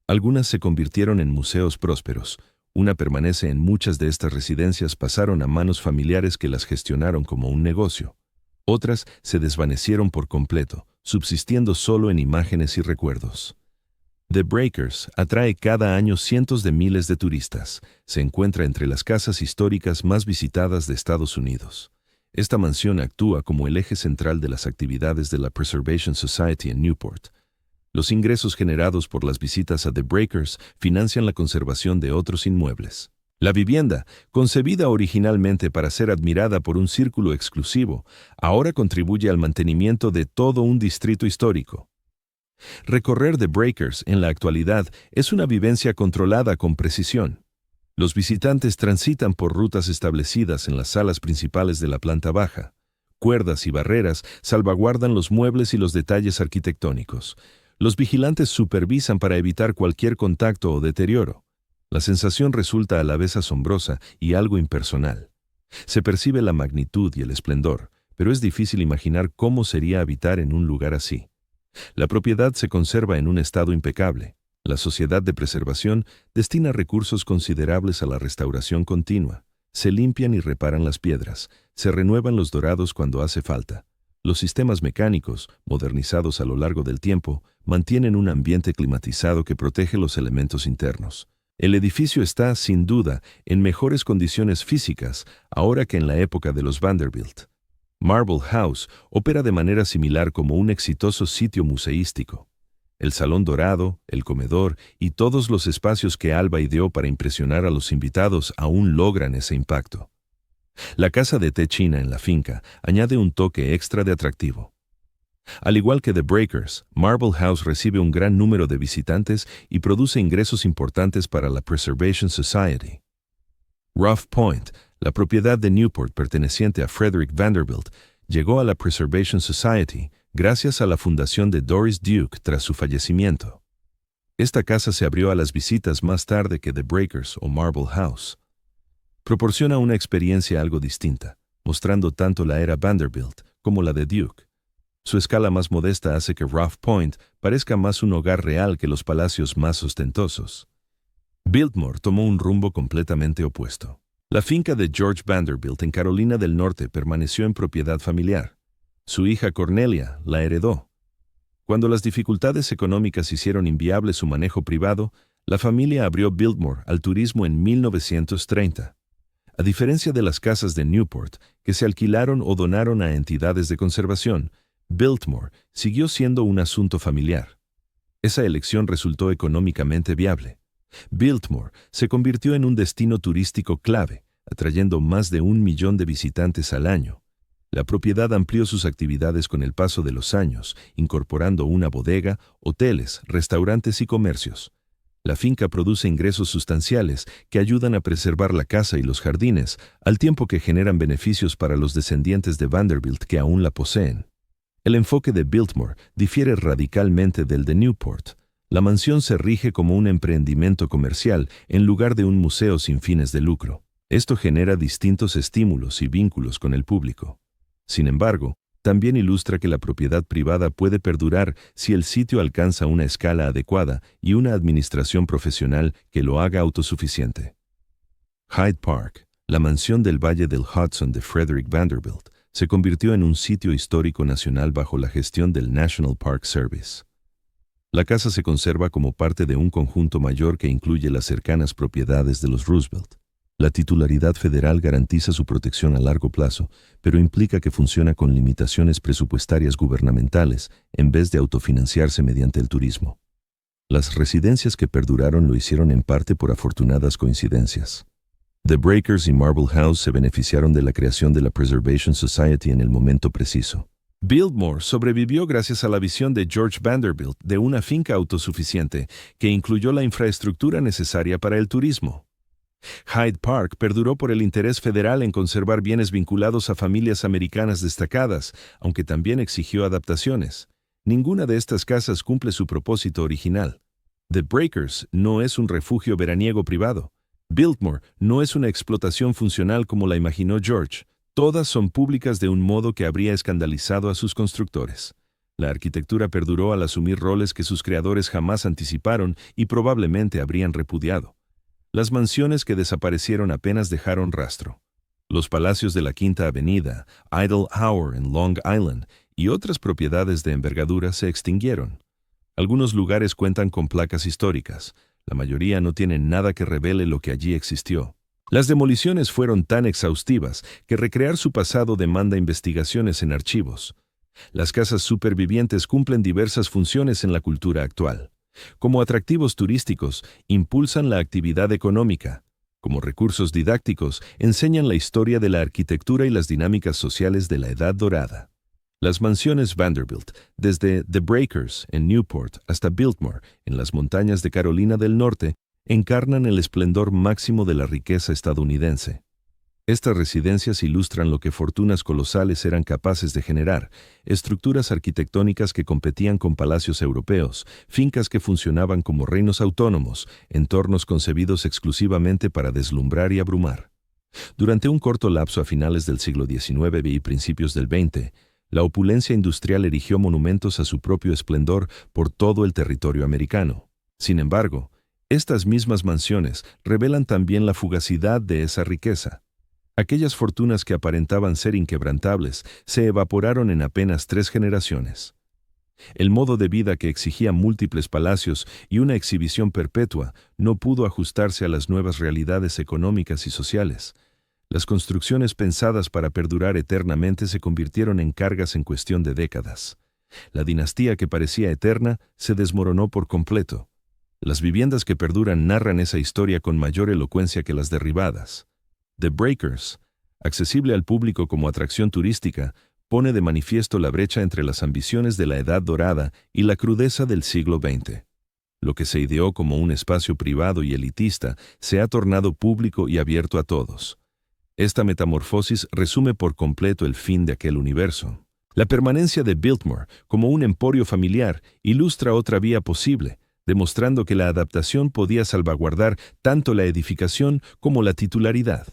Algunas se convirtieron en museos prósperos, Una permanece en muchas de estas residencias pasaron a manos familiares que las gestionaron como un negocio. Otras se desvanecieron por completo, subsistiendo solo en imágenes y recuerdos. The Breakers atrae cada año cientos de miles de turistas. Se encuentra entre las casas históricas más visitadas de Estados Unidos. Esta mansión actúa como el eje central de las actividades de la Preservation Society en Newport. Los ingresos generados por las visitas a The Breakers financian la conservación de otros inmuebles. La vivienda, concebida originalmente para ser admirada por un círculo exclusivo, ahora contribuye al mantenimiento de todo un distrito histórico. Recorrer The Breakers en la actualidad es una vivencia controlada con precisión. Los visitantes transitan por rutas establecidas en las salas principales de la planta baja. Cuerdas y barreras salvaguardan los muebles y los detalles arquitectónicos. Los vigilantes supervisan para evitar cualquier contacto o deterioro. La sensación resulta a la vez asombrosa y algo impersonal. Se percibe la magnitud y el esplendor, pero es difícil imaginar cómo sería habitar en un lugar así. La propiedad se conserva en un estado impecable. La Sociedad de Preservación destina recursos considerables a la restauración continua. Se limpian y reparan las piedras, se renuevan los dorados cuando hace falta. Los sistemas mecánicos, modernizados a lo largo del tiempo, mantienen un ambiente climatizado que protege los elementos internos. El edificio está, sin duda, en mejores condiciones físicas ahora que en la época de los Vanderbilt. Marble House opera de manera similar como un exitoso sitio museístico. El salón dorado, el comedor y todos los espacios que Alba ideó para impresionar a los invitados aún logran ese impacto. La casa de té china en la finca añade un toque extra de atractivo. Al igual que The Breakers, Marble House recibe un gran número de visitantes y produce ingresos importantes para la Preservation Society. Rough Point, la propiedad de Newport perteneciente a Frederick Vanderbilt, llegó a la Preservation Society gracias a la fundación de Doris Duke tras su fallecimiento. Esta casa se abrió a las visitas más tarde que The Breakers o Marble House. Proporciona una experiencia algo distinta, mostrando tanto la era Vanderbilt como la de Duke. Su escala más modesta hace que Rough Point parezca más un hogar real que los palacios más ostentosos. Biltmore tomó un rumbo completamente opuesto. La finca de George Vanderbilt en Carolina del Norte permaneció en propiedad familiar. Su hija Cornelia la heredó. Cuando las dificultades económicas hicieron inviable su manejo privado, la familia abrió Biltmore al turismo en 1930. A diferencia de las casas de Newport, que se alquilaron o donaron a entidades de conservación, Biltmore siguió siendo un asunto familiar. Esa elección resultó económicamente viable. Biltmore se convirtió en un destino turístico clave, atrayendo más de 1 millón de visitantes al año. La propiedad amplió sus actividades con el paso de los años, incorporando una bodega, hoteles, restaurantes y comercios. La finca produce ingresos sustanciales que ayudan a preservar la casa y los jardines, al tiempo que generan beneficios para los descendientes de Vanderbilt que aún la poseen. El enfoque de Biltmore difiere radicalmente del de Newport. La mansión se rige como un emprendimiento comercial en lugar de un museo sin fines de lucro. Esto genera distintos estímulos y vínculos con el público. Sin embargo, también ilustra que la propiedad privada puede perdurar si el sitio alcanza una escala adecuada y una administración profesional que lo haga autosuficiente. Hyde Park, la mansión del Valle del Hudson de Frederick Vanderbilt, se convirtió en un sitio histórico nacional bajo la gestión del National Park Service. La casa se conserva como parte de un conjunto mayor que incluye las cercanas propiedades de los Roosevelt. La titularidad federal garantiza su protección a largo plazo, pero implica que funciona con limitaciones presupuestarias gubernamentales en vez de autofinanciarse mediante el turismo. Las residencias que perduraron lo hicieron en parte por afortunadas coincidencias. The Breakers y Marble House se beneficiaron de la creación de la Preservation Society en el momento preciso. Biltmore sobrevivió gracias a la visión de George Vanderbilt de una finca autosuficiente que incluyó la infraestructura necesaria para el turismo. Hyde Park perduró por el interés federal en conservar bienes vinculados a familias americanas destacadas, aunque también exigió adaptaciones. Ninguna de estas casas cumple su propósito original. The Breakers no es un refugio veraniego privado. Biltmore no es una explotación funcional como la imaginó George. Todas son públicas de un modo que habría escandalizado a sus constructores. La arquitectura perduró al asumir roles que sus creadores jamás anticiparon y probablemente habrían repudiado. Las mansiones que desaparecieron apenas dejaron rastro. Los palacios de la Quinta Avenida, Idle Hour en Long Island y otras propiedades de envergadura se extinguieron. Algunos lugares cuentan con placas históricas. La mayoría no tienen nada que revele lo que allí existió. Las demoliciones fueron tan exhaustivas que recrear su pasado demanda investigaciones en archivos. Las casas supervivientes cumplen diversas funciones en la cultura actual. Como atractivos turísticos, impulsan la actividad económica. Como recursos didácticos, enseñan la historia de la arquitectura y las dinámicas sociales de la Edad Dorada. Las mansiones Vanderbilt, desde The Breakers en Newport hasta Biltmore en las montañas de Carolina del Norte, encarnan el esplendor máximo de la riqueza estadounidense. Estas residencias ilustran lo que fortunas colosales eran capaces de generar: estructuras arquitectónicas que competían con palacios europeos, fincas que funcionaban como reinos autónomos, entornos concebidos exclusivamente para deslumbrar y abrumar. Durante un corto lapso a finales del siglo XIX y principios del XX, la opulencia industrial erigió monumentos a su propio esplendor por todo el territorio americano. Sin embargo, estas mismas mansiones revelan también la fugacidad de esa riqueza. Aquellas fortunas que aparentaban ser inquebrantables se evaporaron en apenas 3 generaciones. El modo de vida que exigía múltiples palacios y una exhibición perpetua no pudo ajustarse a las nuevas realidades económicas y sociales. Las construcciones pensadas para perdurar eternamente se convirtieron en cargas en cuestión de décadas. La dinastía que parecía eterna se desmoronó por completo. Las viviendas que perduran narran esa historia con mayor elocuencia que las derribadas. The Breakers, accesible al público como atracción turística, pone de manifiesto la brecha entre las ambiciones de la Edad Dorada y la crudeza del siglo XX. Lo que se ideó como un espacio privado y elitista se ha tornado público y abierto a todos. Esta metamorfosis resume por completo el fin de aquel universo. La permanencia de Biltmore como un emporio familiar ilustra otra vía posible, demostrando que la adaptación podía salvaguardar tanto la edificación como la titularidad.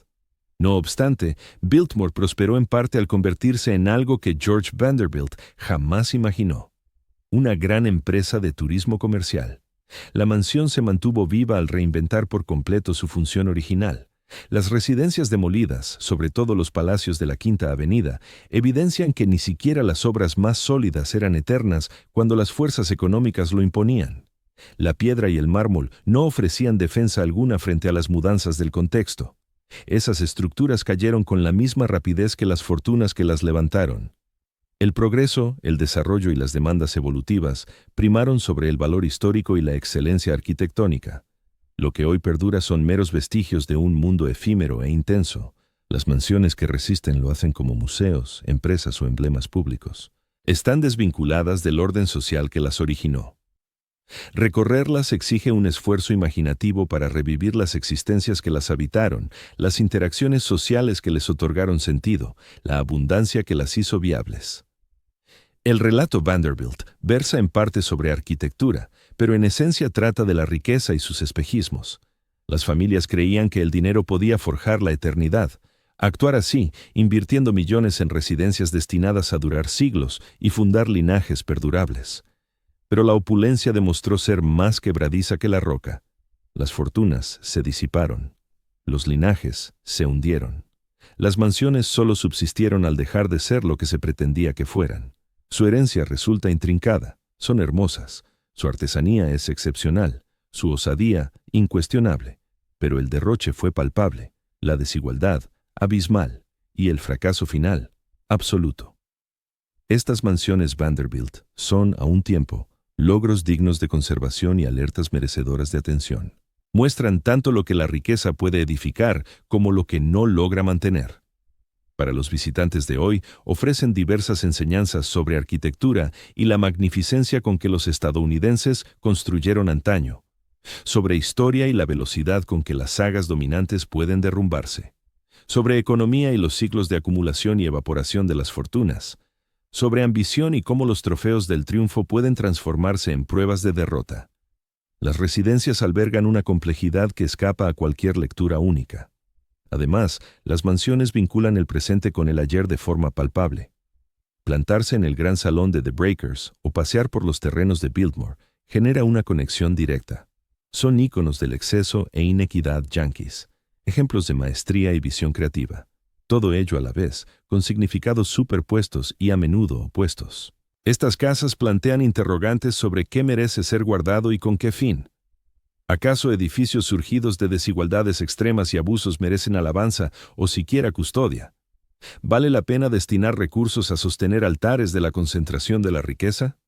No obstante, Biltmore prosperó en parte al convertirse en algo que George Vanderbilt jamás imaginó: una gran empresa de turismo comercial. La mansión se mantuvo viva al reinventar por completo su función original. Las residencias demolidas, sobre todo los palacios de la Quinta Avenida, evidencian que ni siquiera las obras más sólidas eran eternas cuando las fuerzas económicas lo imponían. La piedra y el mármol no ofrecían defensa alguna frente a las mudanzas del contexto. Esas estructuras cayeron con la misma rapidez que las fortunas que las levantaron. El progreso, el desarrollo y las demandas evolutivas primaron sobre el valor histórico y la excelencia arquitectónica. Lo que hoy perdura son meros vestigios de un mundo efímero e intenso. Las mansiones que resisten lo hacen como museos, empresas o emblemas públicos. Están desvinculadas del orden social que las originó. Recorrerlas exige un esfuerzo imaginativo para revivir las existencias que las habitaron, las interacciones sociales que les otorgaron sentido, la abundancia que las hizo viables. El relato Vanderbilt versa en parte sobre arquitectura, pero en esencia trata de la riqueza y sus espejismos. Las familias creían que el dinero podía forjar la eternidad. Actuar así, invirtiendo millones en residencias destinadas a durar siglos y fundar linajes perdurables. Pero la opulencia demostró ser más quebradiza que la roca. Las fortunas se disiparon. Los linajes se hundieron. Las mansiones solo subsistieron al dejar de ser lo que se pretendía que fueran. Su herencia resulta intrincada, son hermosas, su artesanía es excepcional, su osadía incuestionable, pero el derroche fue palpable, la desigualdad abismal y el fracaso final absoluto. Estas mansiones Vanderbilt son, a un tiempo, logros dignos de conservación y alertas merecedoras de atención. Muestran tanto lo que la riqueza puede edificar como lo que no logra mantener. Para los visitantes de hoy, ofrecen diversas enseñanzas sobre arquitectura y la magnificencia con que los estadounidenses construyeron antaño, sobre historia y la velocidad con que las sagas dominantes pueden derrumbarse, sobre economía y los ciclos de acumulación y evaporación de las fortunas, sobre ambición y cómo los trofeos del triunfo pueden transformarse en pruebas de derrota. Las residencias albergan una complejidad que escapa a cualquier lectura única. Además, las mansiones vinculan el presente con el ayer de forma palpable. Plantarse en el gran salón de The Breakers o pasear por los terrenos de Biltmore genera una conexión directa. Son íconos del exceso e inequidad yanquis, ejemplos de maestría y visión creativa. Todo ello a la vez, con significados superpuestos y a menudo opuestos. Estas casas plantean interrogantes sobre qué merece ser guardado y con qué fin. ¿Acaso edificios surgidos de desigualdades extremas y abusos merecen alabanza o siquiera custodia? ¿Vale la pena destinar recursos a sostener altares de la concentración de la riqueza?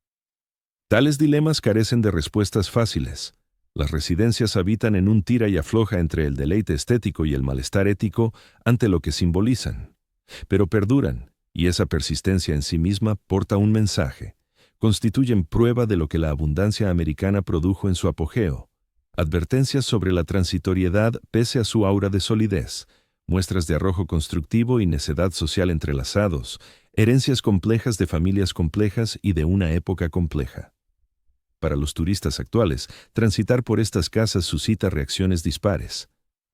Tales dilemas carecen de respuestas fáciles. Las residencias habitan en un tira y afloja entre el deleite estético y el malestar ético ante lo que simbolizan. Pero perduran, y esa persistencia en sí misma porta un mensaje. Constituyen prueba de lo que la abundancia americana produjo en su apogeo. Advertencias sobre la transitoriedad pese a su aura de solidez, muestras de arrojo constructivo y necedad social entrelazados, herencias complejas de familias complejas y de una época compleja. Para los turistas actuales, transitar por estas casas suscita reacciones dispares.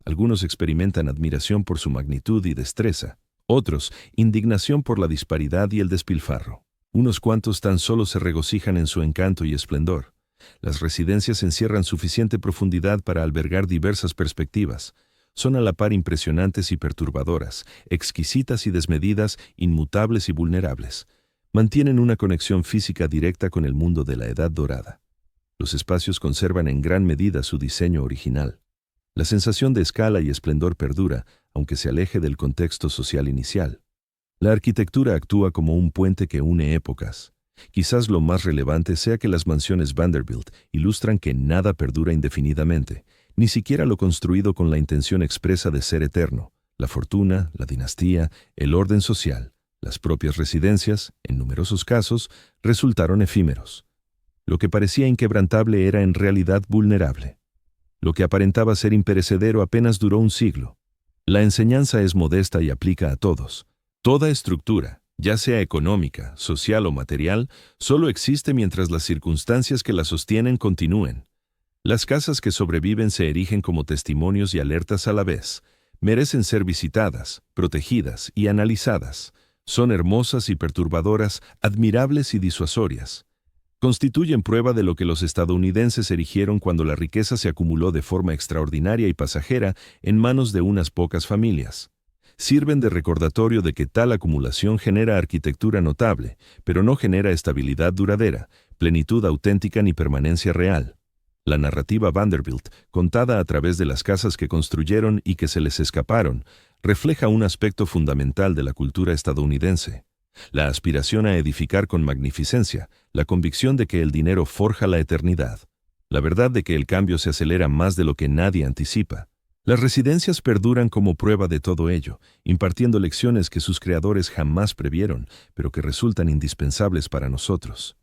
Algunos experimentan admiración por su magnitud y destreza, otros, indignación por la disparidad y el despilfarro. Unos cuantos tan solo se regocijan en su encanto y esplendor. Las residencias encierran suficiente profundidad para albergar diversas perspectivas. Son a la par impresionantes y perturbadoras, exquisitas y desmedidas, inmutables y vulnerables. Mantienen una conexión física directa con el mundo de la Edad Dorada. Los espacios conservan en gran medida su diseño original. La sensación de escala y esplendor perdura, aunque se aleje del contexto social inicial. La arquitectura actúa como un puente que une épocas. Quizás lo más relevante sea que las mansiones Vanderbilt ilustran que nada perdura indefinidamente, ni siquiera lo construido con la intención expresa de ser eterno. La fortuna, la dinastía, el orden social, las propias residencias, en numerosos casos, resultaron efímeros. Lo que parecía inquebrantable era en realidad vulnerable. Lo que aparentaba ser imperecedero apenas duró un siglo. La enseñanza es modesta y aplica a todos. Toda estructura, ya sea económica, social o material, solo existe mientras las circunstancias que la sostienen continúen. Las casas que sobreviven se erigen como testimonios y alertas a la vez. Merecen ser visitadas, protegidas y analizadas. Son hermosas y perturbadoras, admirables y disuasorias. Constituyen prueba de lo que los estadounidenses erigieron cuando la riqueza se acumuló de forma extraordinaria y pasajera en manos de unas pocas familias. Sirven de recordatorio de que tal acumulación genera arquitectura notable, pero no genera estabilidad duradera, plenitud auténtica ni permanencia real. La narrativa Vanderbilt, contada a través de las casas que construyeron y que se les escaparon, refleja un aspecto fundamental de la cultura estadounidense. La aspiración a edificar con magnificencia, la convicción de que el dinero forja la eternidad, la verdad de que el cambio se acelera más de lo que nadie anticipa. Las residencias perduran como prueba de todo ello, impartiendo lecciones que sus creadores jamás previeron, pero que resultan indispensables para nosotros.